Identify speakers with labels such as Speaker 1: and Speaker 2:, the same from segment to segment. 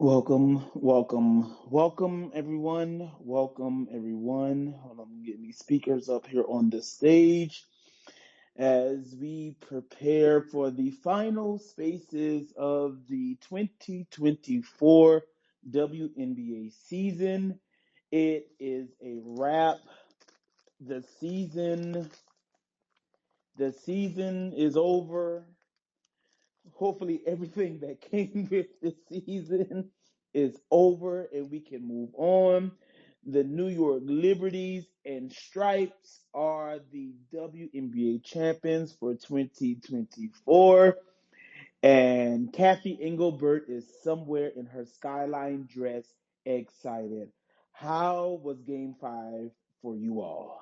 Speaker 1: Welcome, everyone. Welcome, everyone. Hold on, I'm getting these speakers up here on the stage as we prepare for the final spaces of the 2024 WNBA season. It is a wrap. The season is over. Hopefully everything that came with the season is over and we can move on. The New York Liberties and Stripes are the WNBA champions for 2024. And Kathy Engelbert is somewhere in her skyline dress, excited. How was game 5 for you all?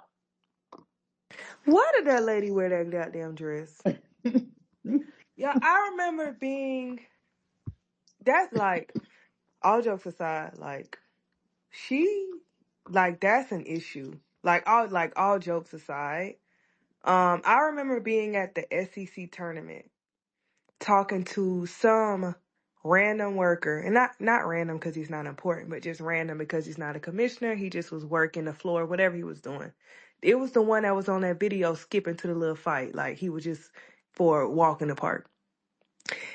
Speaker 2: Why did that lady wear that goddamn dress? Yeah, I remember that's like, all jokes aside, that's an issue. All jokes aside. I remember being at the SEC tournament talking to some random worker, and not random because he's not important, but just random because he's not a commissioner. He just was working the floor, whatever he was doing. It was the one that was on that video skipping to the little fight, like he was just for a walk in the park.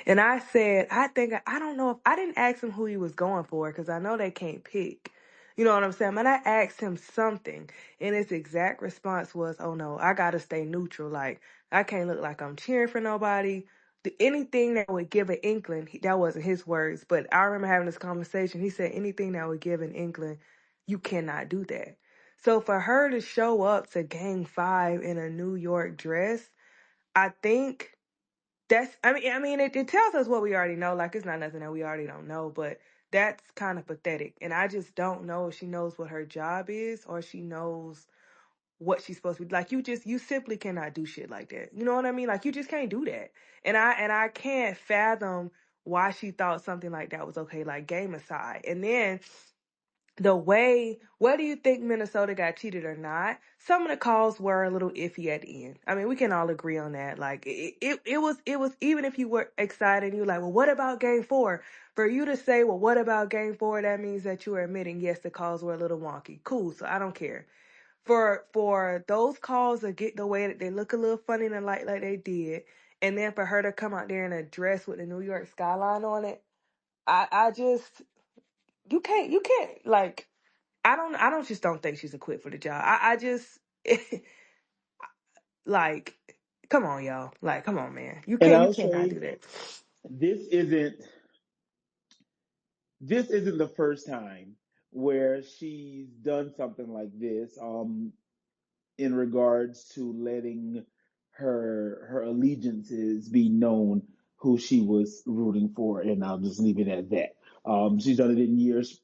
Speaker 2: And I said, I don't know if I didn't ask him who he was going for because I know they can't pick. You know what I'm saying? But I asked him something, and his exact response was, "Oh no, I gotta stay neutral. Like I can't look like I'm cheering for nobody. Anything that would give an inkling." That wasn't his words, but I remember having this conversation. He said, "Anything that would give an inkling, you cannot do that." So for her to show up to Game 5 in a New York dress, I think. It tells us what we already know. Like, it's not nothing that we already don't know, but that's kind of pathetic. And I just don't know if she knows what her job is or she knows what she's supposed to be. Like, you simply cannot do shit like that. You know what I mean? Like, you just can't do that. And I can't fathom why she thought something like that was okay, like, game aside. And then whether you think Minnesota got cheated or not, some of the calls were a little iffy at the end. I mean, we can all agree on that. Like it was even if you were excited, and you're like, well, what about game 4? For you to say, well, what about game 4? That means that you are admitting, yes, the calls were a little wonky. Cool. So I don't care. For those calls to get the way that they look a little funny in the light like they did, and then for her to come out there in a dress with the New York skyline on it, I just you can't like I don't just don't think she's equipped for the job. I just like come on, y'all. Like, come on, man. You
Speaker 1: And
Speaker 2: can't you
Speaker 1: I'll
Speaker 2: cannot
Speaker 1: say
Speaker 2: do that.
Speaker 1: this isn't this isn't the first time where she's done something like this in regards to letting her allegiances be known who she was rooting for, and I'll just leave it at that. She's done it in years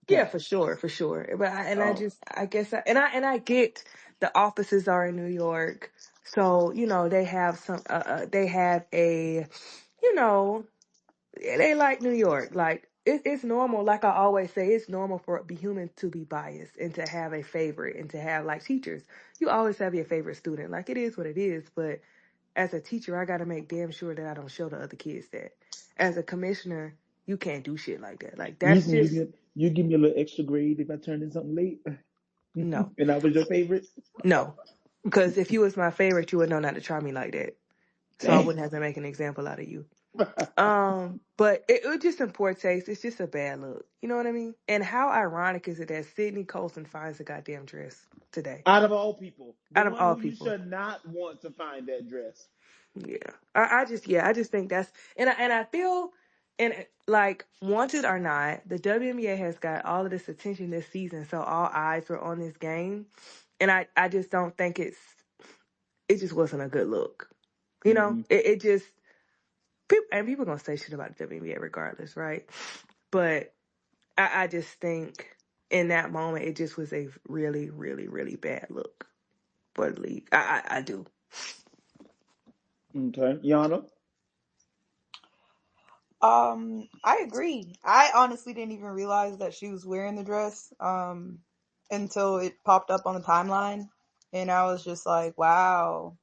Speaker 2: Yeah, for
Speaker 1: past.
Speaker 2: sure, for sure. But
Speaker 1: Um,
Speaker 2: I guess I get the offices are in New York, so they have they have a you know they like New York. Like it's normal. Like I always say, it's normal for be human to be biased and to have a favorite and to have like teachers. You always have your favorite student. Like it is what it is. But as a teacher, I got to make damn sure that I don't show the other kids that. As a commissioner, you can't do shit like that. Like
Speaker 1: you
Speaker 2: that's
Speaker 1: can give
Speaker 2: just
Speaker 1: me a little extra grade if I turned in something late,
Speaker 2: no,
Speaker 1: and I was your favorite.
Speaker 2: no. Because if you was my favorite, you would know not to try me like that. So I
Speaker 1: Dang.
Speaker 2: wouldn't have to make an example out of you. But it was just in poor taste. It's just a bad look. You know what I mean? And how ironic is it that Sydney Colson finds a goddamn dress today?
Speaker 1: Out of all people, the
Speaker 2: Out of
Speaker 1: one
Speaker 2: all
Speaker 1: who you
Speaker 2: people.
Speaker 1: should not want to find that dress.
Speaker 2: Yeah. I just think that's and I feel and like wanted or not, the WNBA has got all of this attention this season, so all eyes were on this game. And I just don't think it just wasn't a good look. You know?
Speaker 1: Hmm.
Speaker 2: It just people gonna say shit about the WNBA regardless, right? But I just think in that moment it just was a really, really, really bad look for the league. I do.
Speaker 1: Okay, Yana.
Speaker 3: I agree. I honestly didn't even realize that she was wearing the dress until it popped up on the timeline, and I was just like, "Wow,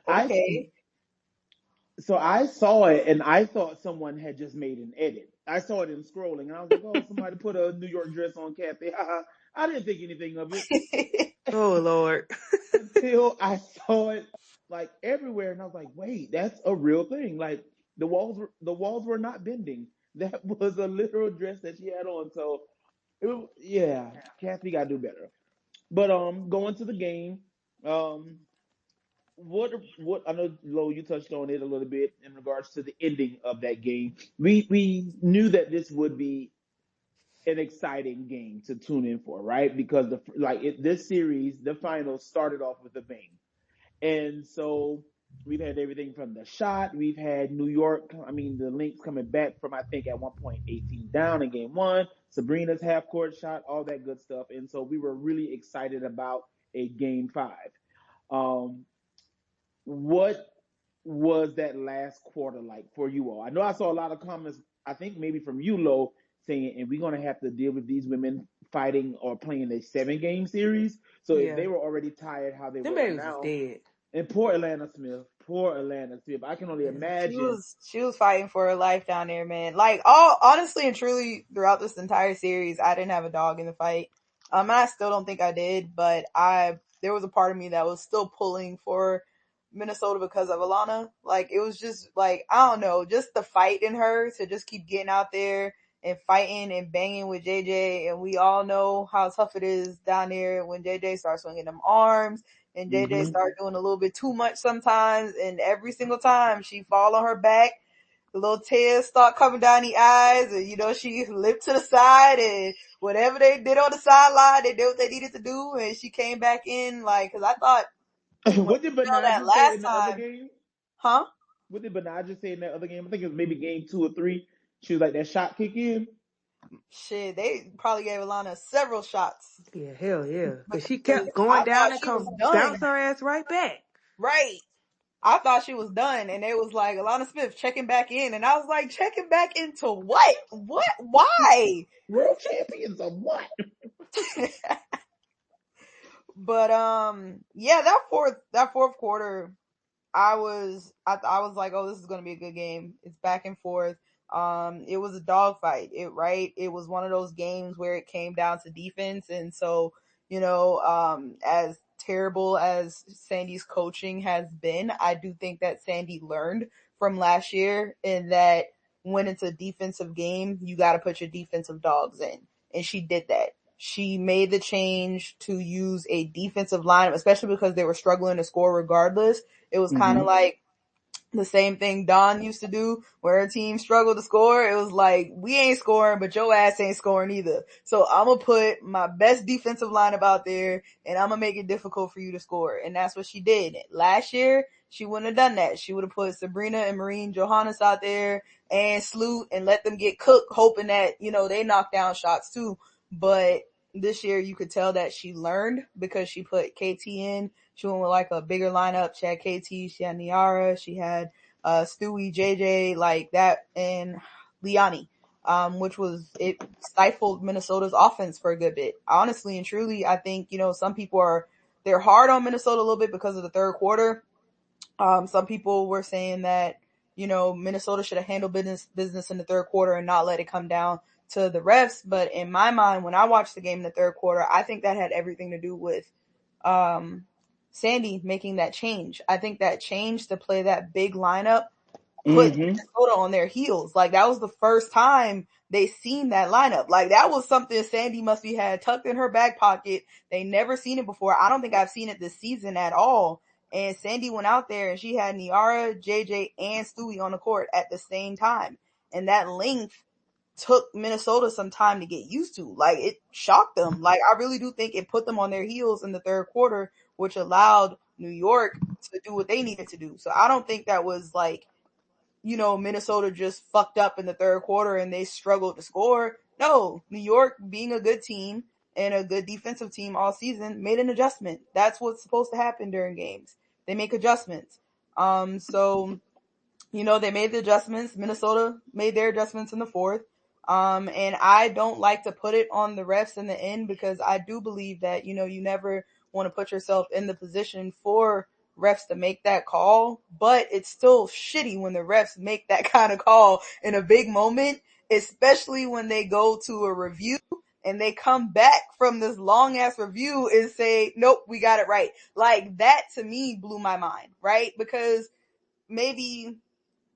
Speaker 1: I
Speaker 3: okay."
Speaker 1: So I saw it and I thought someone had just made an edit. I saw it in scrolling, and I was like, "Oh, somebody put a New York dress on Kathy." I didn't think anything of it
Speaker 2: Oh Lord.
Speaker 1: until I saw it like everywhere, and I was like, "Wait, that's a real thing." Like the walls were not bending. That was a literal dress that she had on. So, yeah, Kathy got to do better. But going to the game, um, what I know, Lo, you touched on it a little bit in regards to the ending of that game. We knew that this would be an exciting game to tune in for, right? Because this series, the finals started off with a bang, and so we've had everything from the shot. We've had New York. I mean, the Lynx coming back from I think at one point 18 down in game one. Sabrina's half court shot, all that good stuff, and so we were really excited about a game five. Um, what was that last quarter like for you all? I know I saw a lot of comments, I think maybe from you, Lo, saying, and we're going to have to deal with these women fighting or playing a 7 game series. So if
Speaker 2: Yeah.
Speaker 1: they were already tired how they
Speaker 2: Them
Speaker 1: were
Speaker 2: babies was
Speaker 1: now,
Speaker 2: dead.
Speaker 1: and poor Atlanta Smith, I can only
Speaker 2: Yeah.
Speaker 1: imagine.
Speaker 3: She was fighting for her life down there, man. Like all honestly and truly throughout this entire series, I didn't have a dog in the fight. And I still don't think I did, but there was a part of me that was still pulling for Minnesota because of Alana. Like it was just like I don't know, just the fight in her to just keep getting out there and fighting and banging with JJ. And we all know how tough it is down there when JJ starts swinging them arms and JJ
Speaker 1: Mm-hmm.
Speaker 3: start doing a little bit too much sometimes, and every single time she fall on her back, the little tears start coming down the eyes, and she limped to the side, and whatever they did on the sideline, they did what they needed to do, and she came back in, like, cause I thought when
Speaker 1: What
Speaker 3: she
Speaker 1: did
Speaker 3: fell that
Speaker 1: Benaja say
Speaker 3: last
Speaker 1: in the other
Speaker 3: time,
Speaker 1: game?
Speaker 3: huh?
Speaker 1: What did Benaja say in that other game? I think it was maybe game 2 or 3. She was like, that shot kick in.
Speaker 3: Shit, they probably gave Alana several shots
Speaker 2: Yeah, hell yeah. Cause she
Speaker 3: because
Speaker 2: kept going
Speaker 3: I
Speaker 2: down
Speaker 3: thought
Speaker 2: and
Speaker 3: she was
Speaker 2: come bounce
Speaker 3: done.
Speaker 2: her ass right back.
Speaker 3: Right. I thought she was done, and it was like Alana Smith checking back in, and I was like, checking back into what? What? Why?
Speaker 1: World champions of what?
Speaker 3: But yeah, that fourth quarter, I was like, oh, this is gonna be a good game. It's back and forth. It was a dogfight. It was one of those games where it came down to defense, and so as terrible as Sandy's coaching has been, I do think that Sandy learned from last year in that when it's a defensive game, you got to put your defensive dogs in, and she did that. She made the change to use a defensive lineup, especially because they were struggling to score regardless. It was kind of
Speaker 1: Mm-hmm.
Speaker 3: like the same thing Don used to do where a team struggled to score. It was like, we ain't scoring, but your ass ain't scoring either. So I'm going to put my best defensive lineup out there and I'm going to make it difficult for you to score. And that's what she did. Last year, she wouldn't have done that. She would have put Sabrina and Marine Johannes out there and Sloot and let them get cooked, hoping that, they knock down shots too. But this year you could tell that she learned because she put KT in. She went with like a bigger lineup. She had KT, she had Niara, she had Stewie, JJ, like that, and Liani, which was, it stifled Minnesota's offense for a good bit. Honestly and truly, I think, some people they're hard on Minnesota a little bit because of the third quarter. Some people were saying that, Minnesota should have handled business in the third quarter and not let it come down to the refs. But in my mind, when I watched the game in the third quarter, I think that had everything to do with, um, Sandy making that change. I think that change to play that big lineup put
Speaker 1: Mm-hmm.
Speaker 3: Minnesota on their heels. Like that was the first time they seen that lineup. Like that was something Sandy must be had tucked in her back pocket. They never seen it before. I don't think I've seen it this season at all. And Sandy went out there and she had Niara, JJ, and Stewie on the court at the same time. And that length took Minnesota some time to get used to. Like it shocked them. Like I really do think it put them on their heels in the third quarter, which allowed New York to do what they needed to do. So I don't think that was like, Minnesota just fucked up in the third quarter and they struggled to score. No, New York, being a good team and a good defensive team all season, made an adjustment. That's what's supposed to happen during games. They make adjustments. So they made the adjustments. Minnesota made their adjustments in the fourth. And I don't like to put it on the refs in the end because I do believe that, you never want to put yourself in the position for refs to make that call, but it's still shitty when the refs make that kind of call in a big moment especially when they go to a review and they come back from this long ass review and say, nope, we got it right. Like, that to me blew my mind, right? Because maybe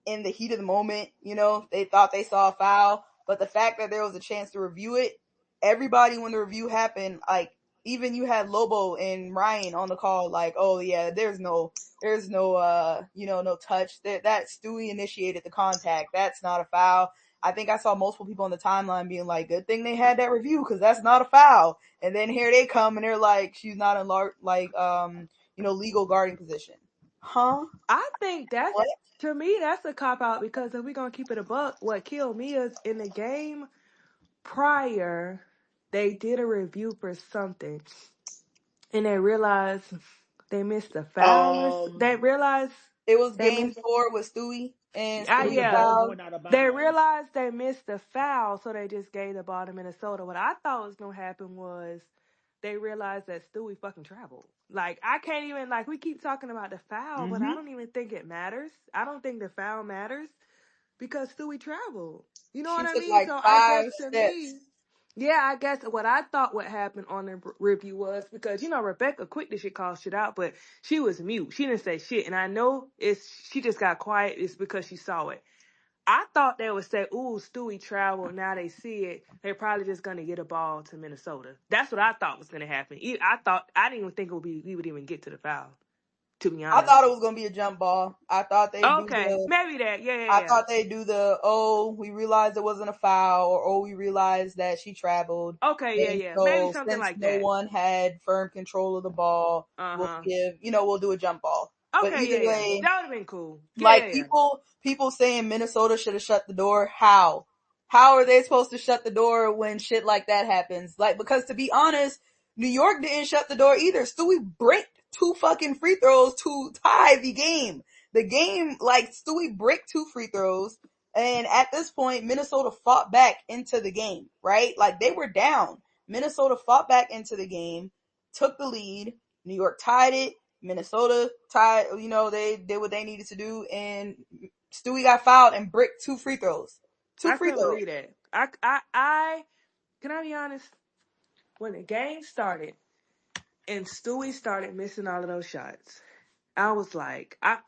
Speaker 3: in the heat of the moment, they thought they saw a foul, but the fact that there was a chance to review it, everybody, when the review happened, like, even you had Lobo and Ryan on the call, like, oh yeah, there's no, no touch. That Stewie initiated the contact. That's not a foul. I think I saw multiple people on the timeline being like, good thing they had that review because that's not a foul. And then here they come and they're like, she's not in legal guarding position. Huh?
Speaker 2: I think that's,
Speaker 3: What?
Speaker 2: to me, that's a cop out because if we're gonna keep it a buck, what killed me is in the game prior, they did a review for something and they realized they missed a foul or they
Speaker 1: Um,
Speaker 2: realized
Speaker 3: It was
Speaker 2: they
Speaker 3: game
Speaker 2: missed.
Speaker 3: 4 with Stewie, and
Speaker 1: it was
Speaker 3: Stewie
Speaker 1: the
Speaker 2: Yeah,
Speaker 1: ball
Speaker 3: fouled.
Speaker 1: going out of
Speaker 2: they
Speaker 1: bounds.
Speaker 2: realized they missed the foul, so they just gave the ball to Minnesota. What I thought was gonna happen was they realized that Stewie fucking traveled. Like, I can't even, like, we keep talking about the foul, but I
Speaker 1: Mm-hmm.
Speaker 2: don't even think it matters. I don't think the foul matters because Stewie traveled. You know
Speaker 3: She
Speaker 2: what I
Speaker 3: took
Speaker 2: mean?
Speaker 3: like
Speaker 2: So I guess
Speaker 3: 5
Speaker 2: to
Speaker 3: steps.
Speaker 2: me, yeah, I guess what I thought what happened on the review was because Rebecca quick to shit call shit out, but she was mute. She didn't say shit, and I know she just got quiet. It's because she saw it. I thought they would say, "Ooh, Stewie traveled." Now they see it. They're probably just gonna get a ball to Minnesota. That's what I thought was gonna happen. I didn't even think we would even get to the foul. To be
Speaker 3: I
Speaker 2: honest.
Speaker 3: thought it was gonna be a jump ball. I thought they do
Speaker 2: Okay,
Speaker 3: the.
Speaker 2: maybe that. Yeah, yeah,
Speaker 3: I
Speaker 2: yeah.
Speaker 3: thought they do the. Oh, we realized it wasn't a foul, or oh, we realized that she traveled,
Speaker 2: Okay, yeah,
Speaker 3: and
Speaker 2: yeah. Maybe
Speaker 3: so
Speaker 2: something
Speaker 3: since
Speaker 2: like
Speaker 3: no
Speaker 2: that.
Speaker 3: one had firm control of the ball,
Speaker 2: Uh
Speaker 3: we'll
Speaker 2: huh.
Speaker 3: give. We'll do a jump ball. But
Speaker 2: Okay,
Speaker 3: either
Speaker 2: yeah, yeah.
Speaker 3: way,
Speaker 2: That would have been cool. Yeah,
Speaker 3: like,
Speaker 2: yeah, yeah.
Speaker 3: people saying Minnesota should have shut the door. How? How are they supposed to shut the door when shit like that happens? Like, because to be honest, New York didn't shut the door either. Stewie bricked 2 fucking free throws to tie the game. The game, like, Stewie bricked 2 free throws. And at this point, Minnesota fought back into the game, right? Like, they were down. Minnesota fought back into the game, took the lead. New York tied it. Minnesota tied, they did what they needed to do, and Stewie got fouled and bricked 2 free throws. Two
Speaker 2: I
Speaker 3: free
Speaker 2: couldn't
Speaker 3: throws.
Speaker 2: believe that. I can I be honest? When the game started and Stewie started missing all of those shots, I was like, y'all,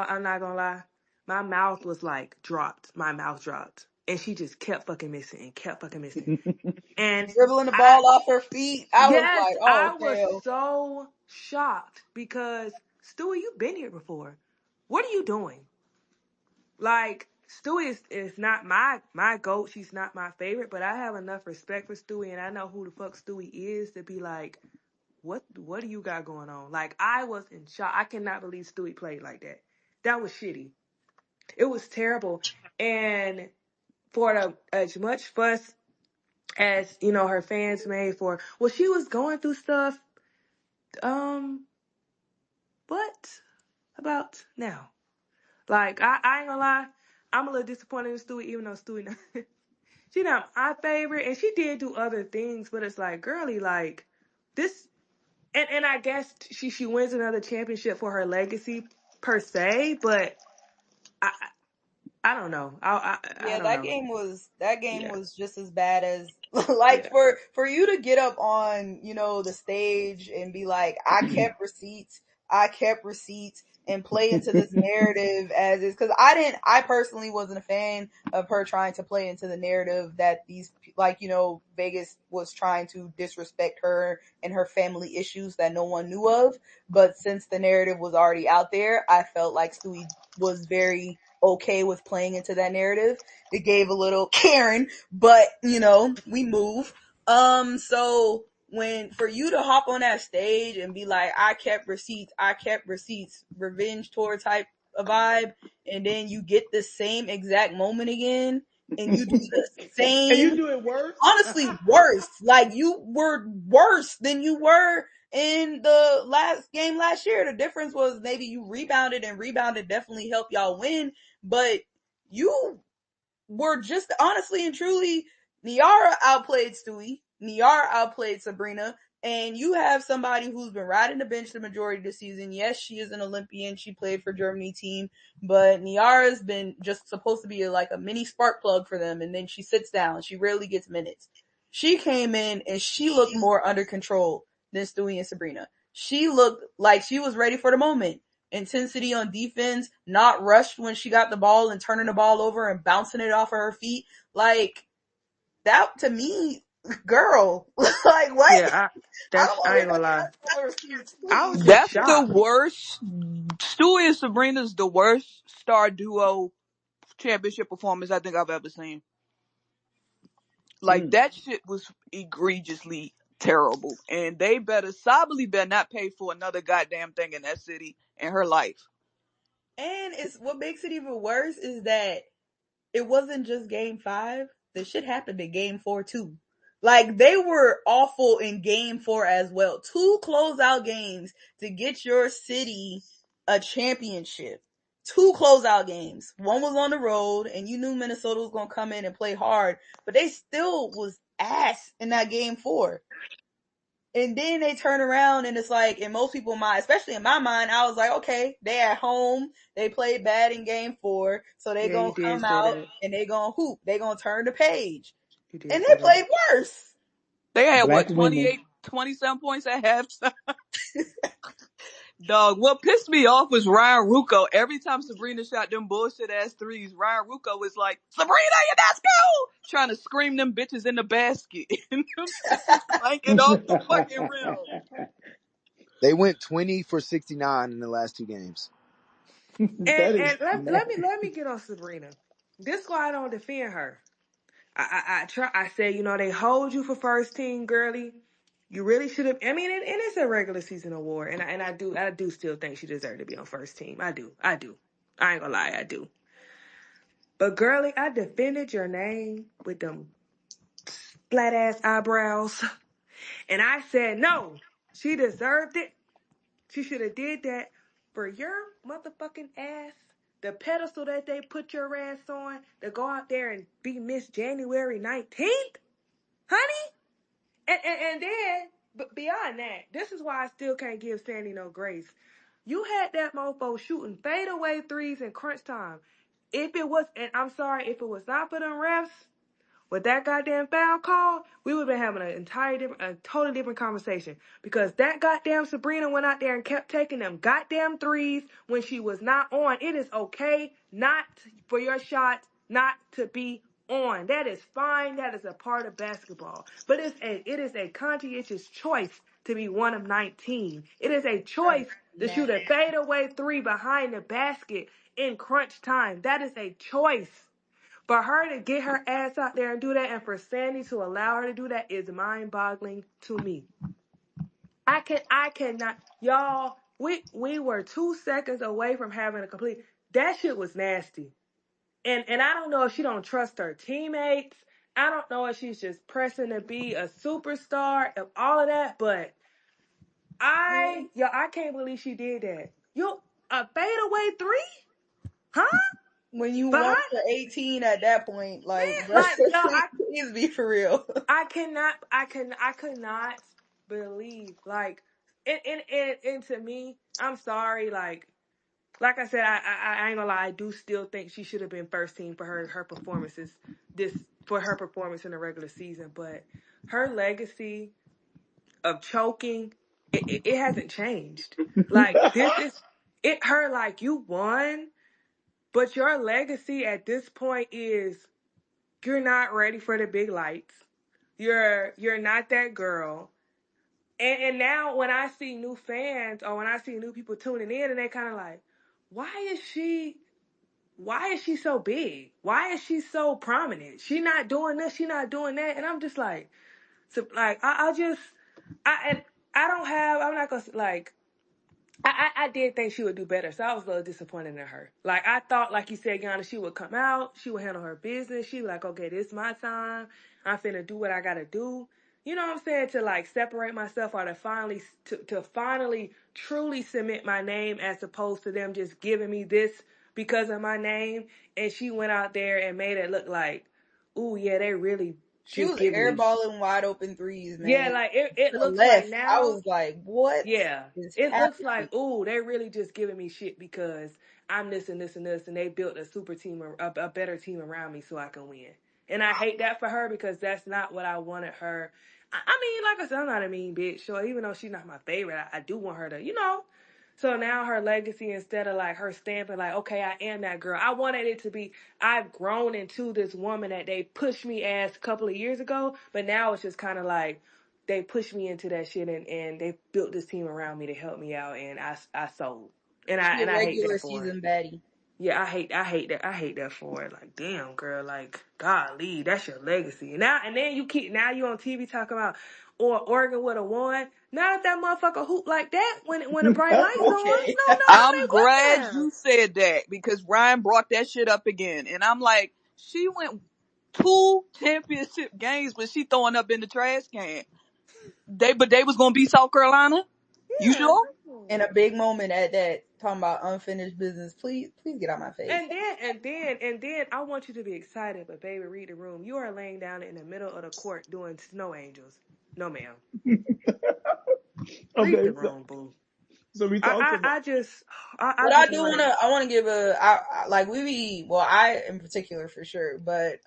Speaker 2: I'm not gonna lie, my mouth was like dropped. My mouth dropped, and she just kept fucking missing and kept fucking missing. And
Speaker 3: Dribbling the
Speaker 2: I,
Speaker 3: ball off her feet. I was
Speaker 2: yes,
Speaker 3: like, oh,
Speaker 2: I was
Speaker 3: hell.
Speaker 2: so shocked because Stewie, you've been here before. What are you doing? Like, Stewie is not my goat. She's not my favorite, but I have enough respect for Stewie, and I know who the fuck Stewie is to be like, what do you got going on? Like, I was in shock. I cannot believe Stewie played like that. That was shitty. It was terrible. And for as much fuss as her fans made for, well, she was going through stuff. Um, what about now? Like, I ain't gonna lie, I'm a little disappointed in Stewie, even though Stewie, she not my favorite, and she did do other things, but it's like, girly, like this, and I guess she wins another championship for her legacy per se, but I I don't know, I
Speaker 3: Yeah,
Speaker 2: don't know,
Speaker 3: that game
Speaker 2: yeah,
Speaker 3: was just as bad as like
Speaker 2: yeah.
Speaker 3: for you to get up on, the stage and be like, I kept receipts and play into this narrative as is, because I personally wasn't a fan of her trying to play into the narrative that these, like, Vegas was trying to disrespect her and her family issues that no one knew of. But since the narrative was already out there, I felt like Stewie was very okay with playing into that narrative. It gave a little Karen, but we move. So when for you to hop on that stage and be like, I kept receipts, revenge tour type of vibe, and then you get the same exact moment again, and you do the
Speaker 1: And
Speaker 3: same,
Speaker 1: you do it worse.
Speaker 3: honestly worse. Like, you were worse than you were in the last game last year. The difference was maybe you rebounded, and rebounded definitely helped y'all win, but you were just honestly and truly, Niara outplayed Stewie. Niara outplayed Sabrina. And you have somebody who's been riding the bench the majority of the season. Yes, she is an Olympian. She played for Germany team, but Niara's been just supposed to be like a mini spark plug for them. And then she sits down. She rarely gets minutes. She came in and she looked more under control than Stewie and Sabrina. She looked like she was ready for the moment. Intensity on defense, not rushed when she got the ball and turning the ball over and bouncing it off of her feet. Like, that to me, girl, like what?
Speaker 2: Yeah,
Speaker 3: I'm over
Speaker 2: I
Speaker 3: here
Speaker 2: ain't gonna
Speaker 3: looking
Speaker 2: lie.
Speaker 3: at Taylor Swift
Speaker 2: I was
Speaker 3: tweets.
Speaker 2: just
Speaker 4: That's the
Speaker 2: shocked.
Speaker 4: worst. Stewie and Sabrina's the worst star duo championship performance I think I've ever seen. Like,
Speaker 1: Mm.
Speaker 4: that shit was egregiously terrible. And they better, Sabali better not pay for another goddamn thing in that city in her life.
Speaker 3: And it's what makes it even worse is that it wasn't just game 5. The shit happened in game 4 too. Like, they were awful in game 4 as well. 2 closeout games to get your city a championship. 2 closeout games. One was on the road, and you knew Minnesota was gonna come in and play hard, but they still was ass in that game 4. And then they turn around and it's like, in most people's mind, especially in my mind, I was like, okay, they at home, they played bad in game 4, so they
Speaker 2: Yeah,
Speaker 3: gonna
Speaker 2: you did
Speaker 3: come
Speaker 2: say
Speaker 3: out
Speaker 2: that.
Speaker 3: and they gonna hoop, they gonna turn the page.
Speaker 2: You did
Speaker 3: And they
Speaker 2: say that.
Speaker 3: played worse.
Speaker 4: They had
Speaker 1: Black
Speaker 4: what,
Speaker 1: women.
Speaker 4: 28, 20-some points at halftime? Dog, what pissed me off was Ryan Rucco. Every time Sabrina shot them bullshit ass threes, Ryan Rucco was like, Sabrina, you're not school! Trying to scream them bitches in the basket. And them shits was clanking off the fucking rim.
Speaker 5: They went 20 for 69 in the last 2 games.
Speaker 2: And
Speaker 1: That is
Speaker 2: let me
Speaker 1: nasty.
Speaker 2: get on Sabrina. This is why I don't defend her. I say, they hold you for first team, girly. You really should have. I mean, and it's a regular season award, and I do still think she deserved to be on first team. I do. I ain't gonna lie, I do. But girly, I defended your name with them flat ass eyebrows, and I said no, she deserved it. She should have did that for your motherfucking ass. The pedestal that they put your ass on to go out there and be Miss January 19th, honey. And then, but beyond that, this is why I still can't give Sandy no grace. You had that mofo shooting fadeaway threes in crunch time. If it was, and I'm sorry, if it was not for them refs, with that goddamn foul call, we would have been having a totally different conversation. Because that goddamn Sabrina went out there and kept taking them goddamn threes when she was not on. It is okay not for your shots not to be on. That is fine. That is a part of basketball. But it is a conscientious choice to be one of 19. It is a choice to shoot a fadeaway three behind the basket in crunch time. That is a choice. For her to get her ass out there and do that, and for Sandy to allow her to do that is mind-boggling to me. I cannot, y'all. We were 2 seconds away from having a complete. That shit was nasty, and I don't know if she don't trust her teammates. I don't know if she's just pressing to be a superstar of all of that, but I can't believe she did that. A fadeaway three, huh?
Speaker 3: When you 1
Speaker 2: Behind
Speaker 3: for 18 at that point, like,
Speaker 2: man,
Speaker 3: bro, please be for real.
Speaker 2: I could not believe, like, and to me, I'm sorry, like I said, I ain't gonna lie, I do still think she should have been first team for her performances for her performance in the regular season, but her legacy of choking, it hasn't changed. Like, this is it. Her, like, you won, but your legacy at this point is you're not ready for the big lights. You're not that girl. And now when I see new fans or when I see new people tuning in and they kind of like, why is she so big? Why is she so prominent? She not doing this, she not doing that. And I'm just like, so like and I'm not gonna like I did think she would do better, so I was a little disappointed in her. Like, I thought, like you said, Yana, she would come out, she would handle her business, she would like, okay, this is my time, I'm finna do what I gotta do. You know what I'm saying? To like separate myself or to finally truly cement my name as opposed to them just giving me this because of my name. And she went out there and made it look like, ooh, yeah, they really
Speaker 3: She
Speaker 2: just
Speaker 3: was
Speaker 2: giving me
Speaker 3: airballing wide open threes,
Speaker 2: yeah,
Speaker 3: man.
Speaker 2: like it
Speaker 3: To the
Speaker 2: looks like
Speaker 3: left, I
Speaker 2: now.
Speaker 3: was like, what
Speaker 2: Yeah,
Speaker 3: is
Speaker 2: it looks
Speaker 3: happening?
Speaker 2: like ooh, they really just giving me shit because I'm this and this and this, and they built a super team, a better team around me so I can win. And I hate that for her because that's not what I wanted her. I mean, like I said, I'm not a mean bitch, so even though she's not my favorite, I do want her to, you know. So now her legacy, instead of like her stamping, like, okay, I am that girl. I wanted it to be, I've grown into this woman that they pushed me as a couple of years ago, but now it's just kind of like, they pushed me into that shit and they built this team around me to help me out and I sold.
Speaker 3: She a
Speaker 2: And I hate
Speaker 3: regular
Speaker 2: that for her.
Speaker 3: season baddie.
Speaker 2: Yeah, I hate that for her. Like, damn girl, like, golly, that's your legacy. And then now you on TV talking about or Oregon would have won. Not if that motherfucker hoop like that when the bright lights on.
Speaker 3: Okay.
Speaker 2: No,
Speaker 4: I'm
Speaker 2: they
Speaker 4: glad
Speaker 2: wouldn't have.
Speaker 4: you said that because Ryan brought that shit up again. And I'm like, she went 2 championship games, but she throwing up in the trash can. But they was gonna beat South Carolina. You
Speaker 2: Yeah.
Speaker 4: sure?
Speaker 3: In a big moment at that, talking about unfinished business. Please get out my face.
Speaker 2: And then I want you to be excited, but baby, read the room. You are laying down in the middle of the court doing snow angels. No, ma'am. Read
Speaker 1: Okay,
Speaker 2: the room, boo.
Speaker 1: so we talked
Speaker 2: I,
Speaker 1: about.
Speaker 2: I, I just, I
Speaker 3: But I
Speaker 2: just
Speaker 3: do
Speaker 2: wanted.
Speaker 3: wanna give like we be, well, I in particular for sure, but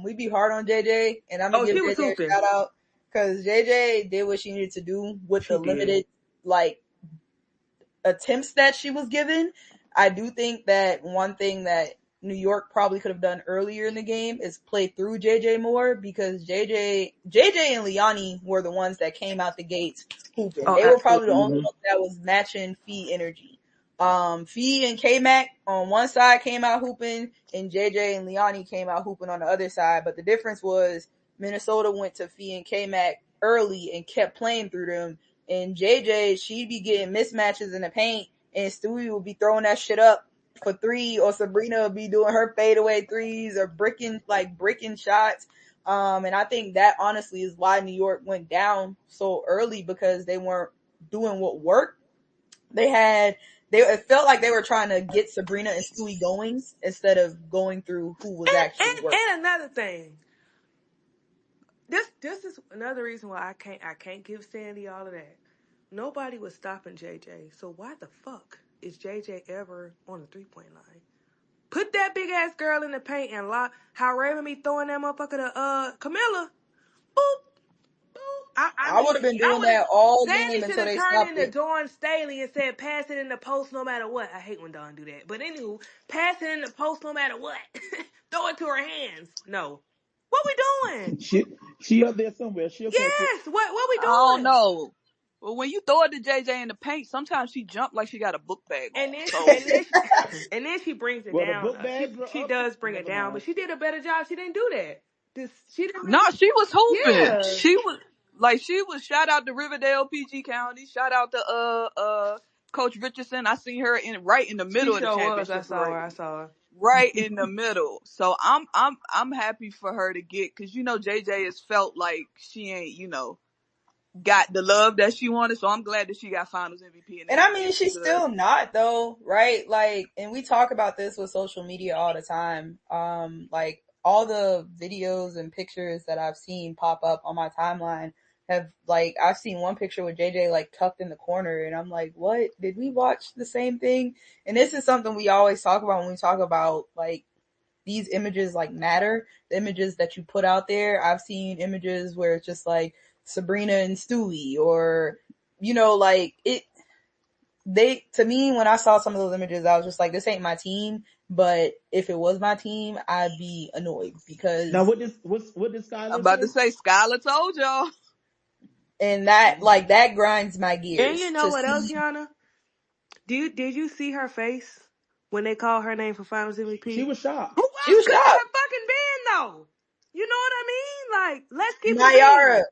Speaker 3: we be hard on JJ, and I'm gonna
Speaker 2: Oh,
Speaker 3: give
Speaker 2: she was
Speaker 3: JJ a
Speaker 2: hooping.
Speaker 3: shout out because JJ did what she needed to do with the
Speaker 2: She did.
Speaker 3: limited like attempts that she was given. I do think that one thing that New York probably could have done earlier in the game is play through JJ more because JJ and Liani were the ones that came out the gates hooping.
Speaker 2: Oh,
Speaker 3: They were probably the
Speaker 2: absolutely.
Speaker 3: only
Speaker 1: Mhm.
Speaker 3: ones that was matching Fee energy. Fee and K-Mac on one side came out hooping and JJ and Liani came out hooping on the other side. But the difference was Minnesota went to Fee and K-Mac early and kept playing through them, and JJ, she'd be getting mismatches in the paint, and Stewie would be throwing that shit up for three, or Sabrina would be doing her fadeaway threes or bricking shots. And I think that honestly is why New York went down so early because they weren't doing what worked. It felt like they were trying to get Sabrina and Stewie going instead of going through who was actually working.
Speaker 2: And another thing. This is another reason why I can't give Sandy all of that. Nobody was stopping JJ. So why the fuck is JJ ever on the 3-point line? Put that big ass girl in the paint and lock how Raven be throwing that motherfucker to Camilla. Boop. I
Speaker 3: I would have
Speaker 2: mean,
Speaker 3: been
Speaker 2: I
Speaker 3: doing
Speaker 2: would have.
Speaker 3: that all
Speaker 2: Sandy
Speaker 3: game
Speaker 2: should
Speaker 3: until
Speaker 2: have
Speaker 3: they
Speaker 2: turned
Speaker 3: stopped
Speaker 2: into
Speaker 3: it.
Speaker 2: Dawn Staley and said, "Pass it in the post no matter what." I hate when Dawn do that, but anywho, pass it in the post no matter what. Throw it to her hands. No, what we doing?
Speaker 1: She up there somewhere. She'll catch it.
Speaker 2: Yes, what we
Speaker 4: I don't
Speaker 2: doing?
Speaker 4: know. But when you throw it to JJ in the paint, sometimes she jump like she got a book bag
Speaker 2: And
Speaker 4: on.
Speaker 2: then
Speaker 4: So
Speaker 2: and then she brings it
Speaker 1: Well, the
Speaker 2: down.
Speaker 1: book bags were
Speaker 2: She
Speaker 1: up.
Speaker 2: does bring it
Speaker 1: Never
Speaker 2: down,
Speaker 1: mind.
Speaker 2: but she did a better job. She didn't do that. She didn't
Speaker 4: no,
Speaker 2: really.
Speaker 4: she was hooping.
Speaker 2: Yeah,
Speaker 4: She was shout out to Riverdale PG County. Shout out to Coach Richardson. I seen her right in the
Speaker 2: she
Speaker 4: middle of the
Speaker 2: sure was. I
Speaker 4: championship
Speaker 2: saw her.
Speaker 4: parade.
Speaker 2: I saw her.
Speaker 4: Right in the middle. So I'm happy for her to get, cause JJ has felt like she ain't, got the love that she wanted. So I'm glad that she got finals MVP and
Speaker 3: And I mean,
Speaker 4: everything
Speaker 3: she's
Speaker 4: because
Speaker 3: still not though, right? Like, and we talk about this with social media all the time. Like all the videos and pictures that I've seen pop up on my timeline have like, I've seen one picture with JJ like tucked in the corner and I'm like, what? Did we watch the same thing? And this is something we always talk about when we talk about like these images like matter, the images that you put out there. I've seen images where it's just like Sabrina and Stewie or, like to me, when I saw some of those images, I was just like, this ain't my team. But if it was my team, I'd be annoyed
Speaker 1: Now,
Speaker 3: because,
Speaker 1: what did
Speaker 4: I'm
Speaker 1: Skylar
Speaker 4: about to
Speaker 1: say?
Speaker 4: say Skylar told y'all.
Speaker 3: and that,
Speaker 1: Mhm.
Speaker 3: like, that grinds my
Speaker 2: And you
Speaker 3: gears
Speaker 2: know
Speaker 3: to
Speaker 2: what else,
Speaker 3: see.
Speaker 2: Yana? Did you see her face when they called her name for Finals
Speaker 1: She
Speaker 2: MVP?
Speaker 1: was shocked.
Speaker 2: Who
Speaker 3: She
Speaker 2: else
Speaker 3: was
Speaker 2: could it
Speaker 3: shocked.
Speaker 2: have fucking been though? You know what I mean? Like, let's keep it
Speaker 3: Nayara.
Speaker 2: being.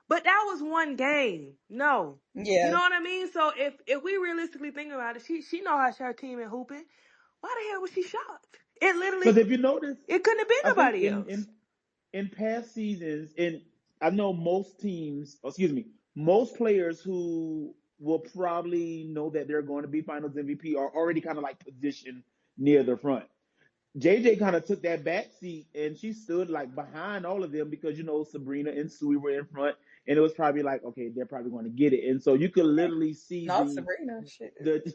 Speaker 2: But that was one game. No. You
Speaker 3: Yeah.
Speaker 2: know what I mean? So if we realistically think about it, she know how her team in hooping. Why the hell was she shocked? It literally
Speaker 1: Because if you notice,
Speaker 2: it couldn't have been
Speaker 1: I think
Speaker 2: nobody else.
Speaker 1: in past seasons, and I know most teams, excuse me, most players who will probably know that they're going to be Finals MVP are already kind of like positioned near the front. JJ kind of took that back seat and she stood like behind all of them because Sabrina and Sui were in front, and it was probably like, okay, they're probably going to get it, and so you could literally see
Speaker 3: Not Sabrina. Shit.
Speaker 1: the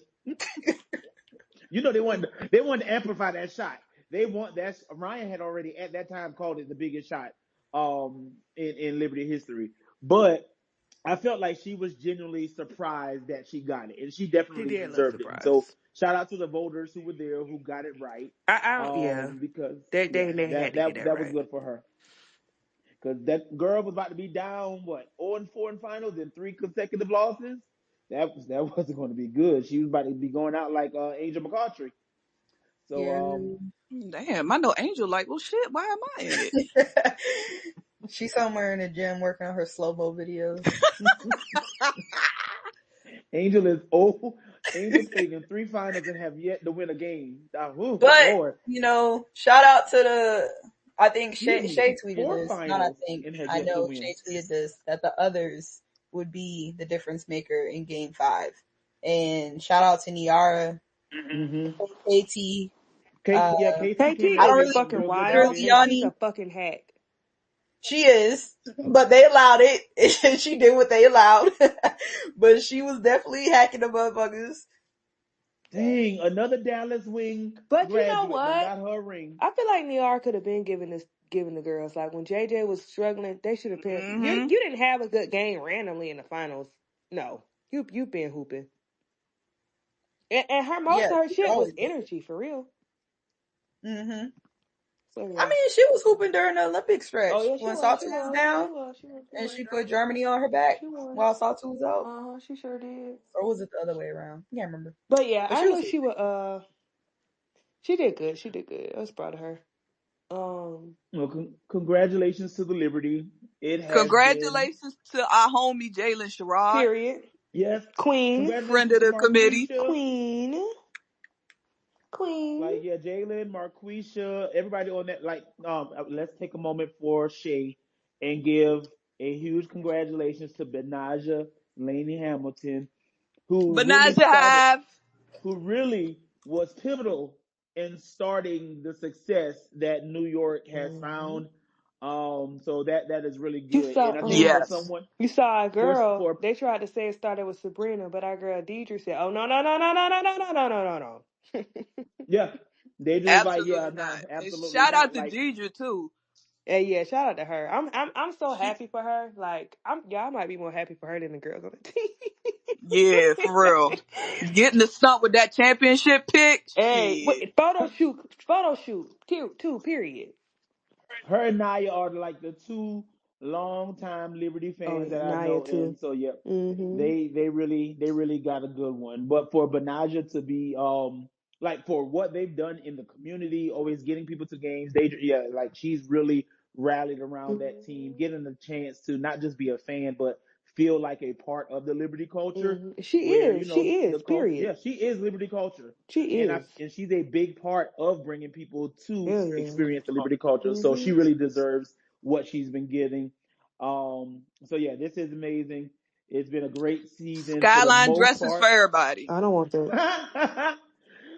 Speaker 1: they wanted to amplify that shot. They want that. Ryan had already at that time called it the biggest shot in Liberty history, but I felt like she was genuinely surprised that she got it, and she
Speaker 2: She
Speaker 1: definitely
Speaker 2: did look
Speaker 1: deserved it. And so,
Speaker 2: surprised.
Speaker 1: shout out to the voters who were there who got it right.
Speaker 2: I don't. Yeah,
Speaker 1: Because yeah,
Speaker 2: they had
Speaker 1: that
Speaker 2: to get
Speaker 1: that
Speaker 2: that
Speaker 1: that was
Speaker 2: right.
Speaker 1: good for her. Because that girl was about to be down 0-4 in finals and 3 consecutive losses. That wasn't going to be good. She was about to be going out like Angel McCautry. So
Speaker 3: Yeah.
Speaker 4: Damn, I know Angel like, well, shit, why am I in it?
Speaker 3: She's somewhere in the gym working on her slow-mo videos.
Speaker 1: Angel is old. Angel played in 3 finals and have yet to win a game. Oh
Speaker 3: But,
Speaker 1: Lord,
Speaker 3: shout out to I think
Speaker 1: excuse me,
Speaker 3: Shay tweeted
Speaker 1: four
Speaker 3: this. Not I
Speaker 1: finals
Speaker 3: think.
Speaker 1: and have
Speaker 3: I
Speaker 1: yet to
Speaker 3: know
Speaker 1: win.
Speaker 3: Shay tweeted this, that the others would be the difference maker in game 5. And shout out to Niara,
Speaker 1: Mm-hmm.
Speaker 3: KT,
Speaker 1: Yeah, Casey
Speaker 2: KT
Speaker 1: came in
Speaker 3: I
Speaker 1: and
Speaker 3: don't
Speaker 2: is
Speaker 3: really
Speaker 1: played
Speaker 2: fucking
Speaker 1: real good
Speaker 2: wild,
Speaker 1: defense.
Speaker 2: and she's
Speaker 3: Gianni.
Speaker 2: a fucking hack.
Speaker 3: She is, but they allowed it. And she did what they allowed. But she was definitely hacking the motherfuckers.
Speaker 1: Dang, another Dallas wing
Speaker 2: But you know
Speaker 1: graduate that
Speaker 2: what?
Speaker 1: got her ring.
Speaker 2: I feel like Niar could have been giving the girls, like when JJ was struggling, they should have paired. You
Speaker 4: Mm-hmm.
Speaker 2: didn't have a good game randomly in the finals. No, you been hooping, and her most
Speaker 3: Yeah,
Speaker 2: of her
Speaker 3: she
Speaker 2: shit was
Speaker 3: always did.
Speaker 2: energy for real.
Speaker 3: Mm-hmm.
Speaker 2: So
Speaker 3: I
Speaker 2: yeah.
Speaker 3: mean, she was hooping during the Olympic
Speaker 2: Oh
Speaker 3: stretch
Speaker 2: yeah, she
Speaker 3: when
Speaker 2: was.
Speaker 3: Salty
Speaker 2: She
Speaker 3: was
Speaker 2: was.
Speaker 3: down
Speaker 2: She was. She was. She
Speaker 3: and
Speaker 2: was.
Speaker 3: she put Germany on her back
Speaker 2: She was.
Speaker 3: while Salty was out.
Speaker 2: She sure did.
Speaker 3: Or was it the other way around? I can't remember.
Speaker 2: But yeah,
Speaker 3: But
Speaker 2: I
Speaker 3: she was
Speaker 2: knew she
Speaker 3: hooping.
Speaker 2: would. She did good. She did good. I was proud of her.
Speaker 1: Well, congratulations to the Liberty. It has been,
Speaker 4: Congratulations to our homie Jalen Sherrod,
Speaker 2: Period.
Speaker 1: yes,
Speaker 2: Queen.
Speaker 4: friend
Speaker 1: congratulations
Speaker 4: of
Speaker 1: to
Speaker 4: the committee.
Speaker 1: Marquisha.
Speaker 2: Queen. Queen.
Speaker 1: Like, yeah, Jalen, Marquisha, everybody on that. Like, let's take a moment for Shay and give a huge congratulations to Benaja Laney Hamilton, who really
Speaker 4: Benaja
Speaker 1: started,
Speaker 4: Hive.
Speaker 1: who really was pivotal in starting the success that New York has
Speaker 2: Mm-hmm.
Speaker 1: found. So that is really
Speaker 2: You
Speaker 1: good,
Speaker 2: saw
Speaker 1: and I think for
Speaker 4: Yes.
Speaker 1: someone
Speaker 2: you saw a girl.
Speaker 1: for
Speaker 2: They tried to say it started with Sabrina, but our girl Deidre said, "Oh no no no no no no no no no no no no."
Speaker 1: yeah, they just was like, yeah,
Speaker 4: Absolutely
Speaker 1: no,
Speaker 4: not. And
Speaker 1: absolutely
Speaker 4: shout out
Speaker 1: not.
Speaker 4: to
Speaker 1: Like
Speaker 4: Deidre too.
Speaker 2: Yeah, yeah. Shout out to her. I'm so
Speaker 4: She,
Speaker 2: happy for her. Like I might be more happy for her than the girls on the
Speaker 4: yeah, for real.
Speaker 2: team.
Speaker 4: Getting the stump with that championship pick.
Speaker 2: Hey,
Speaker 4: Shit.
Speaker 2: wait, photo shoot, two, period.
Speaker 1: her and Naya are like the two longtime Liberty
Speaker 2: Oh
Speaker 1: fans
Speaker 2: yeah,
Speaker 1: that I
Speaker 2: Naya
Speaker 1: know,
Speaker 2: too.
Speaker 1: and so yeah,
Speaker 2: Mm-hmm.
Speaker 1: they really got a good one. But for Benaja to be like for what they've done in the community, always getting people to games, like she's really rallied around that team,
Speaker 2: Mm-hmm.
Speaker 1: getting the chance to not just be a fan but feel like a part of the Liberty culture.
Speaker 2: Mm-hmm.
Speaker 1: Where
Speaker 2: She
Speaker 1: the
Speaker 2: is,
Speaker 1: culture,
Speaker 2: period.
Speaker 1: yeah, she is Liberty culture,
Speaker 2: She
Speaker 1: and
Speaker 2: is.
Speaker 1: she's a big part of bringing people to
Speaker 2: Hell yeah.
Speaker 1: experience the Liberty culture. So
Speaker 2: Mm-hmm.
Speaker 1: she really deserves what she's been getting. So yeah, this is amazing. It's been a great season for the
Speaker 4: Skyline
Speaker 1: most
Speaker 4: dresses for
Speaker 1: part.
Speaker 4: everybody.
Speaker 2: I don't want that.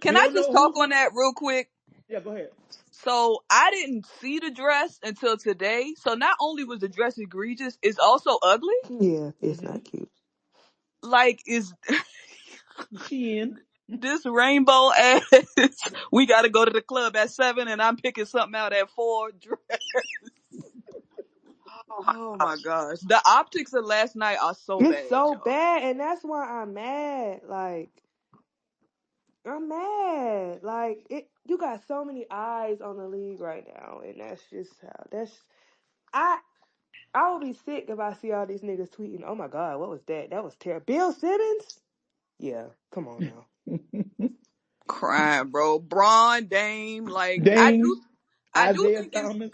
Speaker 4: Can
Speaker 1: We
Speaker 4: I
Speaker 1: don't
Speaker 4: just
Speaker 1: know
Speaker 4: talk
Speaker 1: who's.
Speaker 4: on that real quick?
Speaker 1: Yeah, go ahead.
Speaker 4: So I didn't see the dress until today. So not only was the dress egregious, it's also ugly.
Speaker 2: Yeah, it's
Speaker 1: Mm-hmm.
Speaker 2: not cute.
Speaker 4: Like, is
Speaker 1: She in.
Speaker 4: this rainbow ass? We got to go to the club at 7, and I'm picking something out at 4. Oh my gosh, the optics of last night are so
Speaker 2: It's
Speaker 4: bad,
Speaker 2: so
Speaker 4: y'all.
Speaker 2: bad, and that's why I'm mad. Like I'm mad. Like you got so many eyes on the league right now, and that's just how. I. I will be sick if I see all these niggas tweeting. Oh my god, what was that? That was terrible. Bill Simmons? Yeah, come on now.
Speaker 4: Crying, bro. Braun, Dame, like
Speaker 1: Dame,
Speaker 4: I do
Speaker 1: Isaiah
Speaker 4: think it's.
Speaker 1: Thomas.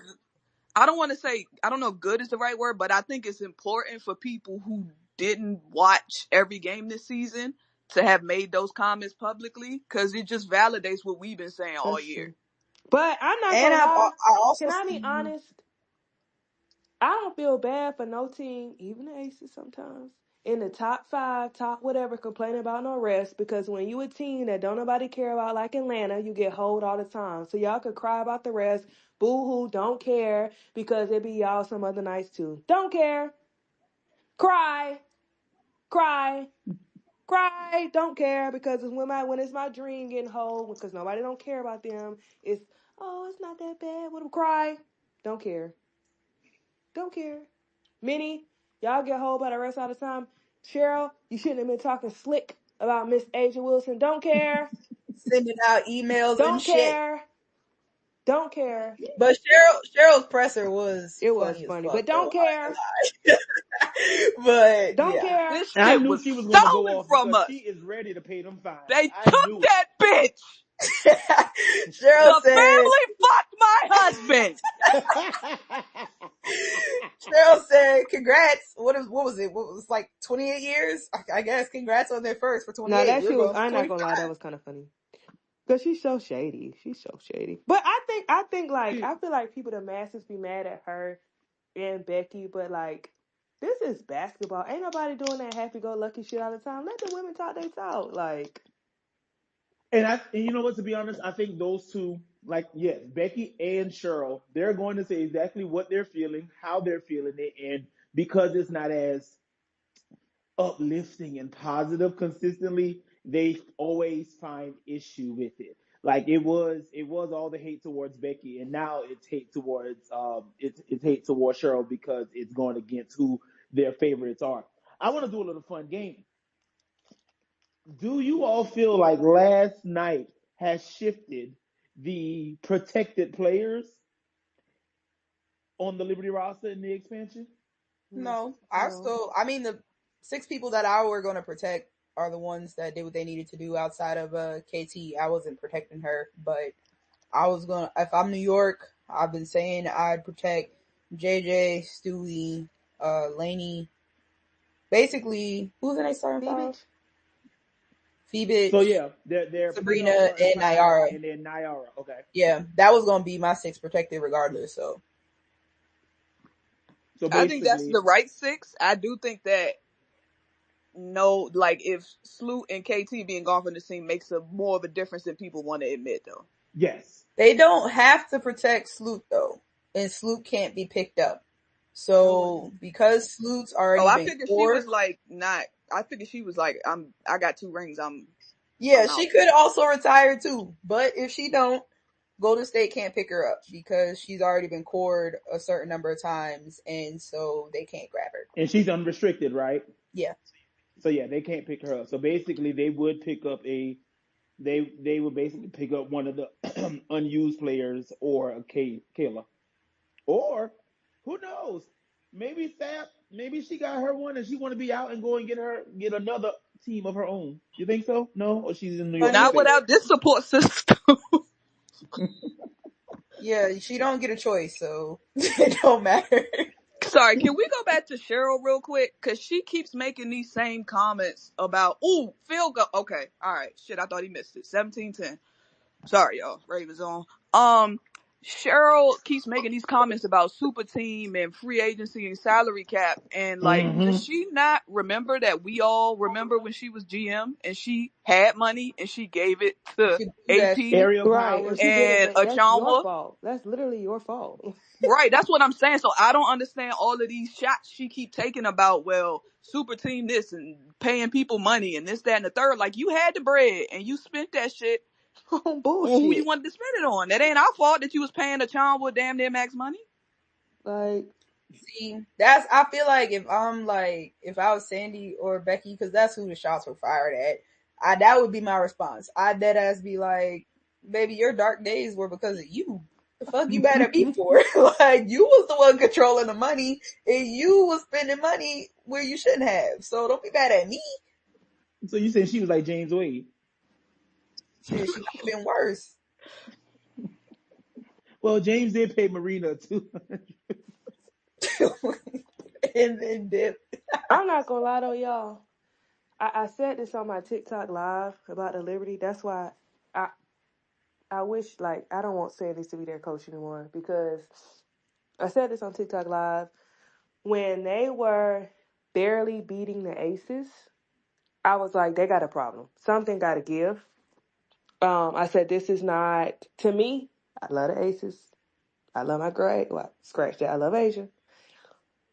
Speaker 4: I don't want to say, I don't know if good is the right word, but I think it's important for people who didn't watch every game this season to have made those comments publicly, because it just validates what we've been saying all
Speaker 2: That's
Speaker 4: year.
Speaker 2: true. But I'm not
Speaker 3: And
Speaker 2: gonna lie.
Speaker 3: I also
Speaker 2: Can I be
Speaker 3: see.
Speaker 2: honest? I don't feel bad for no team, even the Aces sometimes, in the top 5, top whatever, complaining about no rest, because when you a team that don't nobody care about like Atlanta, you get hold all the time. So y'all could cry about the rest, boo-hoo, don't care, because it be y'all some other nights too. Don't care. Cry. Cry. Cry. Don't care, because it's when it's my dream getting hold, because nobody don't care about them. It's, oh, it's not that bad. Let them cry. Don't care. Don't care. Minnie, y'all get hold by the rest all the time. Cheryl, you shouldn't have been talking slick about Miss Asia Wilson. Don't care.
Speaker 3: Sending out emails and
Speaker 2: Don't
Speaker 3: shit.
Speaker 2: care. Don't care.
Speaker 3: But Cheryl's presser was
Speaker 2: It was
Speaker 3: funny as
Speaker 2: funny, but
Speaker 3: fuck
Speaker 2: don't
Speaker 3: though.
Speaker 2: care.
Speaker 3: I ain't gonna lie. But
Speaker 2: Don't
Speaker 3: yeah.
Speaker 2: care.
Speaker 4: This
Speaker 1: And I
Speaker 4: shit
Speaker 1: knew
Speaker 4: was
Speaker 1: she was going to go
Speaker 4: stolen
Speaker 1: off
Speaker 4: from
Speaker 1: because she
Speaker 4: us.
Speaker 1: is ready to pay them fines.
Speaker 4: They
Speaker 1: I
Speaker 4: took
Speaker 1: knew
Speaker 4: that bitch.
Speaker 3: Cheryl
Speaker 4: The
Speaker 3: said
Speaker 4: family fucked my husband.
Speaker 1: it.
Speaker 3: Cheryl said, congrats. What was it? What was like 28 years? I guess congrats on their first for
Speaker 2: Now
Speaker 3: 28.
Speaker 2: that
Speaker 3: We're
Speaker 2: shit was,
Speaker 3: going for
Speaker 2: I'm not
Speaker 3: 25.
Speaker 2: gonna lie, that was kind of funny. Cause she's so shady. She's so shady. But I think like, I feel like people, the masses be mad at her and Becky, but like, this is basketball. Ain't nobody doing that happy-go-lucky shit all the time. Let the women talk they talk. Like,
Speaker 1: And you know what? To be honest, I think those two, like, yes, Becky and Cheryl, they're going to say exactly what they're feeling, how they're feeling it, and because it's not as uplifting and positive consistently, they always find issue with it. Like it was all the hate towards Becky, and now it's hate towards it's hate towards Cheryl because it's going against who their favorites are. I want to do a little fun game. Do you all feel like last night has shifted the protected players on the Liberty roster in the expansion?
Speaker 3: No,
Speaker 2: no.
Speaker 3: I mean, the 6 people that I were going to protect are the ones that did what they needed to do outside of KT. I wasn't protecting her, but I was going to, if I'm New York, I've been saying I'd protect JJ, Stewie, Laney, basically, who's in a starting
Speaker 2: See,
Speaker 3: five?
Speaker 2: bitch.
Speaker 1: So
Speaker 3: Phoebus,
Speaker 1: yeah, they're picking
Speaker 3: Sabrina,
Speaker 1: up her and
Speaker 3: and
Speaker 1: Sabrina,
Speaker 3: Nyara.
Speaker 1: and then Nyara. Okay,
Speaker 3: Yeah, that was going to be my 6 protected regardless, so.
Speaker 1: so
Speaker 4: I think that's
Speaker 1: basically,
Speaker 4: the right 6. I do think that no, like if Sloot and KT being gone from the team makes a more of a difference than people want to admit, though.
Speaker 1: yes.
Speaker 3: They don't have to protect Sloot though, and Sloot can't be picked up.
Speaker 2: I wouldn't.
Speaker 3: So because Sloot's
Speaker 4: Oh,
Speaker 3: already
Speaker 4: I
Speaker 3: been
Speaker 4: figured she
Speaker 3: core,
Speaker 4: was like not. I figured she was like, I got 2 rings.
Speaker 3: yeah,
Speaker 4: I'm
Speaker 3: she
Speaker 4: out.
Speaker 3: could also retire too. But if she don't, Golden State can't pick her up because she's already been cored a certain number of times, and so they can't grab her.
Speaker 1: And she's unrestricted, right?
Speaker 3: Yeah,
Speaker 1: So yeah, they can't pick her up. So basically, they would pick up they would basically pick up one of the unused players or a Kayla, or who knows? Maybe Sap, maybe she got her one and she want to be out and go and get another team of her own. You think so? No, or she's in New York to
Speaker 3: honey.
Speaker 4: Not
Speaker 1: stay.
Speaker 4: without this support system.
Speaker 3: Yeah, she don't get a choice, so it don't matter.
Speaker 4: Sorry, can we go back to Cheryl real quick? Because she keeps making these same comments about, ooh, field goal. Okay, all right. Shit, I thought he missed it. 17-10. Sorry, y'all. Ravens on. Cheryl keeps making these comments about super team and free agency and salary cap. And, like, does
Speaker 1: Mm-hmm.
Speaker 4: she not remember that we all remember when she was GM and she had money and she gave it to
Speaker 3: She do that
Speaker 4: AP
Speaker 3: shit.
Speaker 1: Ariel
Speaker 2: Right, and
Speaker 1: Powers.
Speaker 2: she did it,
Speaker 4: and
Speaker 2: but that's your
Speaker 4: Achanwa?
Speaker 2: fault. That's literally your fault.
Speaker 4: Right, that's what I'm saying. So I don't understand all of these shots she keep taking about, well, super team this and paying people money and this, that, and the third. Like, you had the bread and you spent that shit
Speaker 2: On
Speaker 4: on who you
Speaker 2: bullshit.
Speaker 4: wanted to spend it on. That ain't our fault that you was paying a child with damn near max money.
Speaker 2: Like,
Speaker 3: See, that's I feel like if I was Sandy or Becky, because that's who the shots were fired at, that would be my response. I dead ass be like, baby, your dark days were because of you. The fuck you mad at me for? Like you was the one controlling the money and you was spending money where you shouldn't have. So don't be mad at me.
Speaker 1: So you said she was like James Wade?
Speaker 3: Shit, she might have been worse.
Speaker 1: Well, James did pay Marina too.
Speaker 3: And then dip.
Speaker 2: I'm not gonna lie though, y'all. I said this on my TikTok live about the Liberty. That's why I I wish, like, I don't want Sandy to be their coach anymore, because I said this on TikTok live when they were barely beating the Aces, I was like, they got a problem. Something got to give. I said, this is not, to me, I love the Aces. I love my grade. Well, scratch that. I love Asia.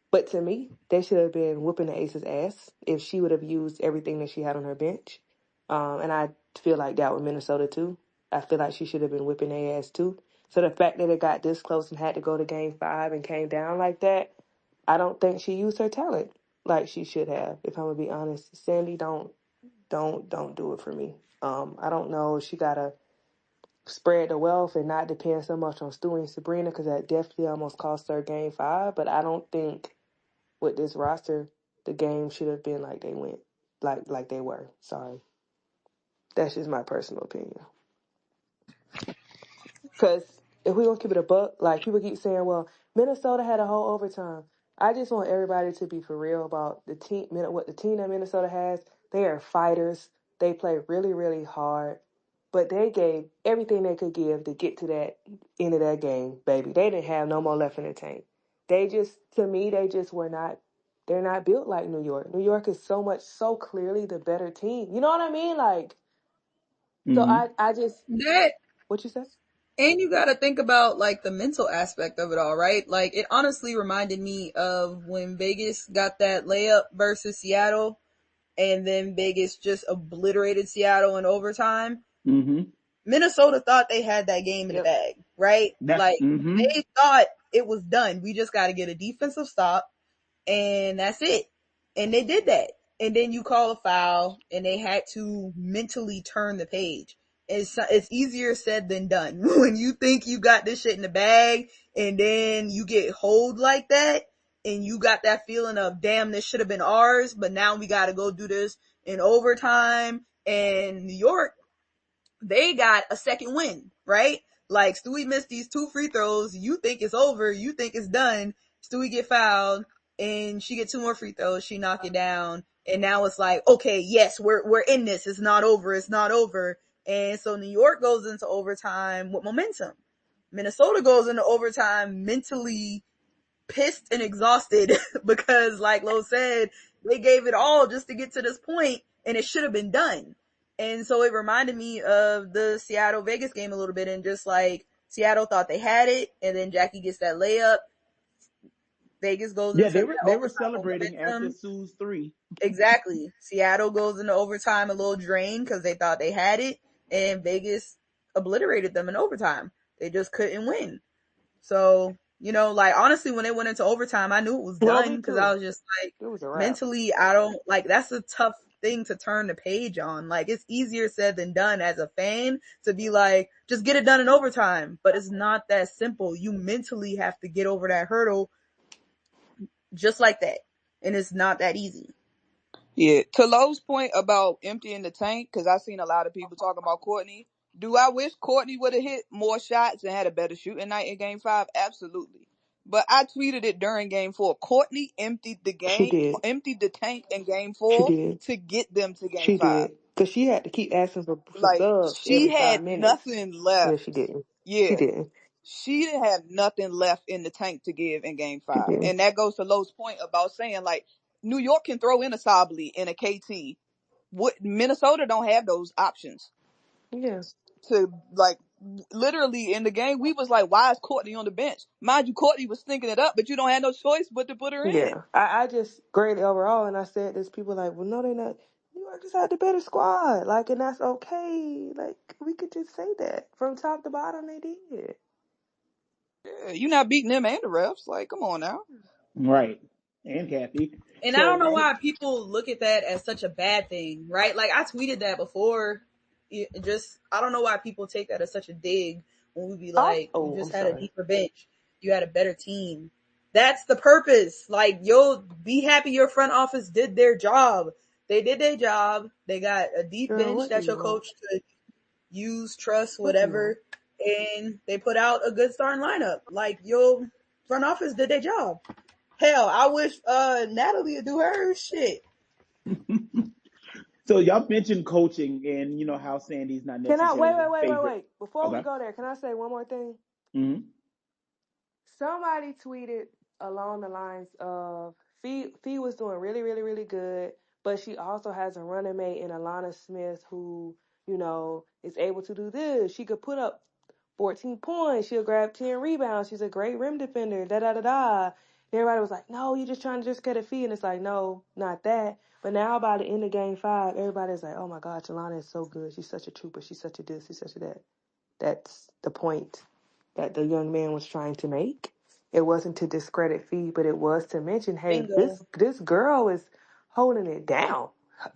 Speaker 2: But to me, they should have been whooping the Aces' ass if she would have used everything that she had on her bench. And I feel like that with Minnesota, too. I feel like she should have been whipping their ass, too. So the fact that it got this close and had to go to game 5 and came down like that, I don't think she used her talent like she should have, if I'm going to be honest. Sandy, don't do it for me. I don't know if she got to spread the wealth and not depend so much on Stewie and Sabrina, because that definitely almost cost her game 5. But I don't think with this roster, the game should have been like they went, like they were. Sorry. That's just my personal opinion. Because if we're going to keep it a buck, like people keep saying, well, Minnesota had a whole overtime. I just want everybody to be for real about the team, what the team that Minnesota has. They are fighters. They play really, really hard. But they gave everything they could give to get to that end of that game, baby. They didn't have no more left in the tank. They just, to me, they just were not, they're not built like New York. New York is so clearly the better team. You know what I mean? Like, so
Speaker 1: Mm-hmm.
Speaker 2: I just,
Speaker 3: That,
Speaker 2: what you said?
Speaker 3: and you got to think about like the mental aspect of it all, right? Like it honestly reminded me of when Vegas got that layup versus Seattle, and then Vegas just obliterated Seattle in overtime.
Speaker 1: Mm-hmm.
Speaker 3: Minnesota thought they had that game in the
Speaker 2: Yep.
Speaker 3: bag, right?
Speaker 1: That's
Speaker 3: Like
Speaker 1: mm-hmm.
Speaker 3: they thought it was done. We just got to get a defensive stop and that's it. And they did that. And then you call a foul and they had to mentally turn the page. It's easier said than done. When you think you got this shit in the bag and then you get hold like that and you got that feeling of, damn, this should have been ours, but now we got to go do this in overtime. And New York, they got a second win, right? Like Stewie missed these 2 free throws. You think it's over. You think it's done. Stewie get fouled and she get 2 more free throws. She knock it down. And now it's like, okay, yes, we're in this. It's not over. It's not over. And so New York goes into overtime with momentum. Minnesota goes into overtime mentally pissed and exhausted because like Lo said, they gave it all just to get to this point and it should have been done. And so it reminded me of the Seattle Vegas game a little bit, and just like Seattle thought they had it and then Jackie gets that layup. Vegas goes
Speaker 1: Yeah,
Speaker 3: into
Speaker 1: they were
Speaker 3: that
Speaker 1: they were
Speaker 3: overtime with
Speaker 1: celebrating after
Speaker 3: momentum.
Speaker 1: Sue's 3.
Speaker 3: Exactly. Seattle goes into overtime a little drained because they thought they had it, and Vegas obliterated them in overtime. They just couldn't win. So, like honestly, when it went into overtime, I knew it was
Speaker 2: Well,
Speaker 3: done
Speaker 2: me
Speaker 3: because I
Speaker 2: too.
Speaker 3: was just like,
Speaker 2: It was a wrap.
Speaker 3: mentally, I don't like, that's a tough thing to turn the page on. Like it's easier said than done as a fan to be like, just get it done in overtime. But it's not that simple. You mentally have to get over that hurdle just like that. And it's not that easy.
Speaker 4: Yeah, to Lowe's point about emptying the tank, because I've seen a lot of people talking about Courtney. Do I wish Courtney would have hit more shots and had a better shooting night in Game 5? Absolutely. But I tweeted it during Game 4. Courtney
Speaker 2: She did.
Speaker 4: emptied the tank in Game
Speaker 2: She
Speaker 4: 4
Speaker 2: did.
Speaker 4: to get them to Game
Speaker 2: She
Speaker 4: 5.
Speaker 2: did. Because she had to keep asking for
Speaker 4: Like,
Speaker 2: subs
Speaker 4: she
Speaker 2: every
Speaker 4: had
Speaker 2: 5 minutes.
Speaker 4: nothing
Speaker 2: Yeah,
Speaker 4: left.
Speaker 2: she didn't. She
Speaker 4: Yeah.
Speaker 2: didn't.
Speaker 4: She didn't have nothing left in the tank to give in Game
Speaker 2: She
Speaker 4: 5.
Speaker 2: didn't.
Speaker 4: And that goes to Lowe's point about saying, like, New York can throw in a Sably and a KT. Minnesota don't have those options.
Speaker 2: Yeah.
Speaker 4: To, like, literally in the game, we was like, why is Courtney on the bench? Mind you, Courtney was thinking it up, but you don't have no choice but to put her in.
Speaker 2: Yeah. I just graded overall, and I said there's people like, well, no, they're not. New York just had the better squad. Like, and that's okay. Like, we could just say that. From top to bottom, they did.
Speaker 4: Yeah, you not beating them and the refs. Like, come on now.
Speaker 1: Right. And Kathy.
Speaker 3: And I don't
Speaker 1: So
Speaker 3: know why people look at that as such a bad thing, right? Like I tweeted that before. I don't know why people take that as such a dig when we be like, you
Speaker 2: I'm
Speaker 3: just had a
Speaker 2: sorry.
Speaker 3: deeper bench, you had a better team. That's the purpose. Like, you'll be happy your front office did their job. They did their job. They got a deep
Speaker 2: Girl,
Speaker 3: bench
Speaker 2: what do
Speaker 3: that
Speaker 2: you
Speaker 3: your
Speaker 2: want?
Speaker 3: coach could use, trust,
Speaker 2: What do you want?
Speaker 3: whatever. And they put out a good starting lineup. Like, your front office did their job. Hell, I wish Natalie would do her shit.
Speaker 1: so y'all mentioned coaching and how Sandy's not
Speaker 2: Can I
Speaker 1: necessarily the favorite.
Speaker 2: wait? Before we
Speaker 1: Okay.
Speaker 2: go there, can I say one more thing?
Speaker 1: Mm-hmm.
Speaker 2: Somebody tweeted. along the lines of Fee was doing really, really, really good, but she also has a running mate in Alana Smith who, is able to do this. She could put up 14 points. She'll grab 10 rebounds. She's a great rim defender. Da da da da. And everybody was like, "No, you just trying to just get a Fee," and it's like, no, not that. But now by the end of Game 5, everybody's like, "Oh my God, Alana is so good. She's such a trooper. She's such a this. She's such a that." That's the point that the young man was trying to make. It wasn't to discredit Fee, but it was to mention, hey,
Speaker 3: Bingo.
Speaker 2: this girl is holding it down.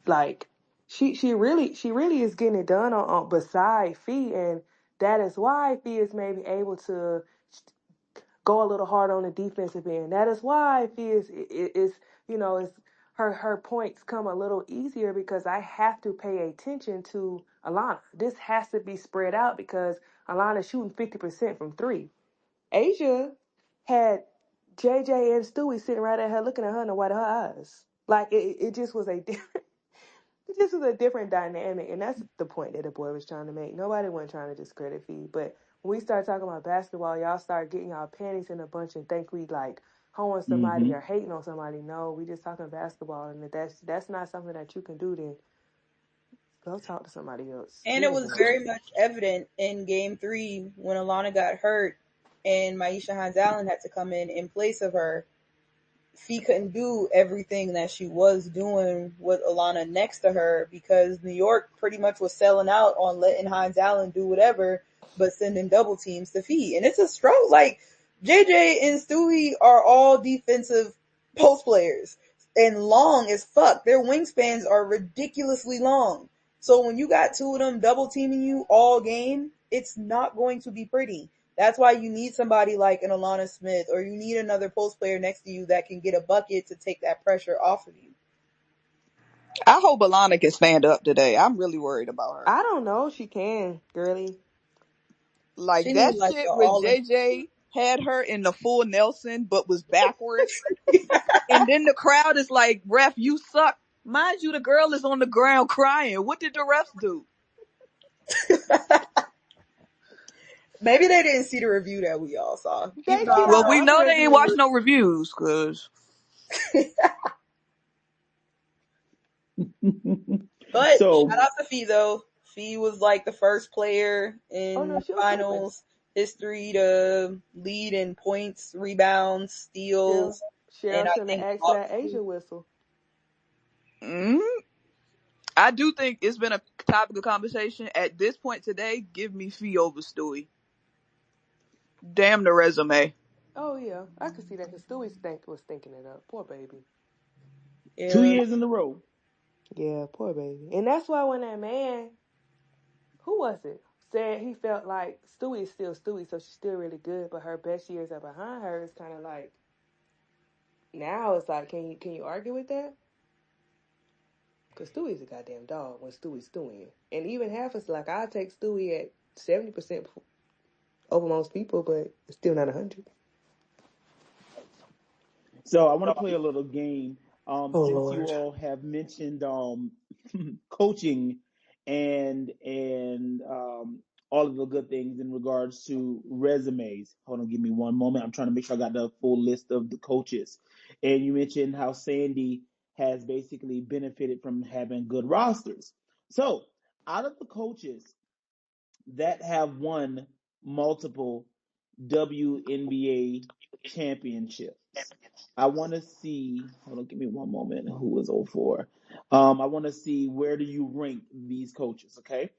Speaker 2: Like she really is getting it done on beside Fee, and that is why Fee is maybe able to go a little hard on the defensive end. That is why Fee is her points come a little easier because I have to pay attention to Alana. This has to be spread out because Alana's shooting 50% from three. Asia had JJ and Stewie sitting right at her looking at her in the white of her eyes. Like it just was a different it just was a different dynamic, and that's the point that the boy was trying to make. Nobody wasn't trying to discredit Fee, but when we start talking about basketball, y'all start getting y'all panties in a bunch and think we like hoeing somebody
Speaker 1: Mm-hmm.
Speaker 2: or hating on somebody. No, we just talking basketball, and if that's not something that you can do, then go talk to somebody else.
Speaker 3: And
Speaker 2: We
Speaker 3: it
Speaker 2: ain't
Speaker 3: was
Speaker 2: doing
Speaker 3: very
Speaker 2: it.
Speaker 3: much evident in game 3 when Alana got hurt and Maisha Hines Allen had to come in place of her. Fee couldn't do everything that she was doing with Alana next to her because New York pretty much was selling out on letting Hines Allen do whatever but sending double teams to Fee. And it's a stroke. Like, JJ and Stewie are all defensive post players and long as fuck. Their wingspans are ridiculously long. So when you got two of them double teaming you all game, it's not going to be pretty. That's why you need somebody like an Alana Smith, or you need another post player next to you that can get a bucket to take that pressure off of you.
Speaker 4: I hope Alana can stand up today. I'm really worried about her.
Speaker 2: I don't know. She can, girly.
Speaker 3: She
Speaker 4: Like that
Speaker 3: needs like
Speaker 4: shit
Speaker 3: the
Speaker 4: with
Speaker 3: all in.
Speaker 4: JJ had her in the full Nelson but was backwards. And then the crowd is like, "Ref, you suck." Mind you, the girl is on the ground crying. What did the refs do?
Speaker 3: Maybe they didn't see the review that we all saw.
Speaker 2: They
Speaker 3: People
Speaker 2: see
Speaker 3: don't
Speaker 4: Well,
Speaker 2: all the
Speaker 4: we
Speaker 3: know.
Speaker 2: other
Speaker 4: know they ain't watched
Speaker 2: reviews.
Speaker 4: no reviews, cause
Speaker 3: But shout
Speaker 1: So
Speaker 3: out to Fee though. Fee was like the first player
Speaker 2: Oh no,
Speaker 3: in
Speaker 2: she was hooping.
Speaker 3: finals history to lead in points, rebounds,
Speaker 2: Cheryl,
Speaker 3: steals, and
Speaker 2: Cheryl
Speaker 3: I
Speaker 2: shouldn't have
Speaker 3: think
Speaker 2: asked for that
Speaker 3: blocks
Speaker 2: Asia
Speaker 3: too.
Speaker 2: whistle.
Speaker 4: mm, I do think it's been a topic of conversation. At this point today, give me Fee over Stewie. Damn the resume.
Speaker 2: Oh yeah, I could see that because Stewie was thinking it up. Poor baby.
Speaker 1: two
Speaker 3: Yeah.
Speaker 1: years in a row.
Speaker 2: Yeah, poor baby. And that's why when that man, who was it, said he felt like Stewie is still Stewie, so she's still really good, but her best years are behind her. It's kind of like now it's like, can you argue with that? Because Stewie's a goddamn dog when Stewie's Stewie, and even half is like I take Stewie at 70% over most people, but it's still not 100.
Speaker 1: So I want to play a little game.
Speaker 2: Oh
Speaker 1: Since you
Speaker 2: Lord.
Speaker 1: all have mentioned coaching and all of the good things in regards to resumes. Hold on, give me one moment. I'm trying to make sure I got the full list of the coaches. And you mentioned how Sandy has basically benefited from having good rosters. So out of the coaches that have won multiple WNBA championships. I want to see. Hold on, give me one moment. Who was 04? I want to see where do you rank these coaches? Okay.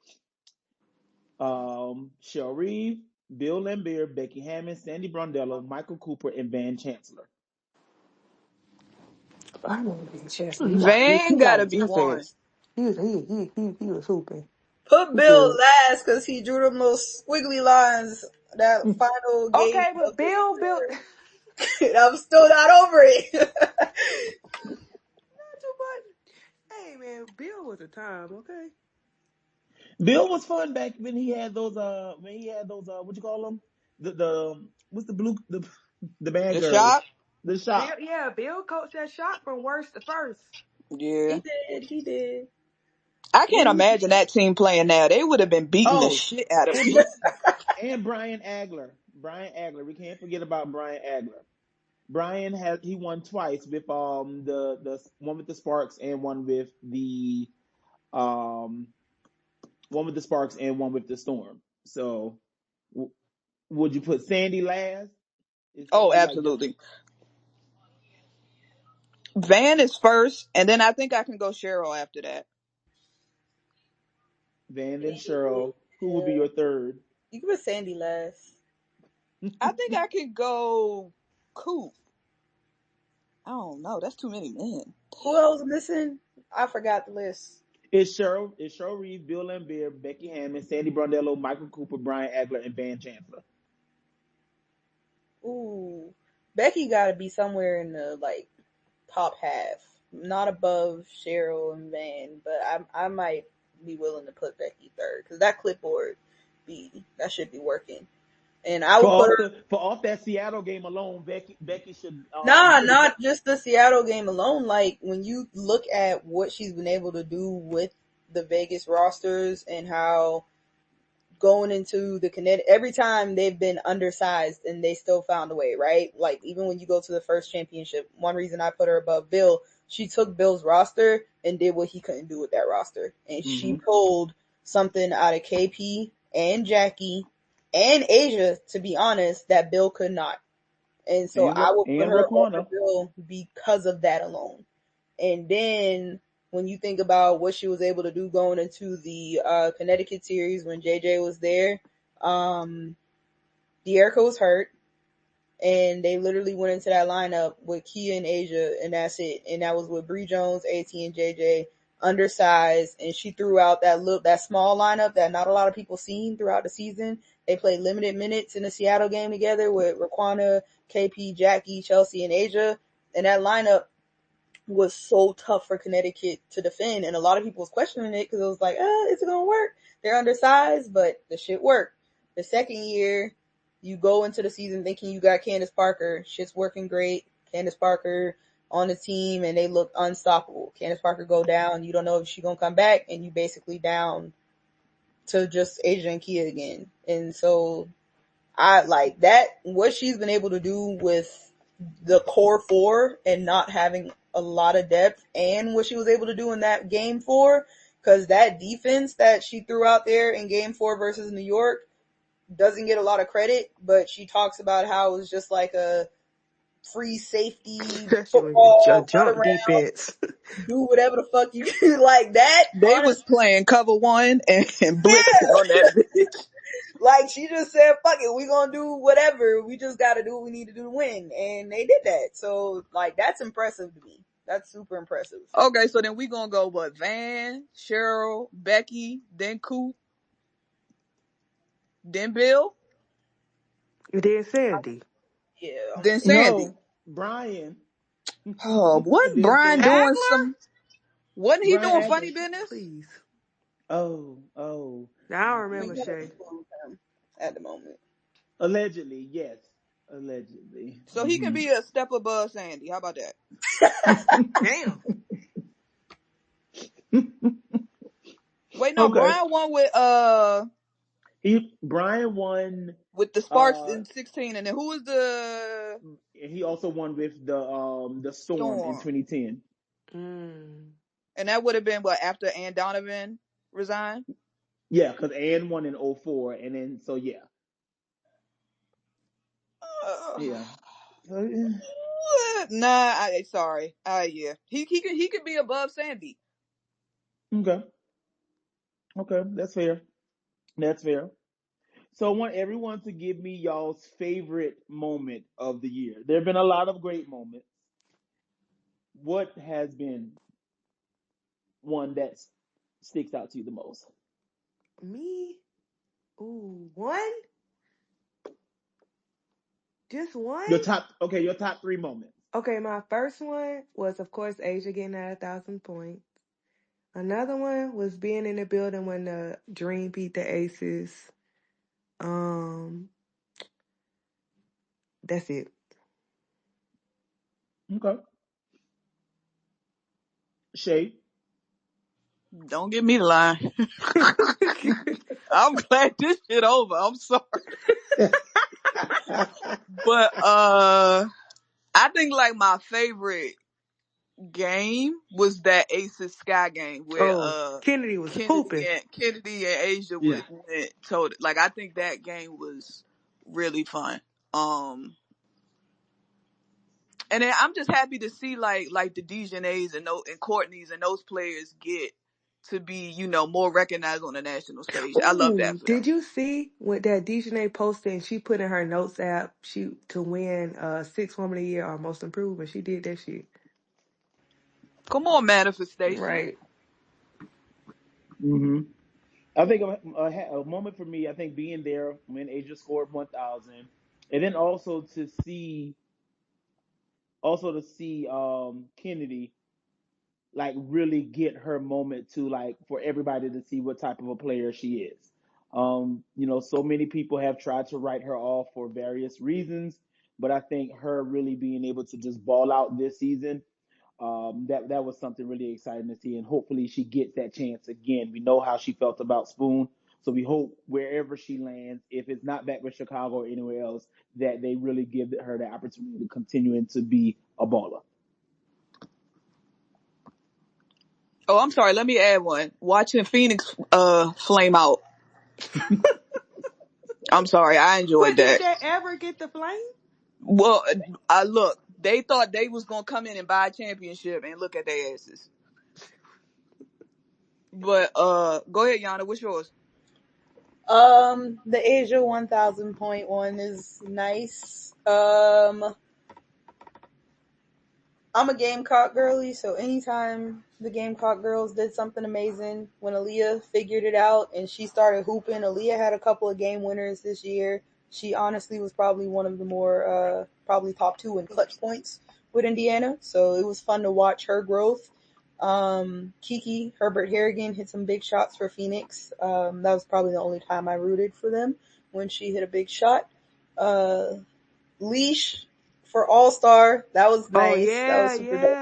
Speaker 1: Shel Reeve, Bill Lambier, Becky Hammond, Sandy Brondello, Michael Cooper, and Van Chancellor.
Speaker 2: I remember being Chester. He
Speaker 4: Van
Speaker 2: got
Speaker 4: gotta be one.
Speaker 2: defense. He was hooping.
Speaker 3: Put
Speaker 2: He
Speaker 3: Bill
Speaker 2: good.
Speaker 3: last because he drew them little squiggly lines that final game
Speaker 2: Okay, but
Speaker 3: of the
Speaker 2: Bill built
Speaker 3: year.
Speaker 2: not
Speaker 3: I'm still not over it.
Speaker 2: too much. Hey man, Bill was a time, okay?
Speaker 1: Bill was fun back when he had those. When he had those. What you call them? The what's the blue the bad
Speaker 4: The
Speaker 1: girls?
Speaker 4: shop?
Speaker 1: The
Speaker 2: Bill,
Speaker 1: shop.
Speaker 2: yeah, Bill coached that shot from worst to first.
Speaker 4: Yeah.
Speaker 3: He did. He did.
Speaker 4: I
Speaker 1: And
Speaker 4: can't
Speaker 1: he
Speaker 4: imagine that team playing now. They would have been beating the
Speaker 1: oh,
Speaker 4: shit out of
Speaker 1: and
Speaker 4: people.
Speaker 1: and Brian Agler. Brian Agler. We can't forget about Brian Agler. He won twice with the one with the Sparks and um one with the Sparks and one with the Storm. So w- would you put Sandy last? Is
Speaker 4: Oh,
Speaker 1: Sandy like the
Speaker 4: absolutely. Van is first, and then I think I can go Cheryl after that.
Speaker 1: Van then Cheryl? Who would be your third?
Speaker 3: You can put Sandy last.
Speaker 4: I think I could go Coop. I don't know. That's too many men.
Speaker 3: Who else missing? I forgot the list.
Speaker 1: It's Cheryl Reeve, Bill Laimbeer, Becky Hammond, Sandy Brondello, Michael Cooper, Brian Agler, and Van Chancellor.
Speaker 3: Ooh, Becky got to be somewhere in the like top half, not above Cheryl and Van, but I might be willing to put Becky third because that clipboard that should be working, and I would put her.
Speaker 1: For off that Seattle game alone, Becky should
Speaker 3: Nah, not just the Seattle game alone. Like when you look at what she's been able to do with the Vegas rosters and how going into the Connecticut, every time they've been undersized and they still found a way, right? Like even when you go to the first championship, one reason I put her above Bill, she took Bill's roster and did what he couldn't do with that roster. And she pulled something out of KP and Jackie and Asia, to be honest, that Bill could not. And so I will put
Speaker 1: and
Speaker 3: her over
Speaker 1: Raquana.
Speaker 3: Bill because of that alone. And then when you think about what she was able to do going into the Connecticut series when JJ was there, De'Erica was hurt, and they literally went into that lineup with Kia and Asia, and that's it. And that was with Bree Jones, AT, and JJ, undersized, and she threw out that small lineup that not a lot of people seen throughout the season. They played limited minutes in the Seattle game together with Raquana, KP, Jackie, Chelsea, and Asia, and that lineup was so tough for Connecticut to defend, and a lot of people was questioning it because it was like, is it gonna work? They're undersized, but the shit worked. The second year, you go into the season thinking you got Candace Parker. Shit's working great. Candace Parker on the team, and they look unstoppable. Candace Parker go down. You don't know if she's gonna come back, and you basically down to just Asia and Kia again. And so I like that. What she's been able to do with the core four and not having a lot of depth, and what she was able to do in that game four, because that defense that she threw out there in game four versus New York doesn't get a lot of credit, but she talks about how it was just like a free safety
Speaker 2: Especially when
Speaker 3: football, run
Speaker 2: jump
Speaker 3: around,
Speaker 2: defense.
Speaker 3: do whatever the fuck you do. Like that,
Speaker 4: They was
Speaker 3: honestly,
Speaker 4: playing cover one and blitzing
Speaker 3: yeah.
Speaker 4: on that bitch.
Speaker 3: Like she just said, fuck it, we gonna do whatever. We just gotta do what we need to do to win. And they did that. So like that's impressive to me. That's super impressive.
Speaker 4: Okay, so then we gonna go what? Van, Cheryl, Becky, then Coop, then Bill,
Speaker 2: Then Sandy.
Speaker 3: Yeah.
Speaker 4: then Sandy.
Speaker 1: No, Brian.
Speaker 4: Oh, wasn't
Speaker 1: Then
Speaker 4: Brian
Speaker 1: Sandy.
Speaker 4: doing
Speaker 2: Agler?
Speaker 4: some? Wasn't he doing
Speaker 1: Brian
Speaker 4: funny
Speaker 1: Agler.
Speaker 4: business?
Speaker 2: Please.
Speaker 1: Oh.
Speaker 2: I don't
Speaker 3: We
Speaker 2: remember
Speaker 3: gotta
Speaker 2: Shay.
Speaker 3: include him at the moment.
Speaker 1: Allegedly, yes. Allegedly.
Speaker 4: So he can be a step above Sandy. How about that?
Speaker 2: Damn.
Speaker 4: Wait, no,
Speaker 1: Okay.
Speaker 4: Brian won
Speaker 1: Brian won.
Speaker 4: with the Sparks
Speaker 1: Uh,
Speaker 4: in 16, and then who was the
Speaker 1: he also won with the Storm in
Speaker 4: Storm?
Speaker 1: 2010.
Speaker 2: Mm.
Speaker 4: And that would have been what, after Ann Donovan resigned?
Speaker 1: Yeah, because Ann won in 04, and then so yeah. Yeah. So, yeah.
Speaker 4: Nah, sorry. Yeah, he could be above Sandy.
Speaker 1: Okay. Okay, that's fair. That's fair. So I want everyone to give me y'all's favorite moment of the year. There have been a lot of great moments. What has been one that sticks out to you the most?
Speaker 2: Me? Ooh, one? Just one?
Speaker 1: Your top 3 moments.
Speaker 2: Okay, my first one was, of course, Asia getting at 1,000 points. Another one was being in the building when the Dream beat the Aces. That's it.
Speaker 1: Okay. Shay.
Speaker 4: Don't give me the line. I'm glad this shit over. I'm sorry. But I think like my favorite game was that Aces Sky game where
Speaker 2: Oh, Kennedy was hooping.
Speaker 4: Kennedy and Asia
Speaker 1: Yeah.
Speaker 4: went told it. Like I think that game was really fun. And then I'm just happy to see like the Dejanay's and Courtney's and those players get to be, more recognized on the national stage. I love that
Speaker 2: Ooh,
Speaker 4: for them.
Speaker 2: did you see what that Dejanay posted? And she put in her notes app to win Sixth Woman of the Year or Most Improved, and she did that shit.
Speaker 4: Come on, manifestation.
Speaker 2: Right.
Speaker 1: Hmm. I think a moment for me. I think being there when Asia scored 1,000, and then also to see Kennedy like really get her moment to like for everybody to see what type of a player she is. So many people have tried to write her off for various reasons, but I think her really being able to just ball out this season, that was something really exciting to see, and hopefully she gets that chance again. We know how she felt about Spoon, so we hope wherever she lands, if it's not back with Chicago or anywhere else, that they really give her the opportunity to continue to be a baller.
Speaker 4: Oh, I'm sorry. Let me add one. Watching Phoenix flame out. I'm sorry. I enjoyed
Speaker 2: But did
Speaker 4: that.
Speaker 2: they ever get the flame?
Speaker 4: Well, I look. They thought they was gonna come in and buy a championship, and look at their asses. But go ahead, Yana. What's yours?
Speaker 3: The Asia 1000.1 is nice. I'm a Gamecock girly, so anytime the Gamecock girls did something amazing, when Aaliyah figured it out and she started hooping, Aaliyah had a couple of game winners this year. She honestly was probably one of the more, probably top 2 in clutch points with Indiana, so it was fun to watch her growth. Kiki Herbert Harrigan hit some big shots for Phoenix. That was probably the only time I rooted for them, when she hit a big shot. Leash for All-Star, that was
Speaker 2: Oh
Speaker 3: nice. That was
Speaker 2: yeah,
Speaker 3: super dope.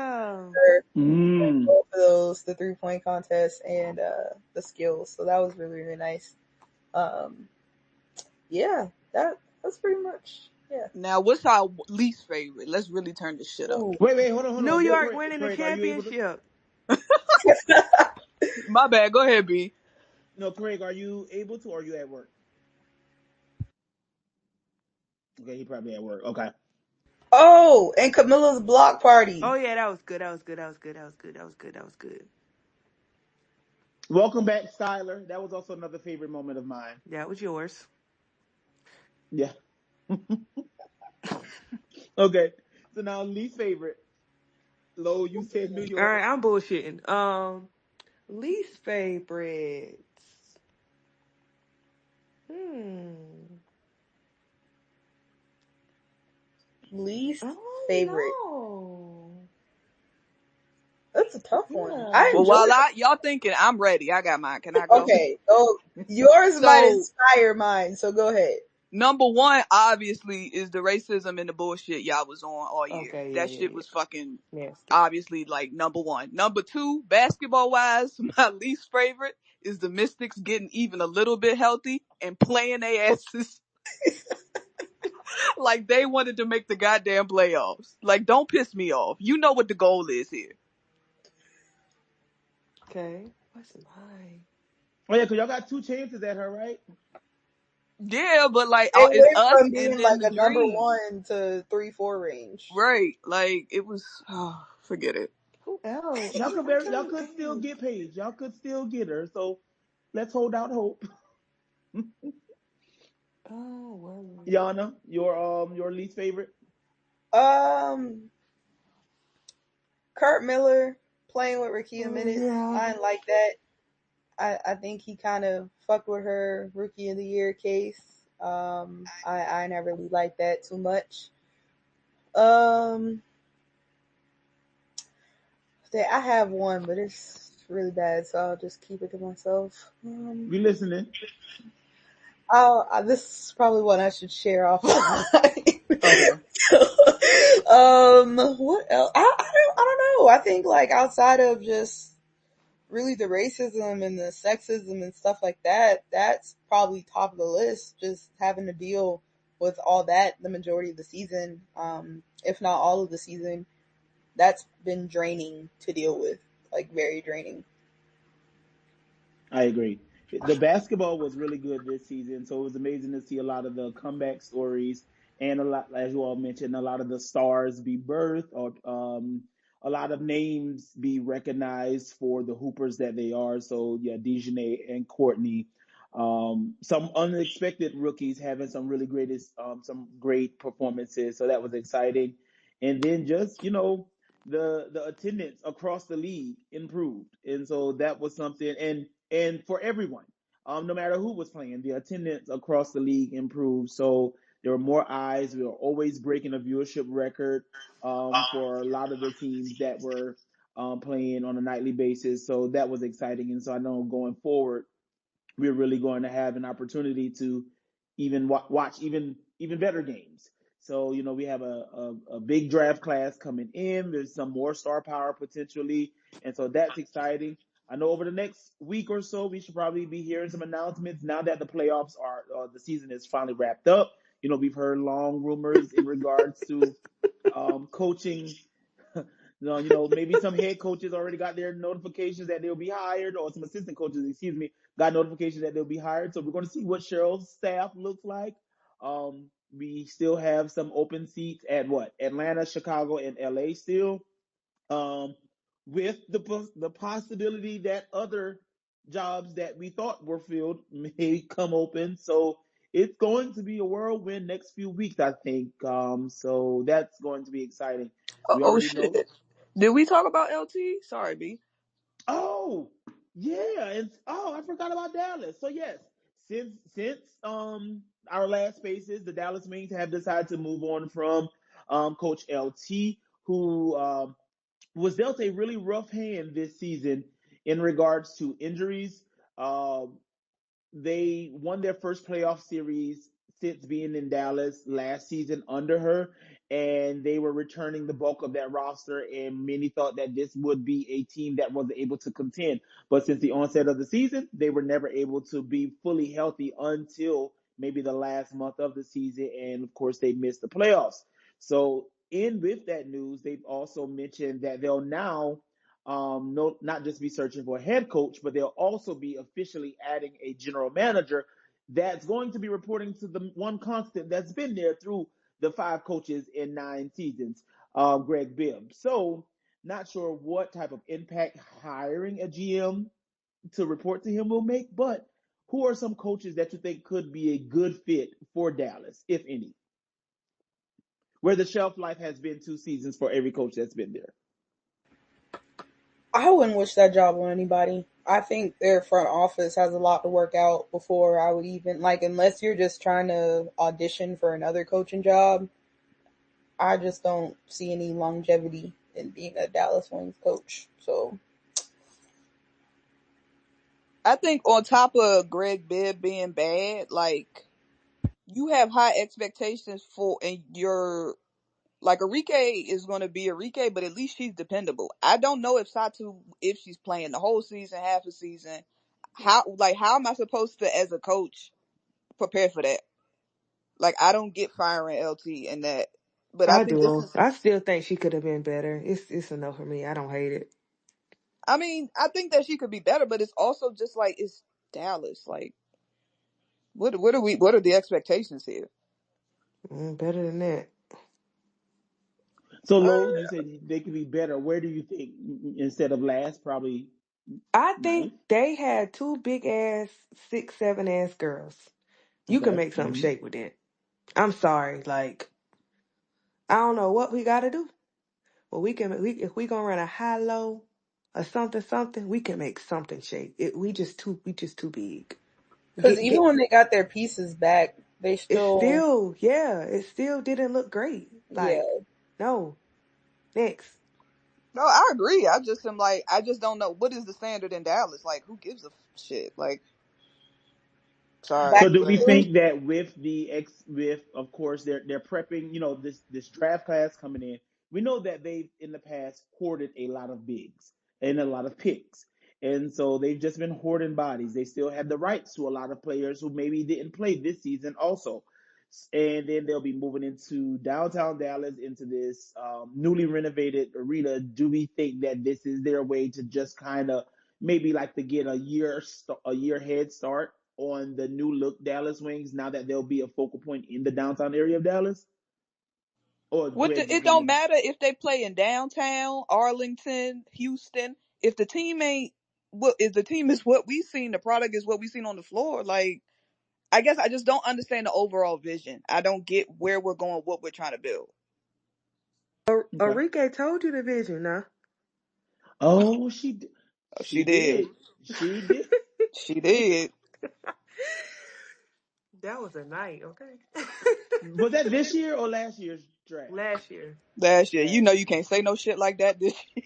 Speaker 2: yeah.
Speaker 1: Mm.
Speaker 3: Both of those, the 3-point contest and the skills. So that was really, really nice. Um, yeah, that's pretty much, yeah.
Speaker 4: Now, what's our least favorite? Let's really turn this shit up.
Speaker 3: Ooh.
Speaker 1: Wait, hold on, hold
Speaker 2: New
Speaker 1: on.
Speaker 2: York
Speaker 1: Craig,
Speaker 2: winning the
Speaker 1: Craig, are you able to?
Speaker 2: championship.
Speaker 4: My bad. Go ahead, B.
Speaker 1: No, Craig, are you able to, or are you at work? Okay, he probably at work. Okay.
Speaker 3: Oh, and Camilla's block party.
Speaker 2: Oh yeah, that was good. That was good. That was good. That was good. That was good. That was good.
Speaker 1: Welcome back, Styler. That was also another favorite moment of mine.
Speaker 2: That was yours.
Speaker 1: Yeah. Okay. So now least favorite. Lo, you said New
Speaker 2: All
Speaker 1: York.
Speaker 2: right, I'm bullshitting. Least favorites. Hmm. I
Speaker 3: Least
Speaker 2: don't
Speaker 3: favorite.
Speaker 2: know.
Speaker 3: That's a tough one.
Speaker 2: Yeah.
Speaker 3: I
Speaker 4: Well,
Speaker 3: enjoyed
Speaker 4: while
Speaker 3: it.
Speaker 4: y'all thinking, I'm ready. I got mine. Can I go?
Speaker 3: Okay. Oh, yours might
Speaker 4: So,
Speaker 3: inspire mine, so go ahead.
Speaker 4: number one, obviously, is the racism and the bullshit y'all was on all year.
Speaker 2: Okay. Yeah.
Speaker 4: That
Speaker 2: Yeah.
Speaker 4: shit was fucking
Speaker 2: Yeah. Nasty.
Speaker 4: obviously like number one. Number two, basketball wise, my least favorite is the Mystics getting even a little bit healthy and playing their asses like they wanted to make the goddamn playoffs. Like, don't piss me off. You know what the goal is here.
Speaker 2: Okay. What's mine?
Speaker 1: Oh yeah, because y'all got two chances at her, right?
Speaker 4: Yeah, but like
Speaker 3: They
Speaker 4: it's
Speaker 3: went
Speaker 4: us
Speaker 3: from
Speaker 4: and
Speaker 3: being
Speaker 4: then
Speaker 3: like
Speaker 4: the
Speaker 3: a number
Speaker 4: dream.
Speaker 3: 1 to 3-4 range.
Speaker 4: Right. Like it was forget it.
Speaker 2: Who else?
Speaker 1: Y'all could
Speaker 2: I'm
Speaker 1: y'all
Speaker 2: trying to
Speaker 1: could still
Speaker 2: think.
Speaker 1: get Paige. Y'all could still get her. So let's hold out hope.
Speaker 2: Oh well.
Speaker 1: Yana, your least favorite.
Speaker 3: Um, Kurt Miller playing with Rakia
Speaker 2: Oh
Speaker 3: minutes.
Speaker 2: yeah.
Speaker 3: I didn't like that. I think he kind of fucked with her Rookie of the Year case. I never really liked that too much. Um, I have one, but it's really bad, so I'll just keep it to myself.
Speaker 1: We listening.
Speaker 3: This is probably one I should share offline.
Speaker 1: Okay.
Speaker 3: What else? I don't know. I think like outside of just really the racism and the sexism and stuff like that, that's probably top of the list. Just having to deal with all that the majority of the season. if not all of the season, that's been draining to deal with. Like very draining.
Speaker 1: I agree. The basketball was really good this season, so it was amazing to see a lot of the comeback stories and a lot, as you all mentioned, a lot of the stars be birthed or a lot of names be recognized for the hoopers that they are. So yeah, Dejanay and Courtney, some unexpected rookies having some really some great performances. So that was exciting, and then just the attendance across the league improved, and so that was something. And for everyone, no matter who was playing, the attendance across the league improved. So there were more eyes. We were always breaking a viewership record for a lot of the teams that were playing on a nightly basis. So that was exciting. And so I know going forward, we're really going to have an opportunity to even watch even better games. So we have a big draft class coming in. There's some more star power potentially, and so that's exciting. I know over the next week or so, we should probably be hearing some announcements now that the playoffs are the season is finally wrapped up. We've heard long rumors in regards to coaching. Maybe some head coaches already got their notifications that they'll be hired, or some assistant coaches, excuse me, got notifications that they'll be hired. So we're going to see what Cheryl's staff looks like. We still have some open seats at Atlanta, Chicago, and LA still, with the possibility that other jobs that we thought were filled may come open. So it's going to be a whirlwind next few weeks, I think. So that's going to be exciting. We
Speaker 4: Oh
Speaker 1: already know.
Speaker 4: shit. Did we talk about LT? Sorry, B.
Speaker 1: Oh, yeah, and I forgot about Dallas. So yes, since our last spaces, the Dallas Wings have decided to move on from Coach LT, who was dealt a really rough hand this season in regards to injuries. Um, they won their first playoff series since being in Dallas last season under her, and they were returning the bulk of that roster. And many thought that this would be a team that was able to contend. But since the onset of the season, they were never able to be fully healthy until maybe the last month of the season. And of course, they missed the playoffs. So, in with that news, they've also mentioned that they'll now no, not just be searching for a head coach, but they'll also be officially adding a general manager that's going to be reporting to the one constant that's been there through the 5 coaches in 9 seasons, Greg Bibb. So, not sure what type of impact hiring a GM to report to him will make, but who are some coaches that you think could be a good fit for Dallas, if any? Where the shelf life has been 2 seasons for every coach that's been there.
Speaker 3: I wouldn't wish that job on anybody. I think their front office has a lot to work out before I would even like, unless you're just trying to audition for another coaching job. I just don't see any longevity in being a Dallas Wings coach. So
Speaker 4: I think on top of Greg Bibb being bad, like you have high expectations for, and your like Arike is going to be Arike, but at least she's dependable. I don't know if Satu, if she's playing the whole season, half a season. How am I supposed to, as a coach, prepare for that? Like, I don't get firing LT and that, but I
Speaker 2: I
Speaker 4: think this
Speaker 2: do.
Speaker 4: is.
Speaker 2: I still think she could have been better. It's a no for me. I don't hate it.
Speaker 4: I mean, I think that she could be better, but it's also just like it's Dallas. Like, what are the expectations here?
Speaker 2: Better than that.
Speaker 1: So, Lo,
Speaker 4: Uh,
Speaker 1: you said they could be better. Where do you think instead of last? Probably
Speaker 2: I think
Speaker 1: ninth.
Speaker 2: they had two big ass 6'7" ass girls. You can
Speaker 1: Okay.
Speaker 2: make something
Speaker 1: Mm-hmm.
Speaker 2: shake with that. I'm sorry, like I don't know what we got to do, but if we gonna run a high low or something something, we can make something shake. We just too big.
Speaker 3: because
Speaker 2: Get
Speaker 3: even
Speaker 2: get.
Speaker 3: when they got their pieces back, they
Speaker 2: It's
Speaker 3: still
Speaker 2: still yeah. It still didn't look great. Like
Speaker 3: yeah.
Speaker 2: no next.
Speaker 4: no, I agree. I just am like, I just don't know what is the standard in Dallas. Like, who gives a shit? Like,
Speaker 3: Back
Speaker 1: So,
Speaker 4: sorry,
Speaker 1: do we
Speaker 4: but
Speaker 1: think that with of course they're prepping, this draft class coming in, we know that they've in the past hoarded a lot of bigs and a lot of picks, and so they've just been hoarding bodies. They still have the rights to a lot of players who maybe didn't play this season, also. and then they'll be moving into downtown Dallas into this newly renovated arena. Do we think that this is their way to just kind of maybe like to get a year head start on the new look Dallas Wings now that they'll be a focal point in the downtown area of Dallas? Or Greg,
Speaker 4: It
Speaker 1: before
Speaker 4: don't
Speaker 1: you.
Speaker 4: matter if they play in downtown, Arlington, Houston. If the team ain't what if the team is what we seen, the product is what we seen on the floor. Like, I guess I just don't understand the overall vision. I don't get where we're going, what we're trying to build.
Speaker 1: Okay.
Speaker 2: Enrique told you the vision, nah.
Speaker 1: Oh,
Speaker 4: She
Speaker 1: she
Speaker 4: did.
Speaker 1: did. She did.
Speaker 4: She did.
Speaker 2: That was a night, okay?
Speaker 1: Was that this year or last year's draft?
Speaker 2: Last year.
Speaker 4: Last year. You
Speaker 1: Last
Speaker 4: know
Speaker 1: year.
Speaker 4: you can't say no shit like that this year.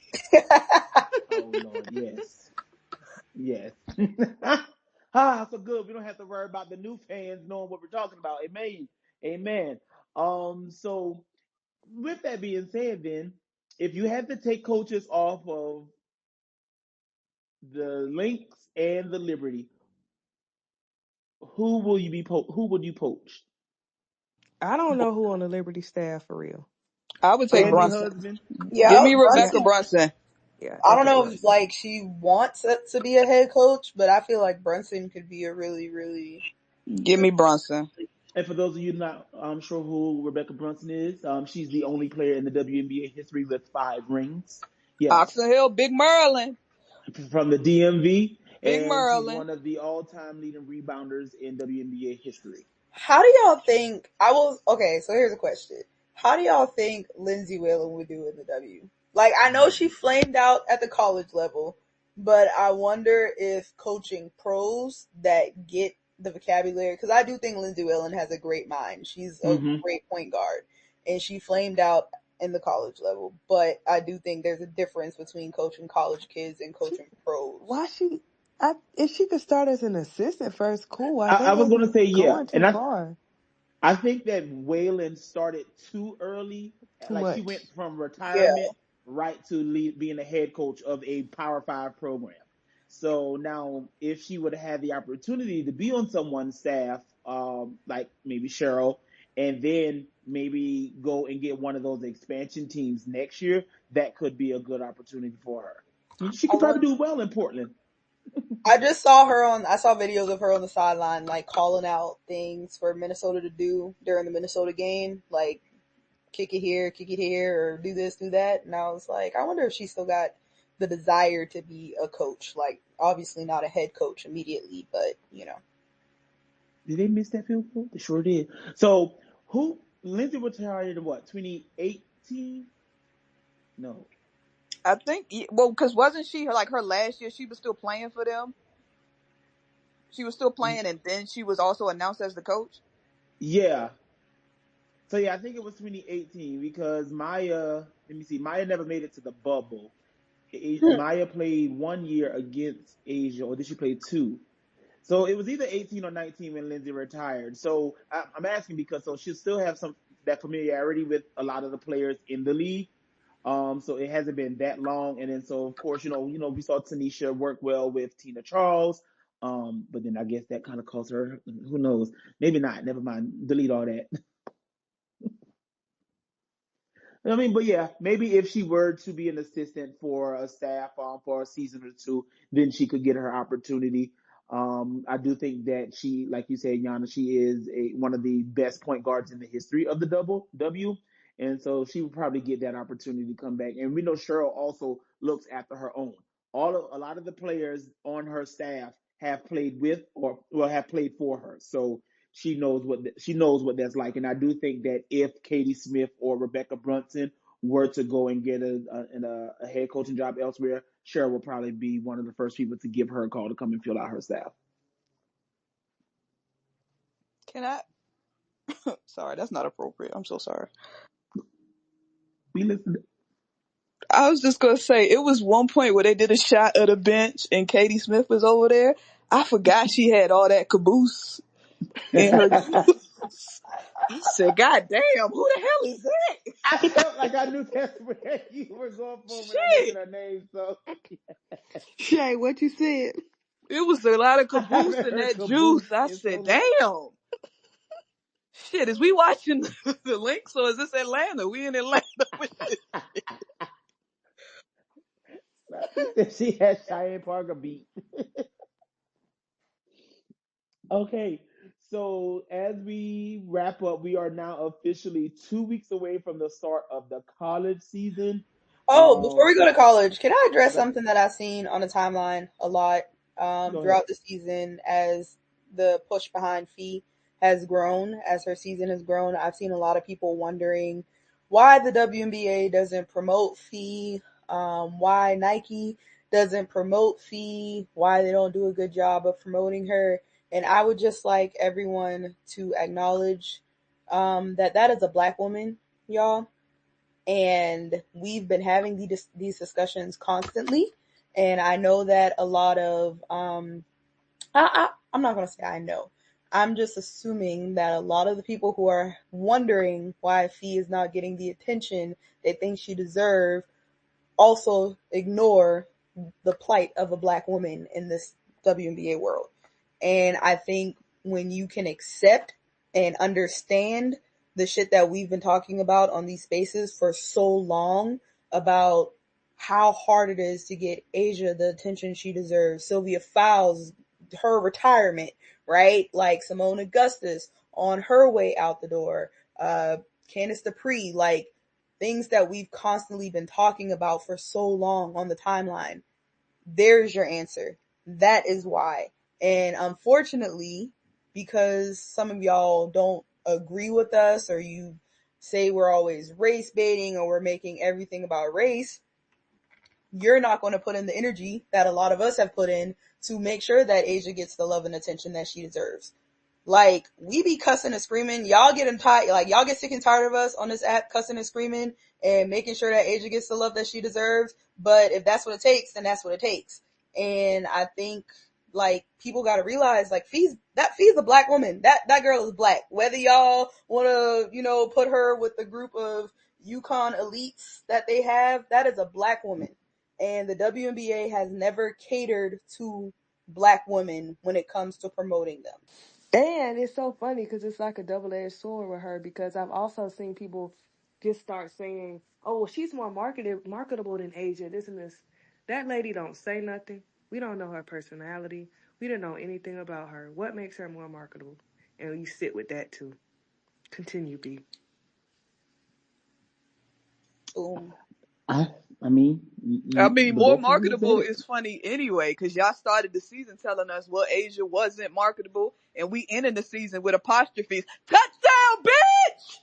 Speaker 1: Oh Lord, yes. Yes. So good. We don't have to worry about the new fans knowing what we're talking about. Amen. Amen. So with that being said, then, if you had to take coaches off of the Lynx and the Liberty, who would you poach?
Speaker 2: I don't know who on the Liberty staff for real.
Speaker 4: I would take
Speaker 1: Brandy
Speaker 4: Brunson.
Speaker 1: Husband?
Speaker 4: Give
Speaker 3: Yeah,
Speaker 4: me
Speaker 2: Yeah,
Speaker 4: Rebecca
Speaker 3: Brunson.
Speaker 4: Brunson.
Speaker 2: yeah,
Speaker 3: I don't
Speaker 2: definitely
Speaker 3: know if
Speaker 2: Brunson.
Speaker 3: like she wants it to be a head coach, but I feel like Brunson could be a really, really
Speaker 4: Give
Speaker 3: good.
Speaker 4: me Brunson.
Speaker 1: And for those of you not sure who Rebecca Brunson is, she's the only player in the WNBA history with 5 rings. Yes,
Speaker 4: Oxon Hill, Big Merlin.
Speaker 1: from the DMV,
Speaker 4: Big
Speaker 1: and she's
Speaker 4: Merlin.
Speaker 1: one of the all-time leading rebounders in WNBA history.
Speaker 3: How do y'all think? Okay. So here's a question: how do y'all think Lindsay Whalen would do in the W? Like, I know she flamed out at the college level, but I wonder if coaching pros that get the vocabulary, because I do think Lindsay Whalen has a great mind. She's a
Speaker 1: Mm-hmm.
Speaker 3: great point guard, and she flamed out in the college level. But I do think there's a difference between coaching college kids and
Speaker 2: She,
Speaker 3: coaching pros.
Speaker 2: why she? If she could start as an assistant first, cool. I
Speaker 1: I
Speaker 2: think
Speaker 1: was
Speaker 2: it'd
Speaker 1: going to
Speaker 2: be
Speaker 1: say yeah,
Speaker 2: going too
Speaker 1: and
Speaker 2: far,
Speaker 1: I think that Whalen started too early.
Speaker 2: too
Speaker 1: Like she
Speaker 2: much.
Speaker 1: went from
Speaker 3: Yeah,
Speaker 1: retirement right to being the head coach of a Power Five program. So now, if she would have had the opportunity to be on someone's staff, like maybe Cheryl, and then maybe go and get one of those expansion teams next year, that could be a good opportunity for her. She
Speaker 3: I
Speaker 1: could probably
Speaker 3: want.
Speaker 1: do well in Portland.
Speaker 3: I saw videos of her on the sideline, like calling out things for Minnesota to do during the Minnesota game, like kick it here, or do this, do that. And I was like, I wonder if she still got the desire to be a coach. Like, obviously not a head coach immediately, but you know.
Speaker 1: Did they miss that field goal? They sure did. So who Lindsay retired in what, 2018? No.
Speaker 4: I think, well, because wasn't she like her last year? She was still playing for them. She was still playing, and then she was also announced as the coach.
Speaker 1: Yeah. So yeah, I think it was 2018 because Maya, let me see, Maya never made it to the bubble. Maya played 1 year against Asia, or did she play two? So it was either 18 or 19 when Lindsay retired. So I'm asking because so she'll still have some that familiarity with a lot of the players in the league. So it hasn't been that long, and then so of course we saw Tanisha work well with Tina Charles, but then I guess that kind of cost her. Who knows? Maybe not. Never mind. Delete all that. I mean, but yeah, maybe if she were to be an assistant for a staff for a season or two, then she could get her opportunity. I do think that she, like you said, Yana, she is one of the best point guards in the history of the double W, and so she would probably get that opportunity to come back. And we know Cheryl also looks after her own. A lot of the players on her staff have played with or well have played for her, so she knows what that's like. And I do think that if Katie Smith or Rebecca Brunson were to go and get a head coaching job elsewhere, Cheryl will probably be one of the first people to give her a call to come and fill out her staff.
Speaker 4: Can I? Sorry, that's not appropriate. I'm so sorry.
Speaker 1: We listen.
Speaker 4: I was just gonna say it was one point where they did a shot of the bench and Katie Smith was over there. I forgot she had all that caboose in her juice. I said, "God damn, who the hell is that?"
Speaker 1: I felt like I knew that's where you were going for when I mentioned
Speaker 4: Shit,
Speaker 1: her name. So
Speaker 2: Shay, what you said?
Speaker 4: it was a lot of
Speaker 1: I
Speaker 4: caboose
Speaker 1: haven't
Speaker 4: in
Speaker 1: heard
Speaker 4: that
Speaker 1: caboose
Speaker 4: juice. I
Speaker 1: in so
Speaker 4: said,
Speaker 1: long.
Speaker 4: "Damn, Shit, is we watching the Lynx or is this Atlanta? We in Atlanta with this.
Speaker 1: He said she had Cheyenne Parker beat. Okay, so as we wrap up, we are now officially 2 weeks away from the start of the college season.
Speaker 3: Oh, before we go to college, can I address
Speaker 1: Go,
Speaker 3: something that I've seen on the timeline a lot
Speaker 1: go ahead.
Speaker 3: throughout the season as the push behind Fee has grown, as her season has grown? I've seen a lot of people wondering why the WNBA doesn't promote Fee, why Nike doesn't promote Fee, why they don't do a good job of promoting her. And I would just like everyone to acknowledge that that is a black woman, y'all, and we've been having these discussions constantly. And I know that a lot of I'm not going to say I know. I'm just assuming that a lot of the people who are wondering why Fee is not getting the attention they think she deserves also ignore the plight of a black woman in this WNBA world. And I think when you can accept and understand the shit that we've been talking about on these spaces for so long about how hard it is to get Asia the attention she deserves, Sylvia Fowles, her retirement, right? Like Simone Augustus on her way out the door, Candice Dupree, like things that we've constantly been talking about for so long on the timeline. There's your answer. That is why. And unfortunately, because some of y'all don't agree with us, or you say we're always race baiting or we're making everything about race, you're not going to put in the energy that a lot of us have put in to make sure that Asia gets the love and attention that she deserves. Like, we be cussing and screaming. Y'all getting tired, like, y'all get sick and tired of us on this app cussing and screaming and making sure that Asia gets the love that she deserves. But if that's what it takes, then that's what it takes. And I think, like, people gotta realize, like, Fee's a black woman. That girl is black. Whether y'all wanna, put her with the group of Yukon elites that they have, that is a black woman. And the WNBA has never catered to black women when it comes to promoting them.
Speaker 2: And it's so funny because it's like a double-edged sword with her, because I've also seen people just start saying, oh, well, she's more marketable than Asia, this and this. That lady don't say nothing. We don't know her personality. We don't know anything about her. What makes her more marketable? And you sit with that too. Continue, B.
Speaker 3: Boom.
Speaker 1: I mean,
Speaker 4: I mean,
Speaker 1: the
Speaker 4: more
Speaker 1: both of you have said
Speaker 4: marketable
Speaker 1: it.
Speaker 4: is funny anyway, because y'all started the season telling us, well, Asia wasn't marketable, and we ended the season with apostrophes. Touchdown, bitch!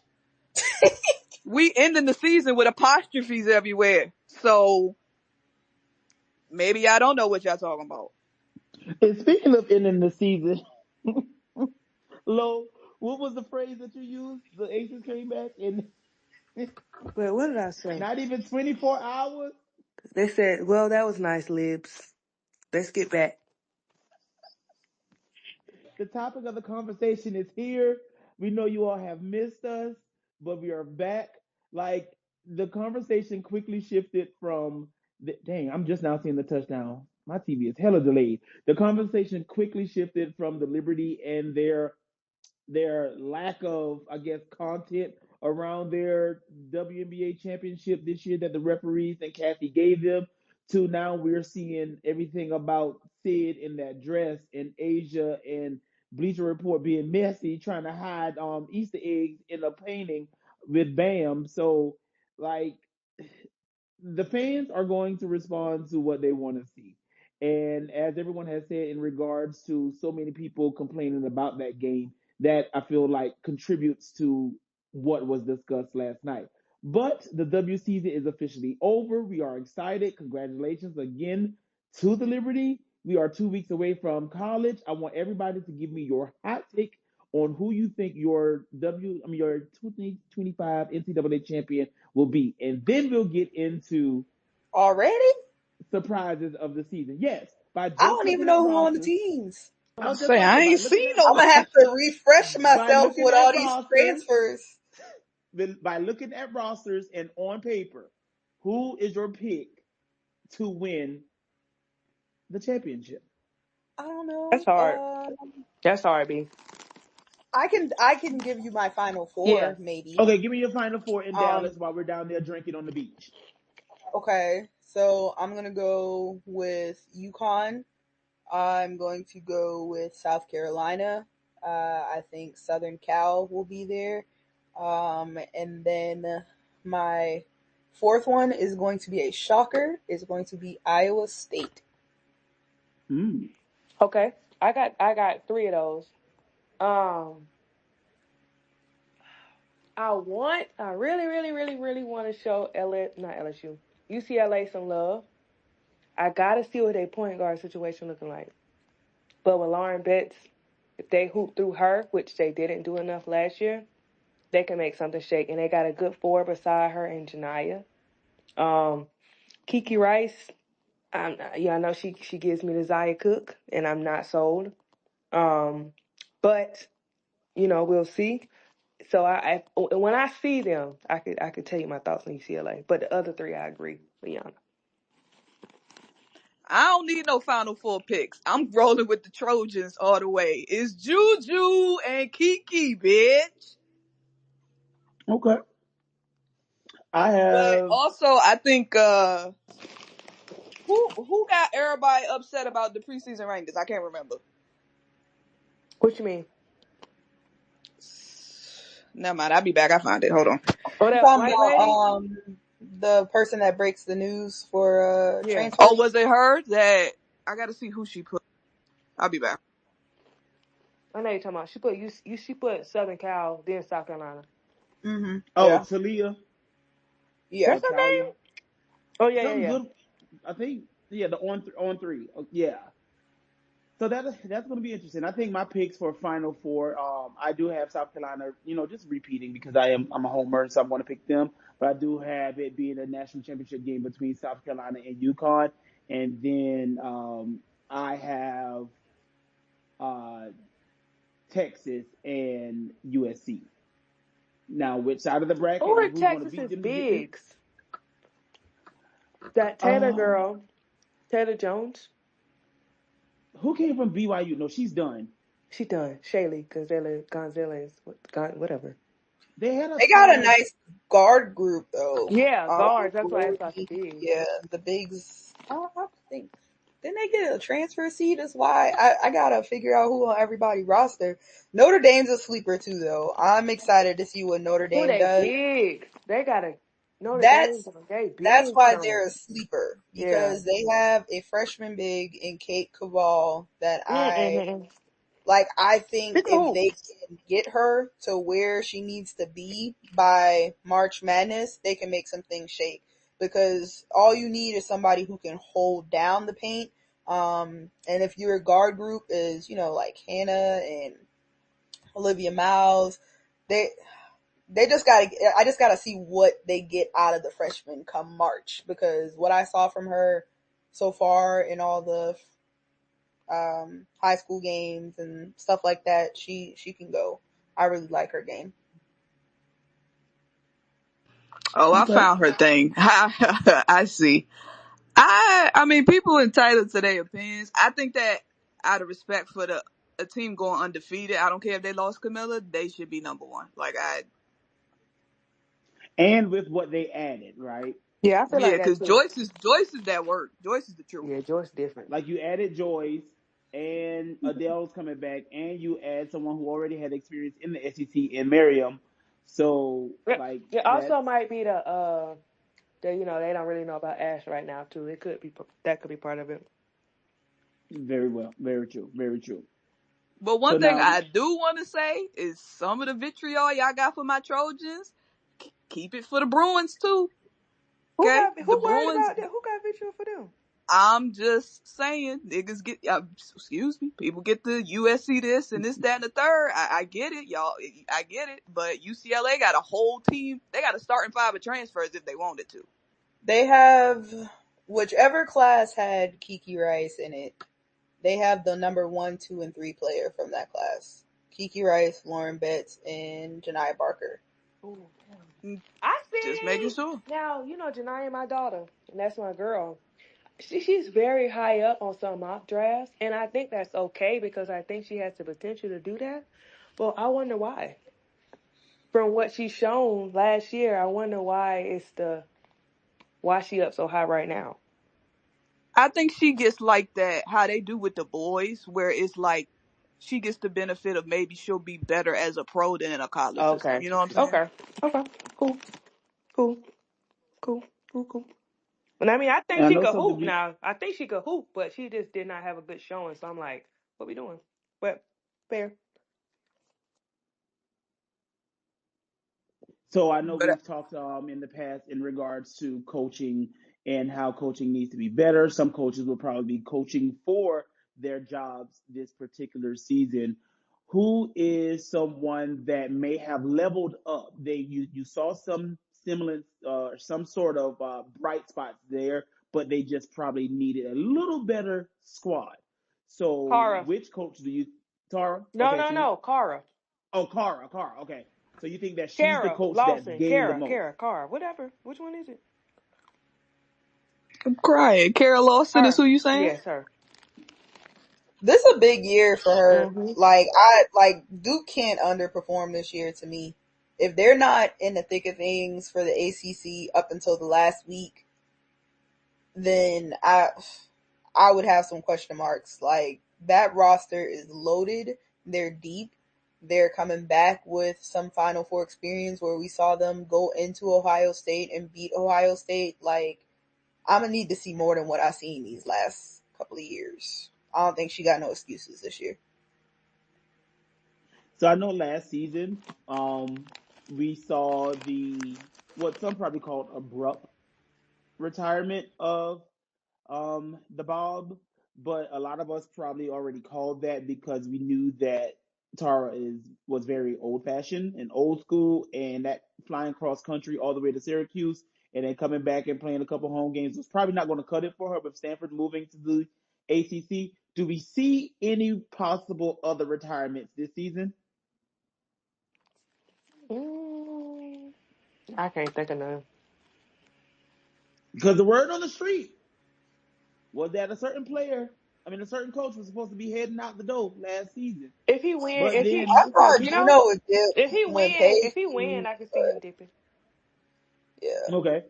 Speaker 4: We ending the season with apostrophes everywhere. So maybe I don't know what y'all talking about.
Speaker 1: And speaking of ending the season, Lo, what was the phrase that you used? The Aces came back in
Speaker 2: But what did I say?
Speaker 1: not even 24 hours.
Speaker 2: They said, well, that was nice, Libs. Let's get back.
Speaker 1: The topic of the conversation is here. We know you all have missed us, but we are back. Like, the conversation quickly shifted from dang, I'm just now seeing the touchdown. My TV is hella delayed. The conversation quickly shifted from the Liberty and their lack of, I guess, content around their WNBA championship this year that the referees and Kathy gave them, to now we're seeing everything about Sid in that dress and Asia and Bleacher Report being messy, trying to hide Easter eggs in a painting with Bam. So, like, the fans are going to respond to what they want to see. And as everyone has said, in regards to so many people complaining about that game, that I feel like contributes to what was discussed last night. But the W season is officially over. We are excited. Congratulations again to the Liberty. We are 2 weeks away from college. I want everybody to give me your hot take on who you think your 2025 NCAA champion will be. And then we'll get into
Speaker 3: Already?
Speaker 1: surprises of the season. Yes, by
Speaker 3: I
Speaker 1: just
Speaker 3: don't even
Speaker 1: looking at
Speaker 3: know who on the
Speaker 1: rosters.
Speaker 3: teams.
Speaker 4: I
Speaker 1: No, just
Speaker 4: say
Speaker 1: like
Speaker 4: I
Speaker 1: that.
Speaker 4: ain't seen
Speaker 3: I'm gonna have
Speaker 4: nobody.
Speaker 3: to refresh
Speaker 1: By
Speaker 3: myself
Speaker 1: looking
Speaker 3: with
Speaker 1: at
Speaker 3: all these
Speaker 1: rosters,
Speaker 3: transfers.
Speaker 1: by looking at rosters and on paper, who is your pick to win the championship?
Speaker 3: I don't
Speaker 2: That's
Speaker 3: know.
Speaker 2: hard. That's hard, B.
Speaker 3: I can give you my final
Speaker 2: Yeah.
Speaker 3: four, maybe.
Speaker 1: Okay, give me your final four in
Speaker 3: Um,
Speaker 1: Dallas while we're down there drinking on the beach.
Speaker 3: okay, so I'm gonna go with UConn. I'm going to go with South Carolina. I think Southern Cal will be there. And then my fourth one is going to be a shocker. It's going to be Iowa State.
Speaker 1: Mm.
Speaker 2: Okay. I got three of those. Um, I really, really, really, really want to show not LSU, UCLA some love. I gotta see what their point guard situation looking like. But with Lauren Betts, if they hoop through her, which they didn't do enough last year, they can make something shake. And they got a good four beside her in Janaya. Kiki Rice, I know she gives me the Zaya Cook, and I'm not sold. But we'll see. So when I see them, I could tell you my thoughts on UCLA. But the other three, I agree, Leon.
Speaker 4: I don't need no Final Four picks. I'm rolling with the Trojans all the way. It's Juju and Kiki, bitch.
Speaker 1: Okay. I
Speaker 4: But
Speaker 1: have.
Speaker 4: also, I think who got everybody upset about the preseason rankings? I can't remember.
Speaker 2: What you mean?
Speaker 4: Never mind. I'll be back. I find it. Hold on.
Speaker 2: Oh,
Speaker 3: I'm
Speaker 2: that
Speaker 3: talking
Speaker 2: white
Speaker 3: about
Speaker 2: lady?
Speaker 3: the person that breaks the news for
Speaker 2: Yeah.
Speaker 3: transfers.
Speaker 4: Oh, was it her? That I got to see who she put. I'll be back.
Speaker 2: I know you're talking about. She put Southern Cal, then South Carolina.
Speaker 3: Mm-hmm.
Speaker 1: Oh,
Speaker 3: Yeah.
Speaker 1: Talia
Speaker 3: Yeah.
Speaker 1: or
Speaker 2: That's her
Speaker 1: Talia.
Speaker 2: name? Oh, yeah, yeah,
Speaker 1: Something
Speaker 2: yeah.
Speaker 1: good. I think. Yeah, the on three. Yeah. So that's going to be interesting. I think my picks for Final Four. I do have South Carolina. Just repeating because I'm a homer, so I'm going to pick them. But I do have it being a national championship game between South Carolina and UConn, and then I have uh, Texas and USC. Now, which side of the bracket?
Speaker 2: Who
Speaker 1: Like,
Speaker 2: in
Speaker 1: who's going to
Speaker 2: Texas
Speaker 1: beat
Speaker 2: is
Speaker 1: them to get in?
Speaker 2: bigs? That Taylor
Speaker 1: Uh,
Speaker 2: girl, Taylor Jones.
Speaker 1: who came from BYU? No, she's done.
Speaker 2: She done. Shaylee Gonzalez, whatever.
Speaker 1: They had a
Speaker 3: They got a
Speaker 1: small.
Speaker 3: nice guard group though.
Speaker 2: Yeah, guards. That's why it's about the
Speaker 3: Brody,
Speaker 2: bigs.
Speaker 3: yeah, the bigs. I think didn't they get a transfer seat? That's why I gotta figure out who on everybody roster. Notre Dame's a sleeper too, though. I'm excited to see what Notre
Speaker 2: Who
Speaker 3: Dame
Speaker 2: they
Speaker 3: does.
Speaker 2: bigs? They got to Notre Dame.
Speaker 3: That's
Speaker 2: They
Speaker 3: that's
Speaker 2: bigs
Speaker 3: why
Speaker 2: though.
Speaker 3: they're a sleeper
Speaker 2: Yeah.
Speaker 3: because they have a freshman big in Kate Cabal that
Speaker 2: Mm-hmm.
Speaker 3: I think
Speaker 2: She can
Speaker 3: if
Speaker 2: hoop.
Speaker 3: they can get her to where she needs to be by March Madness, they can make some things shake. Because all you need is somebody who can hold down the paint. And if your guard group is, like Hannah and Olivia Miles, they they just gotta. I just gotta see what they get out of the freshman come March because what I saw from her so far in all the high school games and stuff like that. She can go. I really like her game.
Speaker 4: Oh, I
Speaker 1: Okay.
Speaker 4: found her thing. I see. I mean, people entitled to their opinions. I think that out of respect for the a team going undefeated, I don't care if they lost Camilla, they should be number one. Like
Speaker 1: And with what they added, right?
Speaker 2: Yeah, I feel
Speaker 4: yeah,
Speaker 2: like that
Speaker 4: because
Speaker 2: too.
Speaker 4: Joyce is that work. Joyce is the truth.
Speaker 2: Yeah, George different.
Speaker 1: Like you added Joyce and Adele's coming back, and you add someone who already had experience in the SEC in Miriam. So
Speaker 2: Yeah.
Speaker 1: like
Speaker 2: It
Speaker 1: that's
Speaker 2: also might be the they don't really know about Ash right now too. It could be that could be part of it.
Speaker 1: very well, very true, very true.
Speaker 4: But
Speaker 1: So
Speaker 4: one thing
Speaker 1: now,
Speaker 4: I do want to say is some of the vitriol y'all got for my Trojans, keep it for the Bruins too. Okay, the
Speaker 2: Who worried
Speaker 4: Bruins.
Speaker 2: about that? Who got visual for them?
Speaker 4: I'm just saying, niggas get, excuse me, people get the USC this and this, that, and the third. I get it, y'all. I get it. But UCLA got a whole team. They got a starting five of transfers if they wanted to.
Speaker 3: They have whichever class had Kiki Rice in it. They have the number 1, 2, and 3 player from that class. Kiki Rice, Lauren Betts, and Janiyah Barker.
Speaker 2: Ooh.
Speaker 4: Mm,
Speaker 2: I
Speaker 4: just making
Speaker 2: see.
Speaker 4: sure.
Speaker 2: Now, Janiyah, my daughter, and that's my girl. She's very high up on some mock drafts, and I think that's okay because I think she has the potential to do that. Well, I wonder why. From what she's shown last year, I wonder why she up so high right now.
Speaker 4: I think she gets like that, how they do with the boys, where it's like she gets the benefit of maybe she'll be better as a pro than in a college system.
Speaker 2: Okay.
Speaker 4: You know what I'm saying?
Speaker 2: Okay. Okay. Cool. Cool. Cool. Cool. Cool. But I mean, I
Speaker 1: And
Speaker 2: think
Speaker 1: I
Speaker 2: she
Speaker 1: know
Speaker 2: could
Speaker 1: something.
Speaker 2: hoop now. I think she could hoop, but she just did not have a good showing. So I'm like, what we doing? But fair.
Speaker 1: So I know
Speaker 4: But
Speaker 1: we've talked in the past in regards to coaching and how coaching needs to be better. Some coaches will probably be coaching for their jobs this particular season. Who is someone that may have leveled up? You saw some semblance, some sort of bright spots there, but they just probably needed a little better squad. So
Speaker 2: Kara.
Speaker 1: which coach do you, Tara?
Speaker 2: No,
Speaker 1: Okay,
Speaker 2: no,
Speaker 1: so you,
Speaker 2: no. Kara.
Speaker 1: oh, Kara. Okay, so you think that she's the
Speaker 2: Kara.
Speaker 1: coach that's
Speaker 2: Lawson.
Speaker 1: gained the most?
Speaker 2: Kara. Whatever. Which one is it?
Speaker 4: I'm crying. Carol Lawson is
Speaker 2: Her.
Speaker 4: who you saying?
Speaker 2: Yes, her.
Speaker 3: This is a big year for her.
Speaker 2: Mm-hmm.
Speaker 3: Like Duke can't underperform this year to me. If they're not in the thick of things for the ACC up until the last week, then I would have some question marks. Like that roster is loaded. They're deep. They're coming back with some Final Four experience where we saw them go into Ohio State and beat Ohio State. Like I'm gonna need to see more than what I've seen these last couple of years. I don't think she got no excuses this year.
Speaker 1: So I know last season, we saw the what some probably called abrupt retirement of the Bob, but a lot of us probably already called that because we knew that Tara was very old fashioned and old school, and that flying cross country all the way to Syracuse and then coming back and playing a couple home games was probably not going to cut it for her. But Stanford moving to the ACC, do we see any possible other retirements this season?
Speaker 2: Mm, I can't think of none.
Speaker 1: Because the word on the street was that a certain player, a certain coach was supposed to be heading out the door last season.
Speaker 2: If he win,
Speaker 1: But
Speaker 2: if he
Speaker 1: then,
Speaker 3: I thought
Speaker 2: Gino,
Speaker 3: Gino would dip when Paige
Speaker 2: if he win,
Speaker 3: leaves,
Speaker 2: I can see him
Speaker 3: but
Speaker 2: dipping.
Speaker 3: yeah.
Speaker 1: okay,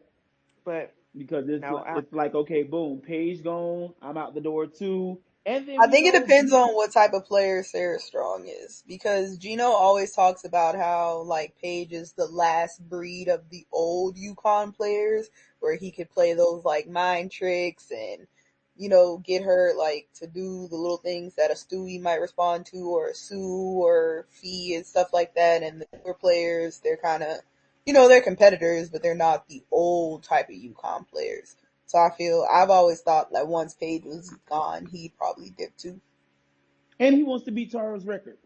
Speaker 2: But
Speaker 1: because
Speaker 2: no,
Speaker 1: it's like okay, boom, Paige gone, I'm out the door too, and then
Speaker 3: I
Speaker 1: we
Speaker 3: think it
Speaker 1: know
Speaker 3: depends on what type of player Sarah Strong is because Gino always talks about how like Paige is the last breed of the old UConn players where he could play those like mind tricks and get her like to do the little things that a Stewie might respond to or a Sue or Fee and stuff like that. And the newer players, they're kind of they're competitors, but they're not the old type of UConn players. So I've always thought that once Paige was gone, he'd probably dip too.
Speaker 1: and he wants to beat Tara's record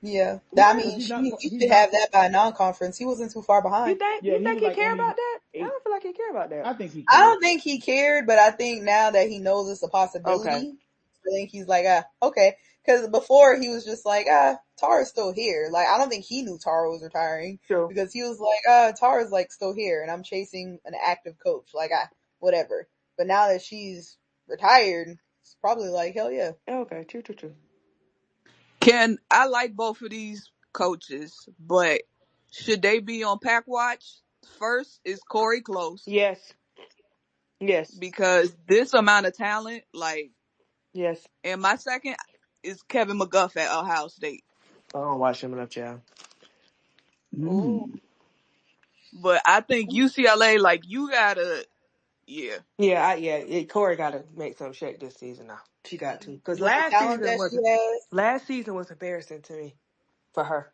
Speaker 3: Yeah, I
Speaker 2: what?
Speaker 1: because
Speaker 3: mean, he
Speaker 1: he's
Speaker 3: should
Speaker 1: not
Speaker 3: have that by non-conference. He wasn't too far
Speaker 2: You
Speaker 3: behind.
Speaker 2: think
Speaker 1: yeah, he was
Speaker 2: he
Speaker 1: like
Speaker 2: care
Speaker 1: only
Speaker 2: about that? I
Speaker 1: eight.
Speaker 2: don't feel like he care about that.
Speaker 1: I think he
Speaker 3: I
Speaker 1: cared.
Speaker 3: don't think he cared, but I think now that he knows it's a
Speaker 2: Okay,
Speaker 3: possibility, I think he's like, okay. Because before he was just like, Tara's still here. Like, I don't think he knew Tara was retiring
Speaker 2: sure.
Speaker 3: because he was like, Tara's like still here, and I'm chasing an active coach. Like, whatever. But now that she's retired, it's probably like, hell yeah.
Speaker 2: Okay, true, true, true.
Speaker 4: Can I like both of these coaches, but should they be on pack watch? First is Corey Close
Speaker 2: Yes, yes,
Speaker 4: because this amount of talent, like,
Speaker 2: yes.
Speaker 4: and my second is Kevin McGuff at Ohio State.
Speaker 2: I don't watch him enough, child.
Speaker 3: Ooh.
Speaker 1: Mm.
Speaker 4: But I think UCLA, like, you gotta, yeah.
Speaker 2: Yeah, Corey got to make some shake this season now. She got to because
Speaker 3: With the talent that she has,
Speaker 2: last season was embarrassing to me for her.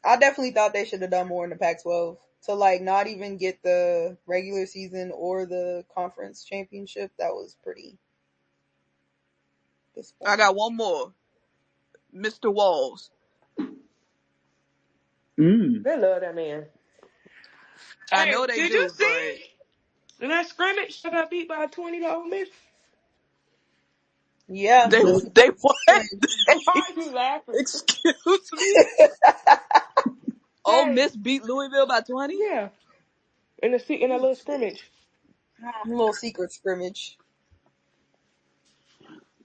Speaker 3: I definitely thought they should have done more in the Pac-12 to like not even get the regular season or the conference championship. That was pretty
Speaker 4: I
Speaker 3: disappointing.
Speaker 4: got one more. Mr. Walls.
Speaker 1: Mm.
Speaker 2: They love that man.
Speaker 4: I
Speaker 2: Hey,
Speaker 4: know they
Speaker 2: did you
Speaker 4: do, but
Speaker 2: see in that scrimmage? I got beat by 20 to Ole Miss.
Speaker 3: Yeah,
Speaker 4: they
Speaker 3: that's the
Speaker 4: they what?
Speaker 2: Why are you laughing?
Speaker 4: Excuse me? Ole
Speaker 2: Hey,
Speaker 4: Miss beat Louisville by 20?
Speaker 2: yeah, in a little scrimmage.
Speaker 3: a little secret scrimmage.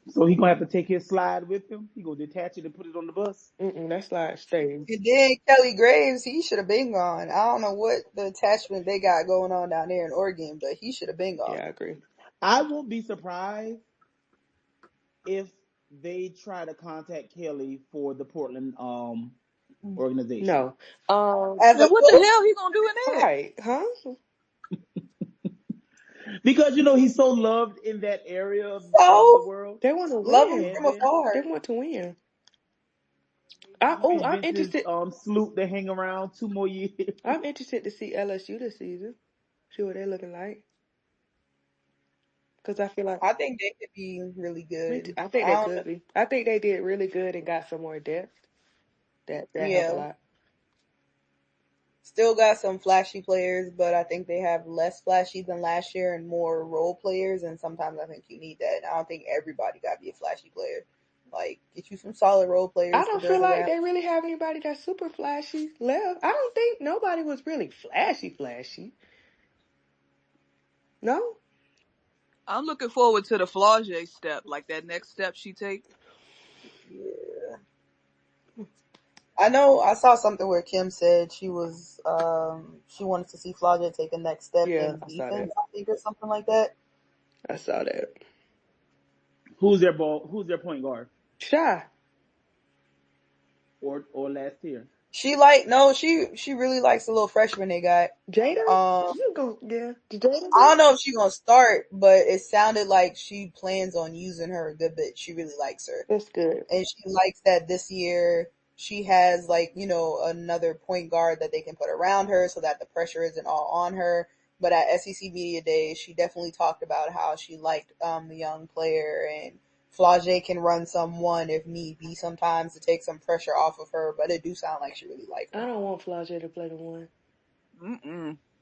Speaker 1: So he gonna have to take his slide with him. He gonna detach it and put it on the bus.
Speaker 2: That's like staying.
Speaker 3: And then Kelly Graves, he should have been gone. I don't know what the attachment they got going on down there in Oregon, but he should have been gone.
Speaker 2: Yeah, I agree.
Speaker 1: I won't be surprised if they try to contact Kelly for the Portland organization.
Speaker 2: No.
Speaker 3: As
Speaker 4: Then
Speaker 3: a
Speaker 4: what the
Speaker 3: coach,
Speaker 4: hell he gonna do in there?
Speaker 2: Right, huh?
Speaker 1: Because he's so loved in that area of the
Speaker 3: so
Speaker 1: world.
Speaker 2: They want to
Speaker 3: love him
Speaker 2: win.
Speaker 1: And
Speaker 3: from
Speaker 1: then
Speaker 2: They
Speaker 3: afar.
Speaker 2: want to win.
Speaker 1: maybe he
Speaker 2: I'm
Speaker 1: convinces
Speaker 2: interested.
Speaker 1: Sloot to hang around 2 more years.
Speaker 2: I'm interested to see LSU this season. See what they're looking like. Because I feel like
Speaker 3: I think they could be really good.
Speaker 2: I think
Speaker 3: I
Speaker 2: they
Speaker 3: don't know.
Speaker 2: could be. I think they did really good and got some more depth. That help a
Speaker 3: Yeah.
Speaker 2: lot.
Speaker 3: Still got some flashy players, but I think they have less flashy than last year and more role players. And sometimes I think you need that. I don't think everybody got to be a flashy player. Like, get you some solid role
Speaker 2: I
Speaker 3: players to
Speaker 2: don't feel
Speaker 3: build
Speaker 2: like
Speaker 3: around.
Speaker 2: they really have anybody that's super flashy left. I don't think nobody was really flashy. No?
Speaker 4: I'm looking forward to the Flau'jae step, like that next step she take.
Speaker 3: Yeah. I know I saw something where Kim said she wanted to see Flau'jae take a next step
Speaker 2: Yeah,
Speaker 3: in
Speaker 2: I saw that.
Speaker 3: defense, I think, or something like that.
Speaker 2: I saw that.
Speaker 1: Who's their point guard?
Speaker 2: Shy.
Speaker 1: Or last year?
Speaker 3: She really likes the little freshman they got.
Speaker 2: Jada? You go, yeah. Jada?
Speaker 3: I don't know if she's gonna start, but it sounded like she plans on using her a good bit. She really likes her.
Speaker 2: That's good.
Speaker 3: And she likes that this year she has another point guard that they can put around her so that the pressure isn't all on her. But at SEC Media Days, she definitely talked about how she liked the young player, and Flau'jae can run someone if need be sometimes to take some pressure off of her. But it do sound like she really likes
Speaker 2: I
Speaker 3: her.
Speaker 2: don't want Flau'jae to play the one.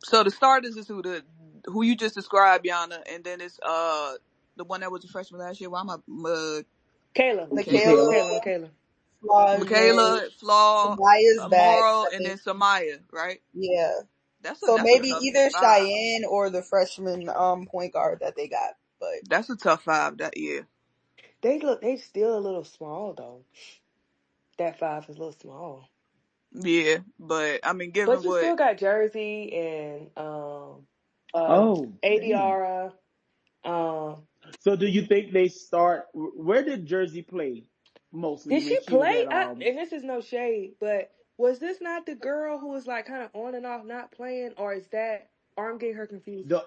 Speaker 4: So the starters is who you just described, Yana, and then it's the one that was a freshman last year. Why am I
Speaker 2: Kayla.
Speaker 3: Michaela,
Speaker 1: Michaela.
Speaker 2: Kayla.
Speaker 3: Flau'jae,
Speaker 4: Michaela, Flaw,
Speaker 3: Samaya's back,
Speaker 4: Morrow,
Speaker 3: I
Speaker 4: and then
Speaker 3: think.
Speaker 4: Samaya, right?
Speaker 3: Yeah.
Speaker 4: That's a
Speaker 3: So
Speaker 4: that's a
Speaker 3: maybe
Speaker 4: tough
Speaker 3: either
Speaker 4: five.
Speaker 3: Cheyenne or the freshman point guard that they got. But
Speaker 4: That's a tough five that year.
Speaker 2: They still a little small though. That 5 is a little small.
Speaker 4: Yeah, but I mean,
Speaker 2: But
Speaker 4: given
Speaker 2: you
Speaker 4: what
Speaker 2: still got Jersey and
Speaker 1: Oh, dang.
Speaker 2: Adiara.
Speaker 1: So do you think they start? Where did Jersey play mostly
Speaker 2: Did
Speaker 1: when
Speaker 2: she
Speaker 1: she was
Speaker 2: play?
Speaker 1: at
Speaker 2: And this is no shade, but was this not the girl who was like kind of on and off not playing, or is that? Or I'm getting her confused.
Speaker 1: the?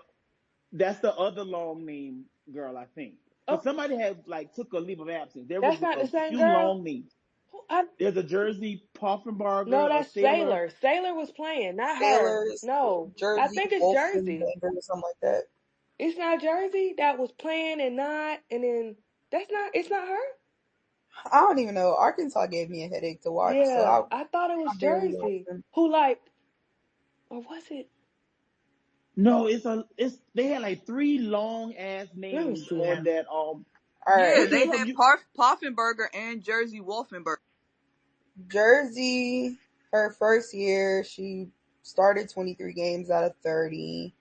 Speaker 1: That's the other long name girl, I think.
Speaker 2: Oh,
Speaker 1: Because somebody had took a leave of absence. There was
Speaker 2: that's not
Speaker 1: a
Speaker 2: the same
Speaker 1: few
Speaker 2: girl.
Speaker 1: long names.
Speaker 2: Who,
Speaker 1: There's a Jersey
Speaker 2: no,
Speaker 1: Poffenbarger, a
Speaker 2: that's
Speaker 1: Sailor.
Speaker 2: Sailor. Sailor was playing, not her.
Speaker 3: Sailors,
Speaker 2: No, I
Speaker 3: Jersey,
Speaker 2: think it's Jersey.
Speaker 3: Wolfenbender, or something like that.
Speaker 2: It's not Jersey that was playing and not, and then that's not. It's not her.
Speaker 3: I don't even know. Arkansas gave me a headache to watch, so
Speaker 2: Yeah,
Speaker 3: I,
Speaker 2: I thought it was
Speaker 3: I barely watched
Speaker 2: Jersey.
Speaker 3: them.
Speaker 2: Who like, or was it?
Speaker 1: No, it's they had like three long ass
Speaker 2: Let me
Speaker 1: names
Speaker 2: see.
Speaker 1: on that.
Speaker 3: All
Speaker 4: Yeah,
Speaker 3: right,
Speaker 1: Look it
Speaker 4: they
Speaker 1: up.
Speaker 4: had Poffenberger and Jersey Wolfenberger.
Speaker 3: Jersey, her first year, she started 23 games out of 30,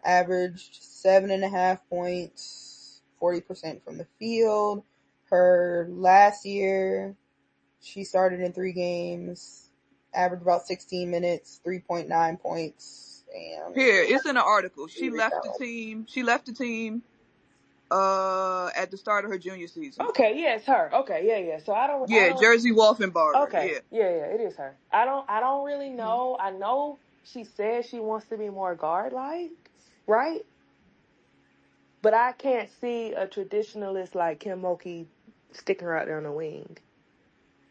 Speaker 3: averaged 7.5 points, 40% from the field. Her last year, she started in 3 games, averaged about 16 minutes, 3.9 points, and
Speaker 4: Here, it's in the article. She left the
Speaker 3: rebounds.
Speaker 4: team. She left the team at the start of her junior season.
Speaker 2: Okay, yeah, it's her. Okay, yeah. So I
Speaker 4: Yeah,
Speaker 2: don't.
Speaker 4: Jersey Wolfenbarger.
Speaker 2: Okay,
Speaker 4: Yeah.
Speaker 2: yeah, it is her. I don't really know. I know she says she wants to be more guard like, right? But I can't see a traditionalist like Kim Mulkey sticking her out there on the wing.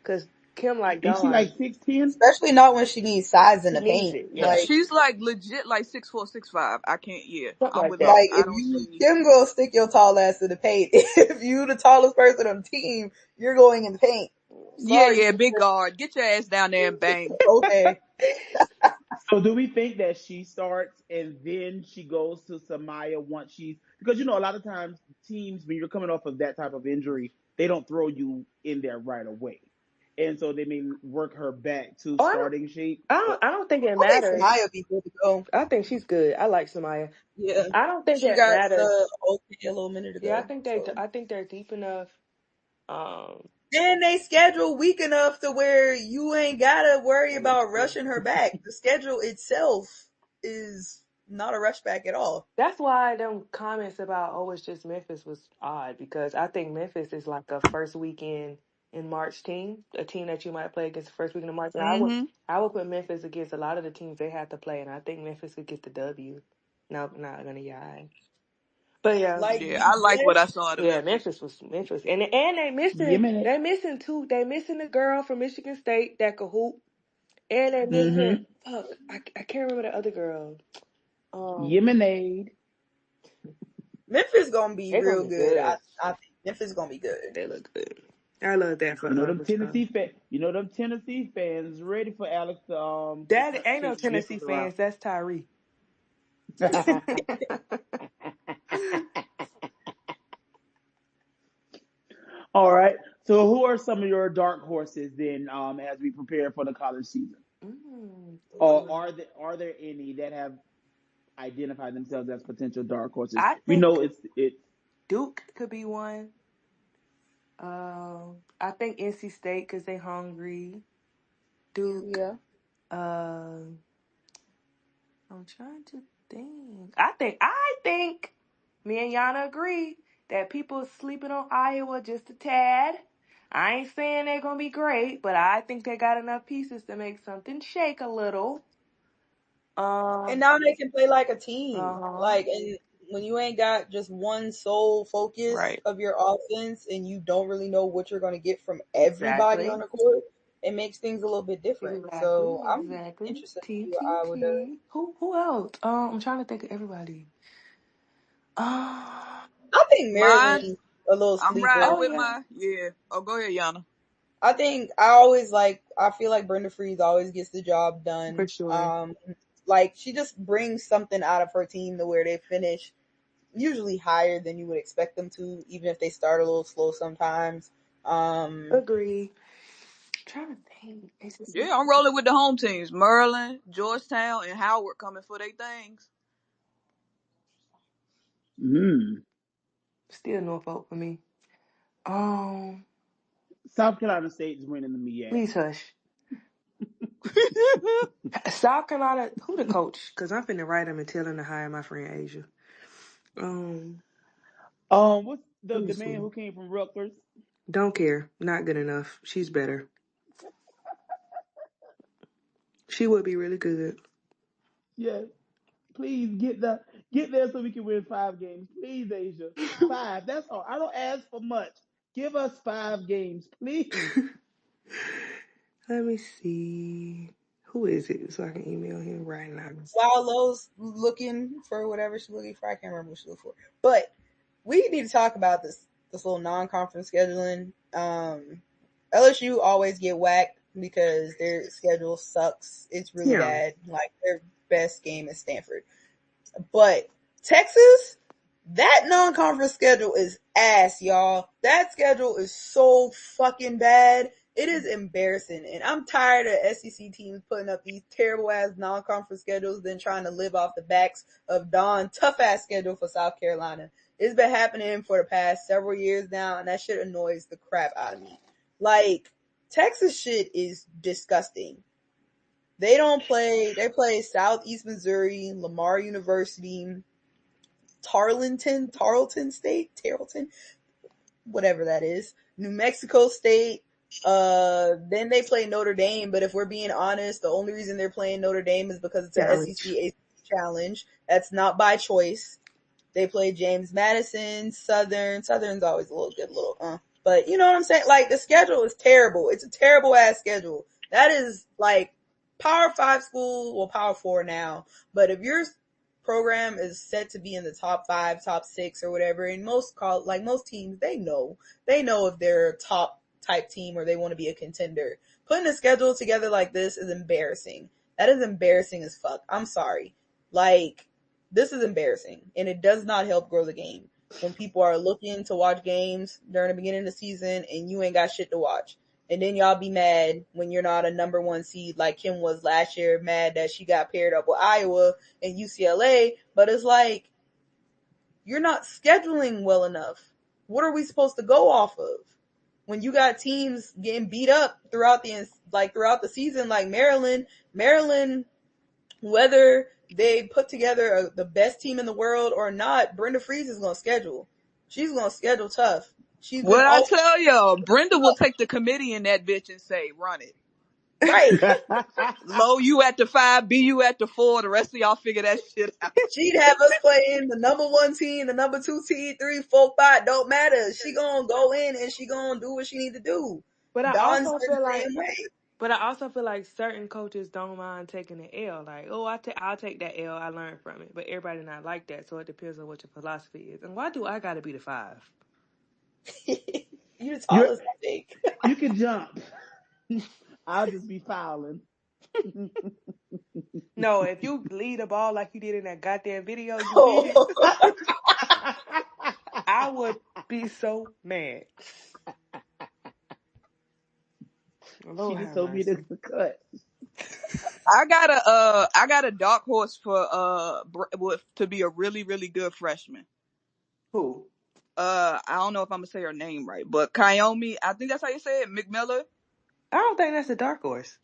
Speaker 2: Cause Kim like
Speaker 1: Ain't she like
Speaker 2: guard.
Speaker 1: 6'10"?
Speaker 3: Especially not when she needs size in
Speaker 2: She
Speaker 3: the
Speaker 2: needs
Speaker 3: paint.
Speaker 2: it, yeah.
Speaker 3: Like,
Speaker 4: She's like legit like 6'4", 6'5". I can't. Yeah,
Speaker 2: Something
Speaker 4: I'm
Speaker 2: like
Speaker 4: with Low.
Speaker 2: that.
Speaker 3: like
Speaker 4: I
Speaker 3: if
Speaker 4: don't
Speaker 3: you
Speaker 4: see.
Speaker 3: Kim go stick your tall ass in the paint. If you the tallest person on the team, you're going in the paint.
Speaker 4: Yeah,
Speaker 3: Sorry,
Speaker 4: yeah, big
Speaker 3: sister.
Speaker 4: guard. Get your ass down there and bang.
Speaker 3: Okay.
Speaker 1: So do we think that she starts and then she goes to Samaya once she's because a lot of times teams when you're coming off of that type of injury, they don't throw you in there right away. And so they may work her back to
Speaker 2: Oh,
Speaker 1: starting shape. Or
Speaker 2: I don't think it
Speaker 3: I think
Speaker 2: matters.
Speaker 3: Samaya be good to go.
Speaker 2: I think she's good. I like Samaya.
Speaker 3: Yeah.
Speaker 2: I don't think
Speaker 3: She
Speaker 2: that
Speaker 3: got
Speaker 2: matters.
Speaker 3: okay a little minute
Speaker 2: Yeah,
Speaker 3: ago. So
Speaker 2: I think they're deep enough.
Speaker 3: And they schedule weak enough to where you ain't gotta worry about rushing her back. The schedule itself is not a rush back at all.
Speaker 2: That's why them comments about it's just Memphis was odd because I think Memphis is like a first weekend in March team, a team that you might play against the first weekend of March. And
Speaker 4: Mm-hmm.
Speaker 2: I would put Memphis against a lot of the teams they have to play, and I think Memphis could get the W. No, not gonna yai. But yeah,
Speaker 3: Like
Speaker 4: Yeah,
Speaker 3: the
Speaker 4: I like what I
Speaker 3: best,
Speaker 4: saw out of
Speaker 2: yeah,
Speaker 4: Memphis.
Speaker 2: Memphis, and
Speaker 1: Yemen.
Speaker 2: they missing two. They missing the girl from Michigan State that could hoop, and they missing
Speaker 1: Mm-hmm.
Speaker 2: I can't remember the other girl.
Speaker 1: Yemenade.
Speaker 3: Memphis gonna be
Speaker 2: They're gonna
Speaker 3: real
Speaker 2: be
Speaker 3: good.
Speaker 2: good.
Speaker 3: I think Memphis gonna be good.
Speaker 2: They look good. I love that for
Speaker 1: You know them
Speaker 2: Michelle.
Speaker 1: Them Tennessee fans ready for Alex to
Speaker 2: That ain't no
Speaker 1: change
Speaker 2: Tennessee
Speaker 1: Memphis around.
Speaker 2: fans. That's Tyree.
Speaker 1: All right. So who are some of your dark horses then as we prepare for the college season?
Speaker 2: Mm.
Speaker 1: Or are there any that have identified themselves as potential dark horses?
Speaker 2: I
Speaker 1: We
Speaker 2: think
Speaker 1: know it's
Speaker 2: Duke could be one. I think NC State because they hungry. Duke.
Speaker 3: Yeah.
Speaker 2: Uh, I'm trying to think. I think me and Yana agree that people sleeping on Iowa just a tad. I ain't saying they're gonna be great, but I think they got enough pieces to make something shake a little.
Speaker 3: And
Speaker 2: Um,
Speaker 3: now they can play like a team.
Speaker 2: uh-huh.
Speaker 3: Like, and when you ain't got just one sole focus
Speaker 2: Right.
Speaker 3: of your offense and you don't really know what you're going to get from everybody on
Speaker 2: Exactly.
Speaker 3: the court, it makes things a little bit different.
Speaker 2: Exactly.
Speaker 3: So I'm
Speaker 2: Exactly.
Speaker 3: interested to
Speaker 2: T
Speaker 3: see what
Speaker 2: T
Speaker 3: Iowa does.
Speaker 2: T. Who else? I'm trying to think of everybody. Uh,
Speaker 3: I think
Speaker 4: Mine,
Speaker 3: Maryland's a little
Speaker 4: I'm riding
Speaker 3: sleeper.
Speaker 2: oh
Speaker 4: with
Speaker 2: yeah,
Speaker 4: my yeah. Oh, go ahead, Yana.
Speaker 3: I think I feel like Brenda Freeze always gets the job
Speaker 2: for
Speaker 3: done.
Speaker 2: sure.
Speaker 3: Like she just brings something out of her team to where they finish usually higher than you would expect them to, even if they start a little slow sometimes. Um,
Speaker 2: Agree. Trying to think.
Speaker 4: Yeah, I'm rolling with the home teams: Maryland, Georgetown, and Howard coming for their things.
Speaker 1: mm,
Speaker 2: Still Norfolk for me. Um,
Speaker 1: South Carolina State is winning the MEAC.
Speaker 2: please hush. South Carolina, who the coach? Because I'm finna write him and tell him to hire my friend Asia. Um,
Speaker 1: What's
Speaker 2: let me
Speaker 1: the man
Speaker 2: see.
Speaker 1: who came from Rutgers?
Speaker 2: Don't care. Not good enough. She's better. She would be really good.
Speaker 1: Yes. Please get there so we can win 5 games. Please, Asia. 5. That's all. I don't ask for much. Give us 5 games, please.
Speaker 2: Let me see. Who is it? So I can email him right now.
Speaker 3: while Lowe's looking for whatever she's looking for, I can't remember what she's looking for. But we need to talk about this little non-conference scheduling. LSU always get whacked because their schedule sucks. It's really
Speaker 2: Yeah.
Speaker 3: bad. Like their best game is Stanford. But Texas, that non-conference schedule is ass, y'all. That schedule is so fucking bad. It is embarrassing. And I'm tired of SEC teams putting up these terrible ass non-conference schedules than trying to live off the backs of Dawn tough ass schedule for South Carolina. It's been happening for the past several years now, and that shit annoys the crap out of me. Like, Texas shit is disgusting. They play Southeast Missouri, Lamar University, Tarleton State, whatever that is, New Mexico State. Then they play Notre Dame, but if we're being honest, the only reason they're playing Notre Dame is because it's a SEC
Speaker 2: Challenge.
Speaker 3: ACC challenge. That's not by choice. They play James Madison, Southern. Southern's always a little, but you know what I'm saying? Like the schedule is terrible. It's a terrible ass schedule. That is like Power 5 school, well Power 4 now. But if your program is set to be in the top 5, top 6 or whatever, and most teams, they know if they're a top type team or they want to be a contender. Putting a schedule together like this is embarrassing. That is embarrassing as fuck. I'm sorry. Like, this is embarrassing, and it does not help grow the game when people are looking to watch games during the beginning of the season and you ain't got shit to watch. And then y'all be mad when you're not a number 1 seed like Kim was last year, mad that she got paired up with Iowa and UCLA. But it's like, you're not scheduling well enough. What are we supposed to go off of? when you got teams getting beat up throughout the season, like Maryland, whether they put together the best team in the world or not, Brenda Freeze is gonna schedule. She's gonna schedule tough. She's been
Speaker 4: What I
Speaker 3: all
Speaker 4: tell y'all, Brenda will take the committee in that bitch and say, run it.
Speaker 3: right.
Speaker 4: Low, you at the 5, B, you at the 4. The rest of y'all figure that shit out.
Speaker 3: She'd have us playing the number 1 team, the number 2 team, 3, 4, 5. Don't matter. She gonna go in and she gonna do what she need to do.
Speaker 2: But I
Speaker 3: Don's
Speaker 2: also
Speaker 3: the
Speaker 2: feel like
Speaker 3: same way.
Speaker 2: But I also feel like certain coaches don't mind taking the L. Like, oh, I'll take that L. I learned from it. But everybody not like that, so it depends on what your philosophy is. And why do I got to be the 5?
Speaker 3: You're the
Speaker 1: You're,
Speaker 3: tallest, I think.
Speaker 1: you can jump. I'll just be fouling.
Speaker 2: No, if you lead the ball like you did in that goddamn video you did,
Speaker 3: Oh.
Speaker 2: I would be so mad.
Speaker 1: She
Speaker 2: Lord
Speaker 1: just
Speaker 2: have
Speaker 1: told me to
Speaker 2: mercy.
Speaker 1: cut.
Speaker 4: I got a dark horse for to be a really really good freshman.
Speaker 2: Who?
Speaker 4: I don't know if I'm gonna say her name right, but Kayomi, I think that's how you say it, McMillan.
Speaker 2: I don't think that's a dark horse.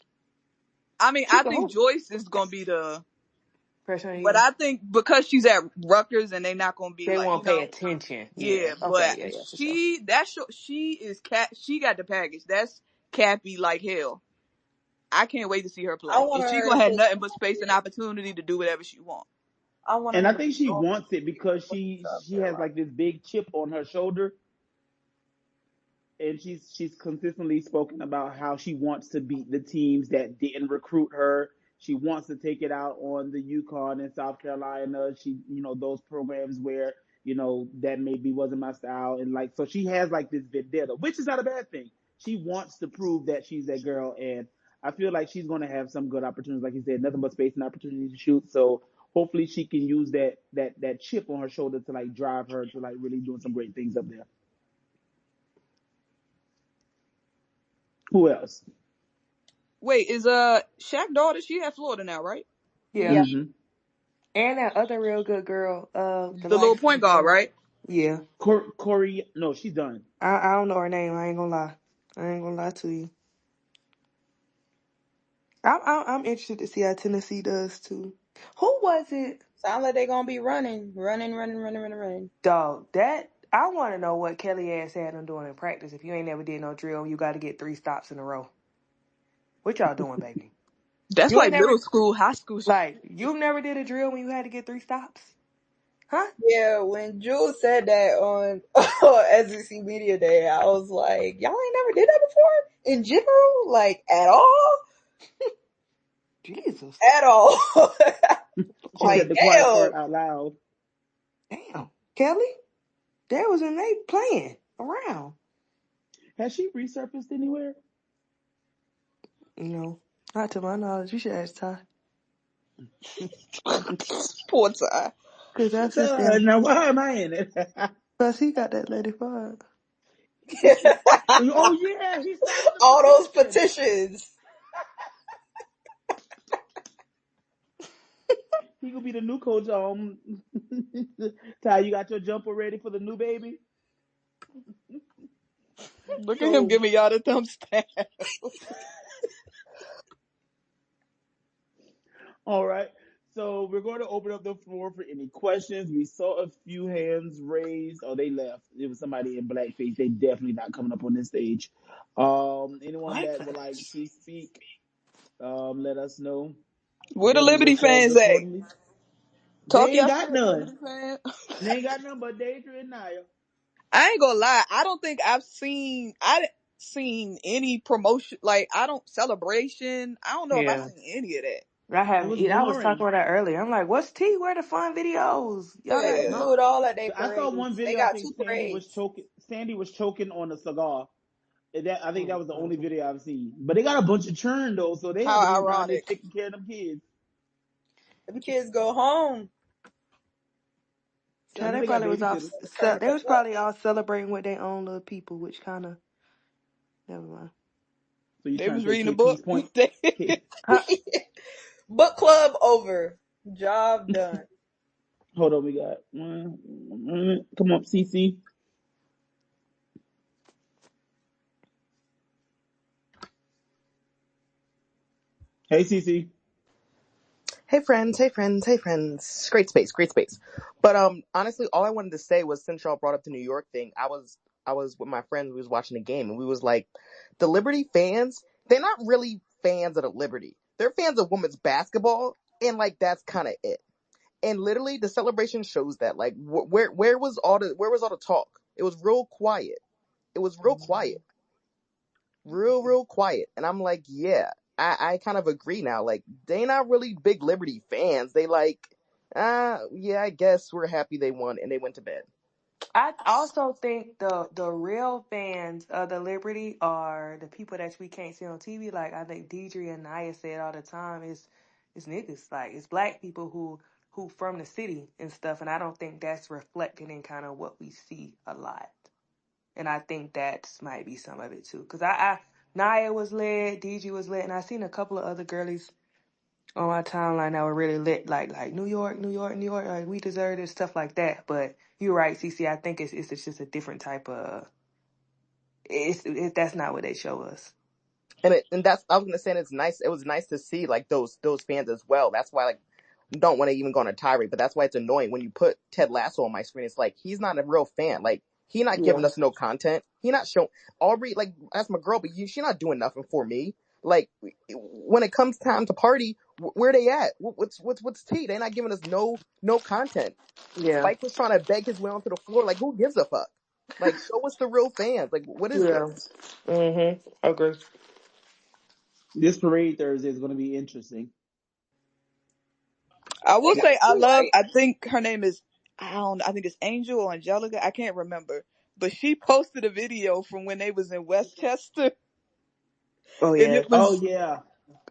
Speaker 4: I mean,
Speaker 2: She
Speaker 4: I
Speaker 2: can
Speaker 4: think
Speaker 2: hoop.
Speaker 4: Joyce is gonna be
Speaker 2: Freshman
Speaker 4: but
Speaker 2: year.
Speaker 4: I think because she's at Rutgers and they not gonna be
Speaker 2: They
Speaker 4: like,
Speaker 2: won't pay attention. Yeah.
Speaker 4: yeah,
Speaker 2: Okay.
Speaker 4: but
Speaker 2: Yeah. Yeah. For sure.
Speaker 4: she got the package. That's Cappy like hell. I can't wait to see her
Speaker 3: I
Speaker 4: play.
Speaker 3: want
Speaker 4: And she
Speaker 3: her
Speaker 4: gonna have
Speaker 3: to.
Speaker 4: nothing but space and opportunity to do whatever she wants.
Speaker 3: I want
Speaker 1: And
Speaker 3: her
Speaker 1: I
Speaker 3: to
Speaker 1: think she
Speaker 3: go
Speaker 1: wants it because
Speaker 3: up
Speaker 1: she
Speaker 3: there,
Speaker 1: has
Speaker 3: right?
Speaker 1: like this big chip on her shoulder, and she's consistently spoken about how she wants to beat the teams that didn't recruit her. She wants to take it out on the Yukon and South Carolina. She, those programs where that maybe wasn't my style, and like so she has like this vendetta, which is not a bad thing. She wants to prove that she's that girl, and I feel like she's going to have some good opportunities. Like you said, nothing but space and opportunity to shoot. So hopefully she can use that chip on her shoulder to like drive her to like really doing some great things up there. Who else?
Speaker 4: Wait, is Shaq daughter? She at Florida now, right?
Speaker 2: Yeah.
Speaker 3: Yeah.
Speaker 1: Mm-hmm.
Speaker 2: And that other real good girl, the
Speaker 4: The little
Speaker 2: light
Speaker 4: point
Speaker 2: skinned
Speaker 4: guard,
Speaker 2: girl.
Speaker 4: right?
Speaker 2: Yeah.
Speaker 1: Corey, no, she's done.
Speaker 2: I don't know her name. I ain't gonna lie. I ain't gonna lie to you. I'm interested to see how Tennessee does too. Who was it?
Speaker 3: Sound like they gonna be running.
Speaker 2: Dog, that I want to know what Kelly ass had them doing in practice. If you ain't never did no drill, you got to get 3 stops in a row. What y'all doing, baby?
Speaker 4: That's
Speaker 2: You ain't
Speaker 4: like
Speaker 2: never
Speaker 4: middle school, high school.
Speaker 2: like you never did a drill when you had to get 3 stops, huh?
Speaker 3: Yeah, when Jules said that on SEC Media Day, I was like, y'all ain't never did that before? In general? Like, at all?
Speaker 2: Jesus,
Speaker 3: At all.
Speaker 1: She
Speaker 3: Like,
Speaker 1: said the quiet
Speaker 3: damn.
Speaker 1: part out loud.
Speaker 2: damn, Kelly, that was when they playing around.
Speaker 1: Has she resurfaced anywhere?
Speaker 2: No, not to my knowledge. You should ask Ty,
Speaker 4: Poor Ty.
Speaker 2: cause that's his thing.
Speaker 1: Now why am I in it?
Speaker 2: Cause he got that lady fired.
Speaker 1: Oh yeah, he started the
Speaker 3: All those
Speaker 1: petition.
Speaker 3: petitions.
Speaker 1: He gonna be the new coach. Ty, you got your jumper ready for the new baby?
Speaker 4: Look at him
Speaker 1: So,
Speaker 4: giving y'all the thumb stamp.
Speaker 1: all right. So we're going to open up the floor for any questions. We saw a few hands raised. Oh, they left. It was somebody in blackface. They definitely not coming up on this stage. Anyone that would like
Speaker 2: Blackface.
Speaker 1: to speak, let us know.
Speaker 4: Where the
Speaker 1: Govern
Speaker 4: Liberty
Speaker 1: yourselves
Speaker 4: fans at?
Speaker 1: accordingly. They
Speaker 4: Talk
Speaker 1: ain't
Speaker 4: y'all
Speaker 1: got
Speaker 4: shit,
Speaker 1: none.
Speaker 4: Liberty fans.
Speaker 1: They ain't got none but Deidre and Naya.
Speaker 4: I ain't gonna lie. I don't think I didn't seen any promotion. Like I don't celebration. I don't know if I
Speaker 2: Yeah,
Speaker 4: seen any of that.
Speaker 2: I
Speaker 1: It
Speaker 2: haven't.
Speaker 1: was
Speaker 2: I was talking
Speaker 1: boring.
Speaker 2: about that earlier. I'm like, what's T? Where the fun videos? Y'all got
Speaker 3: They
Speaker 4: Yeah.
Speaker 3: do it all at their
Speaker 1: I saw
Speaker 3: parades.
Speaker 1: one
Speaker 3: They
Speaker 1: video. I
Speaker 3: got
Speaker 1: think
Speaker 3: 2
Speaker 1: Sandy was
Speaker 3: parades.
Speaker 1: choking. Sandy was choking on a cigar. And I think that was the only
Speaker 2: Mm-hmm.
Speaker 1: video I've seen. But they got a bunch of churn though, so they had to
Speaker 4: How
Speaker 1: be around there
Speaker 4: ironic.
Speaker 1: taking care of them kids.
Speaker 3: Them kids go home.
Speaker 1: I
Speaker 2: Yeah,
Speaker 1: know
Speaker 2: they
Speaker 1: they got
Speaker 2: probably was off.
Speaker 1: babysitters.
Speaker 3: Trying to
Speaker 2: They
Speaker 3: catch
Speaker 2: was
Speaker 3: up.
Speaker 2: probably all celebrating with their own little people, which kind of never mind.
Speaker 1: So you
Speaker 4: They
Speaker 1: trying
Speaker 4: was
Speaker 1: to say
Speaker 4: reading a
Speaker 1: KP's
Speaker 4: book.
Speaker 1: point?
Speaker 2: Huh?
Speaker 3: Book club over. Job done.
Speaker 1: Hold on, we got one. Come on, CC. Hey, Cece.
Speaker 6: Hey friends, hey friends, hey friends. Great space, great space. But honestly, all I wanted to say was since y'all brought up the New York thing, I was with my friend who was watching the game, and we was like, the Liberty fans, they're not really fans of the Liberty. They're fans of women's basketball, and like that's kind of it. And literally, the celebration shows that. Like, where was all the talk? It was real quiet. It was real quiet, real quiet. And I'm like, yeah, I kind of agree now. Like, they not really big Liberty fans. They like, yeah, I guess we're happy they won, and they went to bed.
Speaker 2: I also think the real fans of the Liberty are the people that we can't see on TV. Like I think Deidre and Naya say it all the time. It's niggas. Like it's black people who from the city and stuff. And I don't think that's reflected in kind of what we see a lot. And I think that might be some of it too. Cause I Naya was lit, Deidre was lit, and I seen a couple of other girlies on my timeline that were really lit, like New York, New York, New York, like we deserve it, stuff like that. But you're right, CC. I think it's just a different type of. That's not what they show us.
Speaker 6: And that's I was gonna say. And it's nice. It was nice to see like those fans as well. That's why like don't want to even go on a tirade, but that's why it's annoying when you put Ted Lasso on my screen. It's like he's not a real fan. Like he not
Speaker 2: Yeah,
Speaker 6: giving us no content. He not showing Aubrey. Like that's my girl, but she not doing nothing for me. Like when it comes time to party, where they at? What's tea? They not giving us no content.
Speaker 2: yeah,
Speaker 6: Spike was trying to beg his way onto the floor. Like who gives a fuck? Like show us the real fans. Like what is
Speaker 2: yeah.
Speaker 6: this?
Speaker 2: Agree.
Speaker 1: This parade Thursday is going to be interesting.
Speaker 4: I will say I
Speaker 6: You're
Speaker 4: love.
Speaker 6: right.
Speaker 4: I think her name is. I don't. I think it's Angel or Angelica. I can't remember. But she posted a video from when they was in Westchester,
Speaker 2: Oh
Speaker 4: and
Speaker 2: yeah.
Speaker 4: it
Speaker 1: Oh
Speaker 4: was.
Speaker 1: yeah.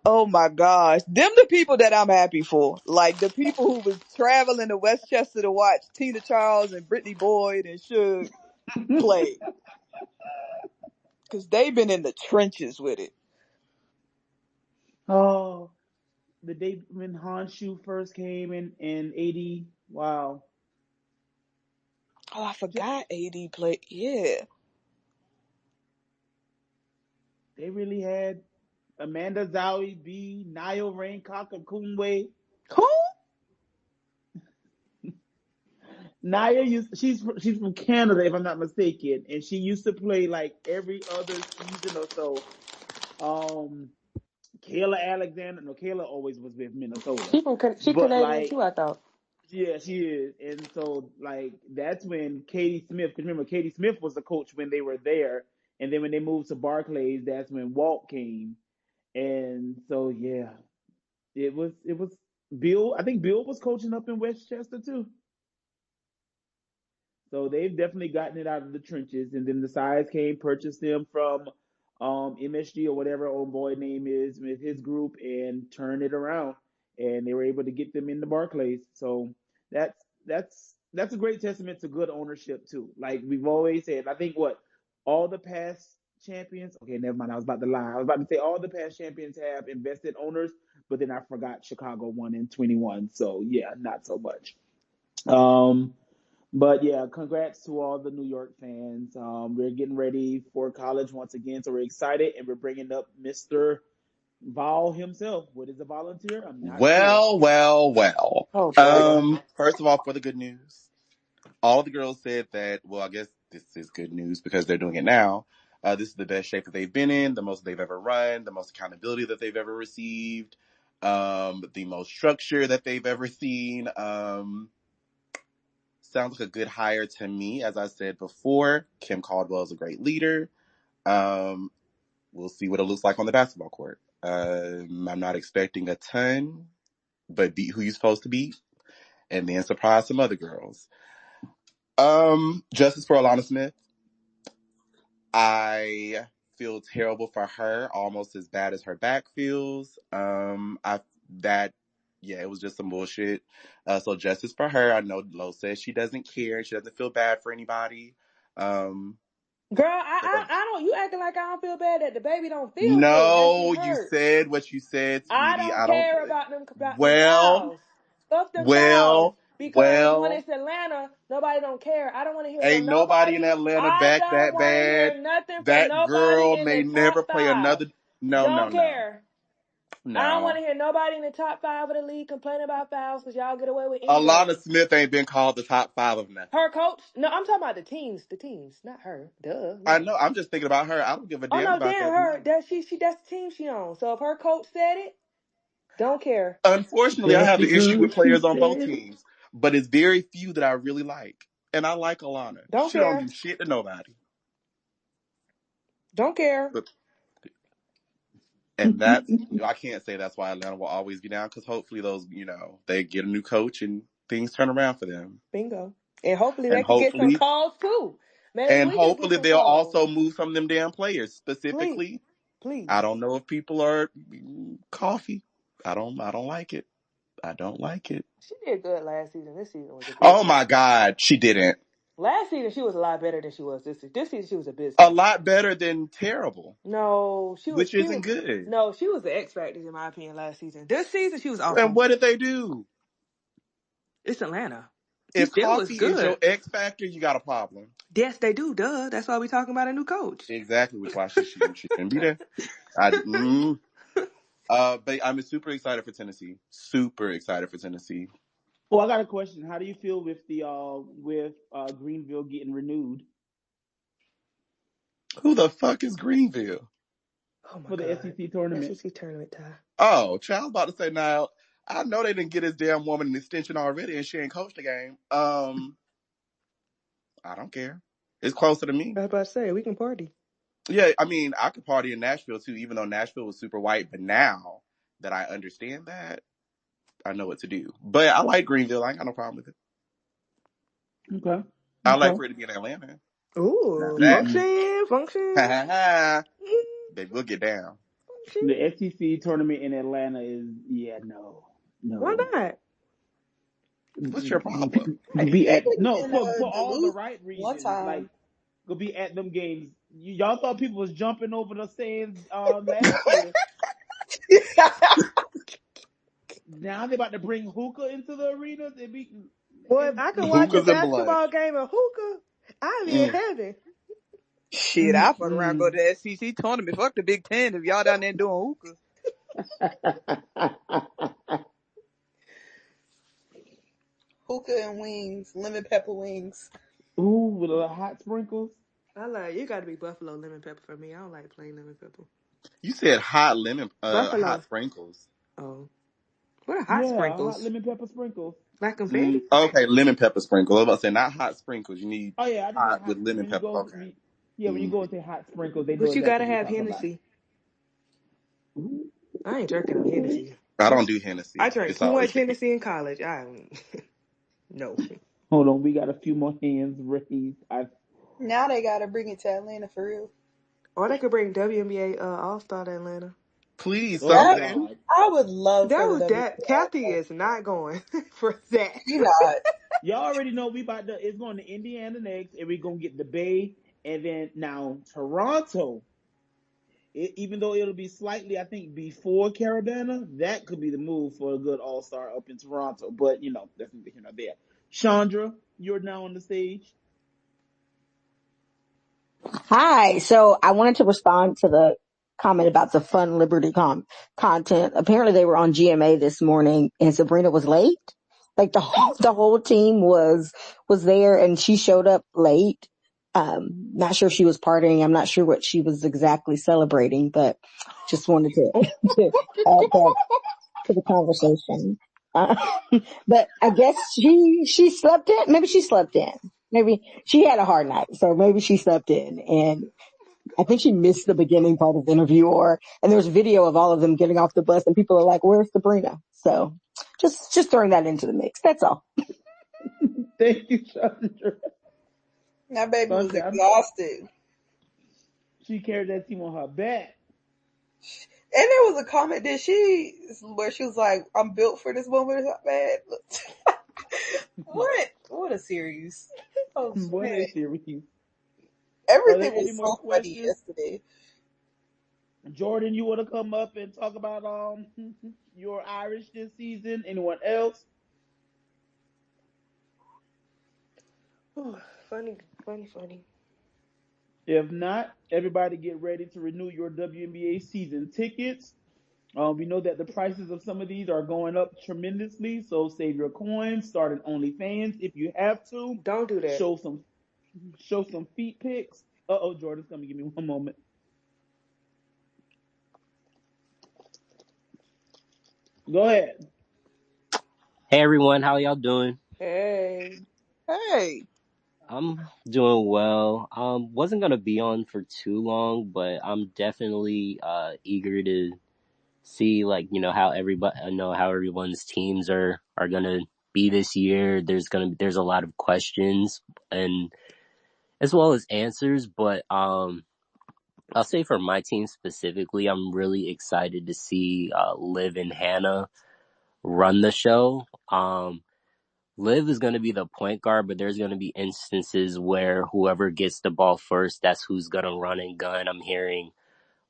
Speaker 4: Oh my gosh, them the people that I'm happy for. Like the people who was traveling to Westchester to watch Tina Charles and Brittany Boyd and Suge play, because they've been in the trenches with it.
Speaker 1: Oh, the day when Honshu first came in 80. Wow.
Speaker 4: Oh, I
Speaker 1: Ju-
Speaker 4: forgot AD played. Yeah.
Speaker 1: They really had Amanda Zawi B, Nio Rain, Kaka.
Speaker 2: Who?
Speaker 1: Naya she's from Canada if I'm not mistaken, and she used to play like every other season or so. Um, Kayla Alexander, no, Kayla always was with Minnesota,
Speaker 2: She
Speaker 1: but
Speaker 2: Canadian
Speaker 1: like
Speaker 2: too. I thought.
Speaker 1: yeah, she is, and so like that's when Katie Smith. Because remember, Katie Smith was the coach when they were there, and then when they moved to Barclays, that's when Walt came, and so yeah, it was Bill. I think Bill was coaching up in Westchester too. So they've definitely gotten it out of the trenches. And then the size came, purchased them from MSG or whatever old boy name is with his group and turned it around. And they were able to get them in the Barclays. So that's that's a great testament to good ownership too. Like we've always said, I think what all the past champions. Okay, never mind. I was about to lie. I was about to say all the past champions have invested owners, but then I forgot Chicago won in 21. So yeah, not so much. Um, but yeah, congrats to all the New York fans. We're getting ready for college once again, so we're excited, and we're bringing up Mr. Vol himself. What is a volunteer? I'm not sure.
Speaker 7: Well, well, well.
Speaker 2: Oh boy.
Speaker 7: First of all, for the good news, all of the girls said that, well, I guess this is good news because they're doing it now. This is the best shape that they've been in, the most they've ever run, the most accountability that they've ever received, the most structure that they've ever seen. Sounds like a good hire to me. As I said before, Kim Caldwell is a great leader. Um, we'll see what it looks like on the basketball court. I'm not expecting a ton, but beat who you're supposed to beat and then surprise some other girls. Justice for Alana Smith. I feel terrible for her, almost as bad as her back feels. I that yeah, it was just some bullshit. So justice for her. I know Lo says she doesn't care. She doesn't feel bad for anybody. Um,
Speaker 2: Girl,
Speaker 7: but
Speaker 2: I don't. You acting like I don't feel bad that the baby don't feel good. That she
Speaker 7: no, you
Speaker 2: hurt.
Speaker 7: said what you said,
Speaker 2: I
Speaker 7: sweetie.
Speaker 2: don't
Speaker 7: I don't.
Speaker 2: care about them
Speaker 7: Well,
Speaker 2: fouls. Fuck them fouls.
Speaker 7: well,
Speaker 2: Because when
Speaker 7: well.
Speaker 2: it's Atlanta, nobody don't care. I don't want to hear
Speaker 7: Ain't
Speaker 2: from
Speaker 7: nobody in
Speaker 2: nobody.
Speaker 7: Atlanta
Speaker 2: I
Speaker 7: back
Speaker 2: don't
Speaker 7: that
Speaker 2: want to
Speaker 7: bad.
Speaker 2: hear nothing from
Speaker 7: That
Speaker 2: nobody
Speaker 7: girl
Speaker 2: in
Speaker 7: may
Speaker 2: the
Speaker 7: never
Speaker 2: top
Speaker 7: play
Speaker 2: five.
Speaker 7: another. No, no,
Speaker 2: Don't
Speaker 7: no.
Speaker 2: care. I don't want
Speaker 7: No.
Speaker 2: to hear nobody in the top 5 of the league complaining about fouls because y'all get away with
Speaker 7: Alana
Speaker 2: anything.
Speaker 7: Smith ain't been called the top 5 of nothing.
Speaker 2: Her coach? No, I'm talking about the teams. The teams, not her. Duh,
Speaker 7: I
Speaker 2: no.
Speaker 7: know. I'm just thinking about her. I don't give a
Speaker 2: Oh
Speaker 7: damn
Speaker 2: no,
Speaker 7: about
Speaker 2: damn
Speaker 7: that
Speaker 2: her.
Speaker 7: team.
Speaker 2: That's that's the team she on. So if her coach said it, don't care.
Speaker 7: Unfortunately, I
Speaker 1: Just
Speaker 7: have the issue
Speaker 1: because
Speaker 7: with
Speaker 1: she
Speaker 7: players on both
Speaker 1: said it.
Speaker 7: teams, but it's very few that I really like. And I like Alana.
Speaker 2: Don't
Speaker 7: She don't
Speaker 2: care.
Speaker 7: do shit to nobody.
Speaker 2: Don't care.
Speaker 7: But, and that's, I can't say that's why Atlanta will always be down because hopefully those, they get a new coach and things turn around for them.
Speaker 2: Bingo. And hopefully
Speaker 7: And
Speaker 2: they can get some
Speaker 7: hopefully,
Speaker 2: calls too. Maybe
Speaker 7: and
Speaker 2: we can get
Speaker 7: hopefully
Speaker 2: some
Speaker 7: they'll
Speaker 2: calls.
Speaker 7: also move some of them damn players.
Speaker 2: Please.
Speaker 7: Specifically,
Speaker 2: Please.
Speaker 7: I don't know if people are coffee. I don't like it. I don't like it.
Speaker 2: She did good last season. This season was a
Speaker 7: Oh
Speaker 2: business.
Speaker 7: my God, she didn't.
Speaker 2: Last season she was a lot better than she was this season. This season she was a
Speaker 7: A
Speaker 2: business.
Speaker 7: lot better than terrible,
Speaker 2: No,
Speaker 7: which isn't good.
Speaker 2: no, she was the X Factor in my opinion last season. This season she was
Speaker 7: And
Speaker 2: awful.
Speaker 7: what did they do?
Speaker 2: It's Atlanta. She
Speaker 7: If
Speaker 2: still was
Speaker 7: coffee is your
Speaker 2: good.
Speaker 7: X factor, you got a problem.
Speaker 2: Yes, they do. Duh. That's why we talking about a new coach.
Speaker 7: Exactly, which why she shouldn't be there. But I'm super excited for Tennessee. Super excited for Tennessee.
Speaker 1: Well, I got a question. How do you feel with the Greenville getting renewed
Speaker 7: Who the fuck is Greenville?
Speaker 2: Oh my
Speaker 1: for the
Speaker 2: God.
Speaker 1: SEC tournament?
Speaker 2: SEC tournament tie.
Speaker 7: Oh, child, about to say now. I know they didn't get this damn woman an extension already, and she ain't coached the game. I don't care. It's closer to me.
Speaker 2: I was about to say we can party.
Speaker 7: Yeah, I mean, I could party in Nashville too, even though Nashville was super white. But now that I understand that, I know what to do. But I like Greenville. I ain't got no problem with it.
Speaker 1: Okay.
Speaker 7: I like
Speaker 1: Okay.
Speaker 7: for it to be in Atlanta. Now
Speaker 2: Ooh,
Speaker 7: that,
Speaker 1: Mm-mm.
Speaker 2: function.
Speaker 7: they will get down.
Speaker 2: Function.
Speaker 1: The SEC tournament in Atlanta is
Speaker 2: Why
Speaker 1: no.
Speaker 2: not?
Speaker 7: What's your problem?
Speaker 1: Be
Speaker 3: They
Speaker 1: at
Speaker 3: played
Speaker 1: no
Speaker 3: in
Speaker 1: for all the
Speaker 3: Duluth
Speaker 1: right
Speaker 3: one
Speaker 1: reasons. Like
Speaker 3: time.
Speaker 1: go be at them games. Y'all thought people was jumping over the stands last year. Now they about to bring hookah into the arenas.
Speaker 2: Boy, if I could watch a
Speaker 7: Hookahs and blood.
Speaker 2: basketball game of hookah, I'd be in
Speaker 7: Mm.
Speaker 2: heaven.
Speaker 4: Shit, I fuck around go to the SEC tournament. Fuck the Big Ten if y'all down there doing hookah.
Speaker 3: Hookah and wings, lemon pepper wings.
Speaker 1: Ooh, with a little hot sprinkles.
Speaker 2: I like you. Got to be buffalo lemon pepper for me. I don't like plain lemon pepper.
Speaker 7: You said hot
Speaker 2: Buffalo.
Speaker 7: hot sprinkles.
Speaker 2: Oh, what are hot
Speaker 1: Yeah, hot
Speaker 2: sprinkles?
Speaker 1: lemon pepper sprinkles.
Speaker 2: Like confetti?
Speaker 7: Okay, lemon pepper sprinkle. I was about to say not hot sprinkles. You need
Speaker 1: Oh yeah, I just said
Speaker 7: hot
Speaker 1: hot
Speaker 7: with lemon
Speaker 1: when you
Speaker 7: pepper.
Speaker 1: go.
Speaker 7: Okay.
Speaker 1: When you
Speaker 7: Mm.
Speaker 1: go and say hot sprinkles, they know
Speaker 2: But you
Speaker 1: exactly
Speaker 2: gotta
Speaker 1: what you're
Speaker 2: have
Speaker 1: talking about.
Speaker 2: Hennessy. I ain't drinking no Hennessy.
Speaker 7: I don't do
Speaker 2: I
Speaker 7: Hennessy.
Speaker 2: drank
Speaker 7: It's
Speaker 2: too
Speaker 7: always
Speaker 2: much
Speaker 7: the
Speaker 2: Hennessy in college. No.
Speaker 1: Hold on, we got a few more hands raised.
Speaker 3: Now they gotta bring it to Atlanta for real.
Speaker 2: Or they could bring WNBA All Star to Atlanta.
Speaker 7: please
Speaker 1: Oh
Speaker 3: That
Speaker 7: something.
Speaker 1: God,
Speaker 3: I would love
Speaker 2: That
Speaker 3: for the
Speaker 2: was
Speaker 3: WNBA.
Speaker 2: that. Kathy is not going for that.
Speaker 3: She not.
Speaker 1: y'all already know we about to. It's going to Indiana next, and we gonna get the Bay, and then now Toronto. Even though it'll be slightly, I think, before Carabana, that could be the move for a good All Star up in Toronto. But that's there. Chandra, you're now on the stage.
Speaker 8: Hi. So I wanted to respond to the comment about the Fun Liberty content. Apparently they were on GMA this morning and Sabrina was late. Like the whole team was there and she showed up late. Not sure if she was partying. I'm not sure what she was exactly celebrating, but just wanted to, to add that to the conversation. Uh, but I guess she slept in. Maybe she slept in. Maybe she had a hard night, so maybe she slept in. And I think she missed the beginning part of the interview, and there's video of all of them getting off the bus, and people are like, "Where's Sabrina?" So just throwing that into the mix. That's all.
Speaker 1: Thank you, Chandra.
Speaker 3: That baby was
Speaker 1: Okay,
Speaker 3: exhausted.
Speaker 1: she carried that team on her back.
Speaker 3: And there was a comment where she was like, "I'm built for this moment." Man, what a series! Oh
Speaker 1: What
Speaker 3: man,
Speaker 1: a series. Are
Speaker 3: everything
Speaker 1: there any
Speaker 3: was
Speaker 1: more
Speaker 3: so funny
Speaker 1: questions?
Speaker 3: yesterday.
Speaker 1: Jordan, you want to come up and talk about your Irish this season? Anyone else?
Speaker 2: Funny, funny, funny.
Speaker 1: If not, everybody get ready to renew your WNBA season tickets. We know that the prices of some of these are going up tremendously, so save your coins. Start an OnlyFans if you have to.
Speaker 2: Don't do that.
Speaker 1: Show some feet pics. Uh-oh, Jordan's coming. Give me one moment. Go ahead.
Speaker 9: Hey everyone, how y'all doing?
Speaker 2: Hey.
Speaker 4: Hey.
Speaker 9: I'm doing well. Wasn't gonna be on for too long, but I'm definitely eager to see how everybody how everyone's teams are gonna be this year. There's a lot of questions and as well as answers, but I'll say for my team specifically, I'm really excited to see Liv and Hannah run the show. Liv is going to be the point guard, but there's going to be instances where whoever gets the ball first, that's who's going to run and gun. I'm hearing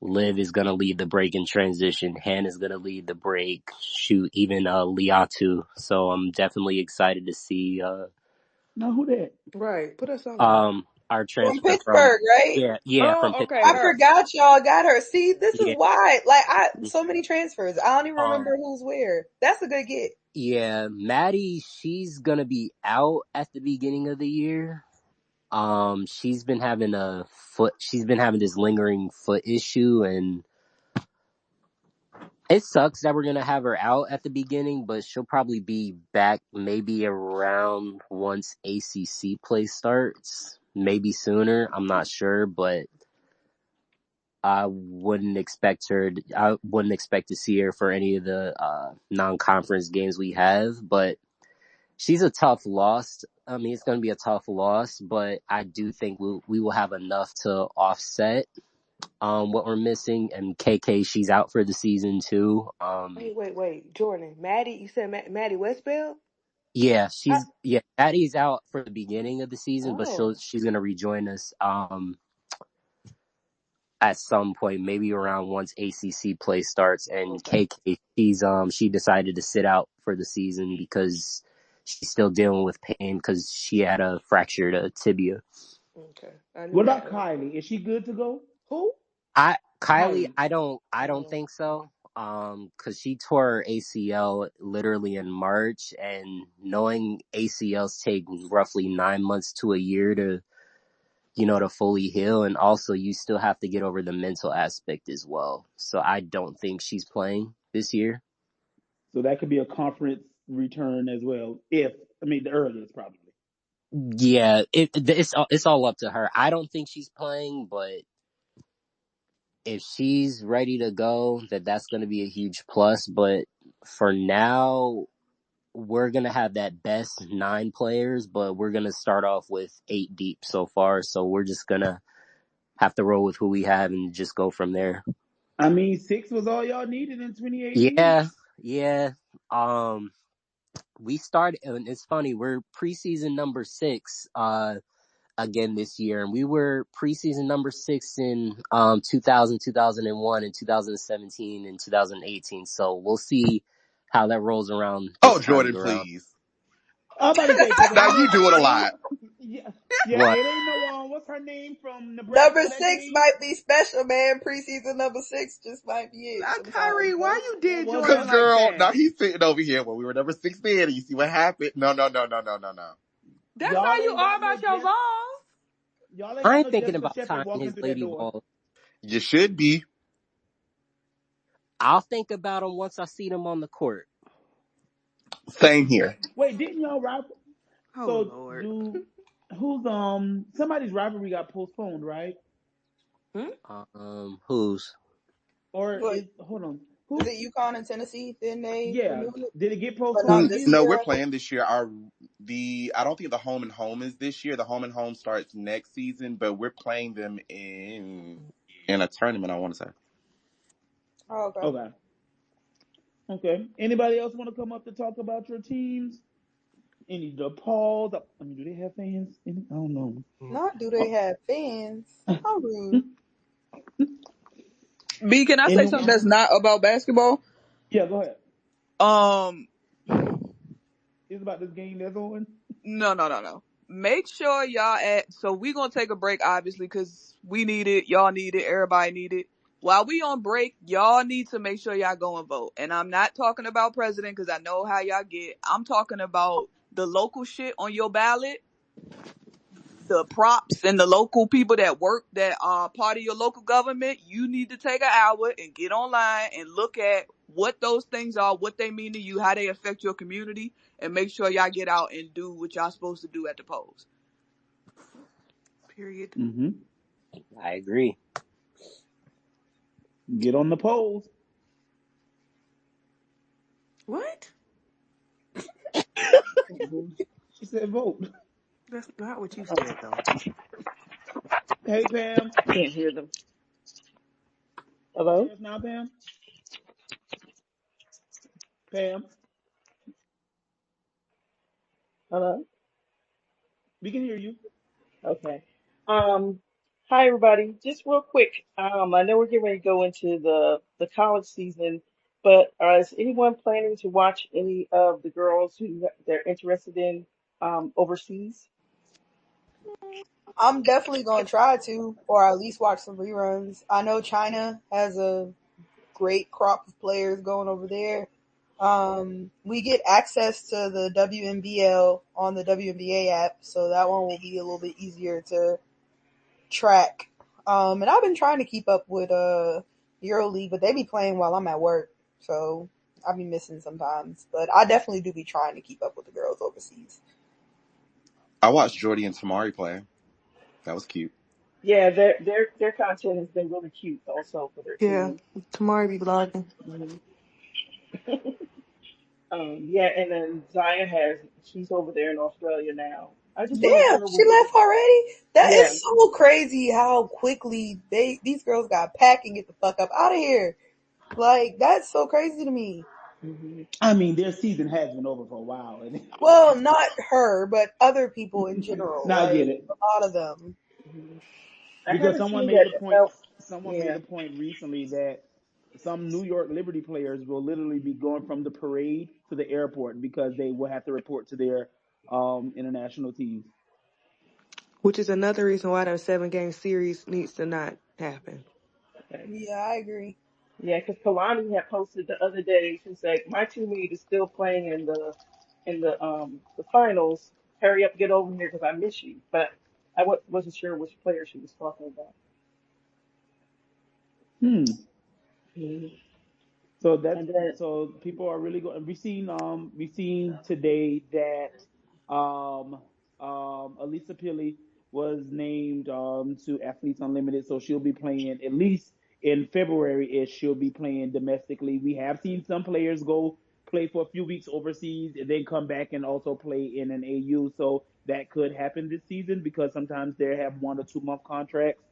Speaker 9: Liv is going to lead the break in transition. Hannah's going to lead the break, shoot, even Liatu. So I'm definitely excited to see
Speaker 1: Now who that?
Speaker 2: Right. Put us on.
Speaker 9: our
Speaker 3: From
Speaker 9: transfer from
Speaker 3: Pittsburgh, right?
Speaker 9: from
Speaker 2: Oh, okay,
Speaker 3: I
Speaker 9: Pittsburgh.
Speaker 2: her.
Speaker 3: forgot y'all got her. See, this is
Speaker 9: Yeah.
Speaker 3: why. So many transfers. I don't even
Speaker 9: Um
Speaker 3: remember who's where. That's a good get.
Speaker 9: yeah, Maddie, she's going to be out at the beginning of the year. She's been having this lingering foot issue, and it sucks that we're going to have her out at the beginning, but she'll probably be back maybe around once ACC play starts, maybe sooner. I'm not sure, but I wouldn't expect to see her for any of the non-conference games we have, but she's a tough loss. I mean, it's going to be a tough loss, but I do think we will have enough to offset what we're missing. And KK, she's out for the season too.
Speaker 2: Wait. Jordan. Maddie, you said Maddie Westbell?
Speaker 9: Yeah,
Speaker 2: I,
Speaker 9: Addie's out for the beginning of the season, but
Speaker 2: oh.
Speaker 9: she's going to rejoin us at some point, maybe around once ACC play starts. And
Speaker 2: Okay.
Speaker 9: KK, she decided to sit out for the season because she's still dealing with pain because she had a fractured tibia.
Speaker 2: Okay. I knew
Speaker 1: What about
Speaker 2: that.
Speaker 1: Kylie? Is she good to go?
Speaker 2: Who?
Speaker 9: Kylie,
Speaker 1: Kylie.
Speaker 9: I don't think so. Cause she tore her ACL literally in March, and knowing ACLs take roughly 9 months to a year to fully heal. And also you still have to get over the mental aspect as well. So I don't think she's playing this year.
Speaker 1: So that could be a conference return as well. The earliest probably.
Speaker 9: Yeah, it's all up to her. I don't think she's playing, but if she's ready to go, that's going to be a huge plus. But for now, we're going to have that best 9 players, but we're going to start off with 8 deep so far. So we're just going to have to roll with who we have and just go from there.
Speaker 1: 6 was all y'all needed in 2018.
Speaker 9: Yeah. Yeah. We started, and it's funny, we're preseason number 6, again this year, and we were preseason number 6 in 2000, 2001, and 2017 and 2018. So we'll see how that rolls around
Speaker 7: Oh,
Speaker 9: this time
Speaker 7: Jordan,
Speaker 9: around.
Speaker 7: please.
Speaker 1: I'm about to say because
Speaker 7: Now you doing a lot.
Speaker 1: yeah,
Speaker 9: What?
Speaker 1: it ain't no what's her name from
Speaker 3: Number
Speaker 1: Nebraska that
Speaker 3: 6
Speaker 1: came.
Speaker 3: might be special, man. Preseason number 6 just might be it
Speaker 2: Now,
Speaker 3: sometimes,
Speaker 2: Kyrie, why
Speaker 3: bro.
Speaker 2: you
Speaker 1: What
Speaker 2: did
Speaker 1: was
Speaker 2: Jordan
Speaker 7: Cause
Speaker 1: her?
Speaker 2: like
Speaker 7: girl, now
Speaker 2: that?
Speaker 7: he's sitting over here when we were number 16 and you see what happened. No.
Speaker 2: That's how
Speaker 1: Y'all
Speaker 2: you
Speaker 1: ain't
Speaker 2: are
Speaker 1: got no
Speaker 2: about your
Speaker 1: Jeff.
Speaker 2: balls.
Speaker 1: Y'all ain't
Speaker 9: I
Speaker 1: got
Speaker 9: ain't
Speaker 1: no
Speaker 9: thinking
Speaker 1: Jessica
Speaker 9: about
Speaker 1: Shepard
Speaker 9: tying
Speaker 1: walking
Speaker 9: his
Speaker 1: through that
Speaker 9: lady
Speaker 1: door.
Speaker 9: ball.
Speaker 7: You should be.
Speaker 9: I'll think about him once I see them on the court.
Speaker 7: Same here.
Speaker 1: Wait, didn't y'all rap?
Speaker 4: Oh
Speaker 1: So
Speaker 4: Lord.
Speaker 1: do who's somebody's rivalry got postponed, right?
Speaker 2: Hmm?
Speaker 9: Who's?
Speaker 1: Or
Speaker 3: What
Speaker 1: is hold on
Speaker 3: is
Speaker 1: who?
Speaker 3: it? UConn and Tennessee? Then they
Speaker 1: Yeah,
Speaker 3: renewed it,
Speaker 1: did it get
Speaker 3: but not
Speaker 1: postponed
Speaker 3: this
Speaker 1: again?
Speaker 7: No,
Speaker 3: year.
Speaker 7: we're
Speaker 3: I think.
Speaker 7: playing this year. I don't think the home and home is this year. The home and home starts next season, but we're playing them in a tournament, I want to say.
Speaker 3: Oh, okay.
Speaker 1: Okay, okay. Anybody else want to come up to talk about your teams? Any DePaul? Do they have fans? I don't know.
Speaker 3: Not do they
Speaker 1: Oh,
Speaker 3: have fans? How rude.
Speaker 4: B, can I say something
Speaker 1: anyone?
Speaker 4: that's not about basketball?
Speaker 1: Yeah, go ahead.
Speaker 4: Um,
Speaker 1: It's about this game that's on.
Speaker 4: no. Make sure y'all so we gonna take a break, obviously, because we need it, y'all need it, everybody need it. while we on break, y'all need to make sure y'all go and vote. And I'm not talking about president because I know how y'all get. I'm talking about the local shit on your ballot, the props and the local people that work that are part of your local government. You need to take an hour and get online and look at what those things are, what they mean to you, how they affect your community, and make sure y'all get out and do what y'all supposed to do at the polls.
Speaker 2: Period.
Speaker 1: Mm-hmm.
Speaker 9: I agree.
Speaker 1: Get on the polls.
Speaker 2: What?
Speaker 1: She said vote.
Speaker 2: That's not what you said, though.
Speaker 1: Hey, Pam.
Speaker 6: Can't hear them.
Speaker 1: Can you
Speaker 6: Hello?
Speaker 1: hear us now, Pam? Pam,
Speaker 6: Hello?
Speaker 1: we can hear you.
Speaker 6: Okay. Um, Hi everybody. Just real quick. I know we're getting ready to go into the college season, but is anyone planning to watch any of the girls who they're interested in overseas?
Speaker 3: I'm definitely gonna try to, or at least watch some reruns. I know China has a great crop of players going over there. We get access to the WNBL on the WNBA app, so that one will be a little bit easier to track. And I've been trying to keep up with EuroLeague, but they be playing while I'm at work, so I be missing sometimes. But I definitely do be trying to keep up with the girls overseas.
Speaker 7: I watched Jordy and Tamari play. That was cute.
Speaker 6: Yeah, their content has been really cute also for their
Speaker 2: Yeah,
Speaker 6: team.
Speaker 2: tomorrow be vlogging.
Speaker 6: Mhm. Yeah, and then Zaya she's over there in Australia now. I just wasn't
Speaker 3: Damn,
Speaker 6: sure
Speaker 3: she
Speaker 6: what.
Speaker 3: left already? That
Speaker 6: Yeah.
Speaker 3: is so crazy how quickly these girls got packed and get the fuck up out of here. Like, that's so crazy to me.
Speaker 6: Hmm.
Speaker 1: I mean, their season has been over for a while. And
Speaker 3: Well, not her, but other people in general.
Speaker 1: now I get
Speaker 3: Like,
Speaker 1: it.
Speaker 3: a lot of them.
Speaker 6: Hmm. I
Speaker 1: Because
Speaker 6: haven't
Speaker 1: someone
Speaker 6: seen
Speaker 1: made
Speaker 6: that.
Speaker 1: a point.
Speaker 6: Well,
Speaker 1: Someone made
Speaker 6: yeah.
Speaker 1: a point recently that some New York Liberty players will literally be going from the parade to the airport because they will have to report to their international teams.
Speaker 2: Which is another reason why that 7-game series needs to not happen.
Speaker 6: Okay.
Speaker 3: Yeah, I agree.
Speaker 6: Yeah, because Kalani had posted the other day. She said, "My teammate is still playing in the finals. Hurry up, get over here because I miss you." But wasn't sure which player she was talking about.
Speaker 1: Hmm.
Speaker 6: Mhm.
Speaker 1: So that's
Speaker 6: And then,
Speaker 1: so people are really going. We seen today that Elisa Pili was named to Athletes Unlimited, so she'll be playing at least in February. Ish, she'll be playing domestically. We have seen some players go play for a few weeks overseas and then come back and also play in an AU. So that could happen this season because sometimes they have 1 or 2 month contracts.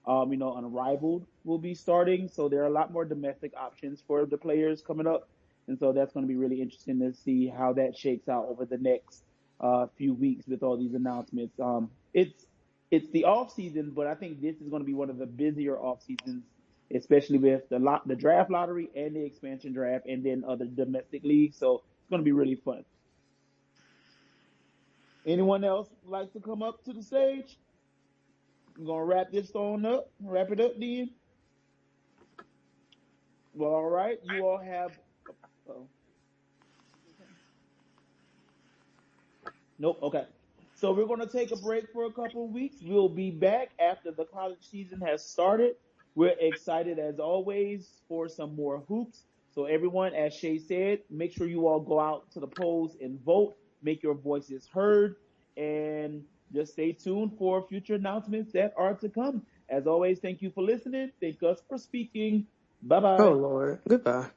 Speaker 1: Unrivaled will be starting. So there are a lot more domestic options for the players coming up. And so that's going to be really interesting to see how that shakes out over the next few weeks with all these announcements. It's the off season, but I think this is going to be one of the busier off seasons, especially with the draft lottery and the expansion draft, and then other domestic leagues. So it's going to be really fun. Anyone else like to come up to the stage? We're gonna wrap it up, then. Well, all right. You all have. Oh, nope. Okay. So we're going to take a break for a couple of weeks. We'll be back after the college season has started. We're excited as always for some more hoops. So everyone, as Shay said, make sure you all go out to the polls and vote. Make your voices heard, and just stay tuned for future announcements that are to come. As always, thank you for listening. Thank us for speaking. Bye
Speaker 2: Oh
Speaker 1: bye.
Speaker 2: Lord, goodbye.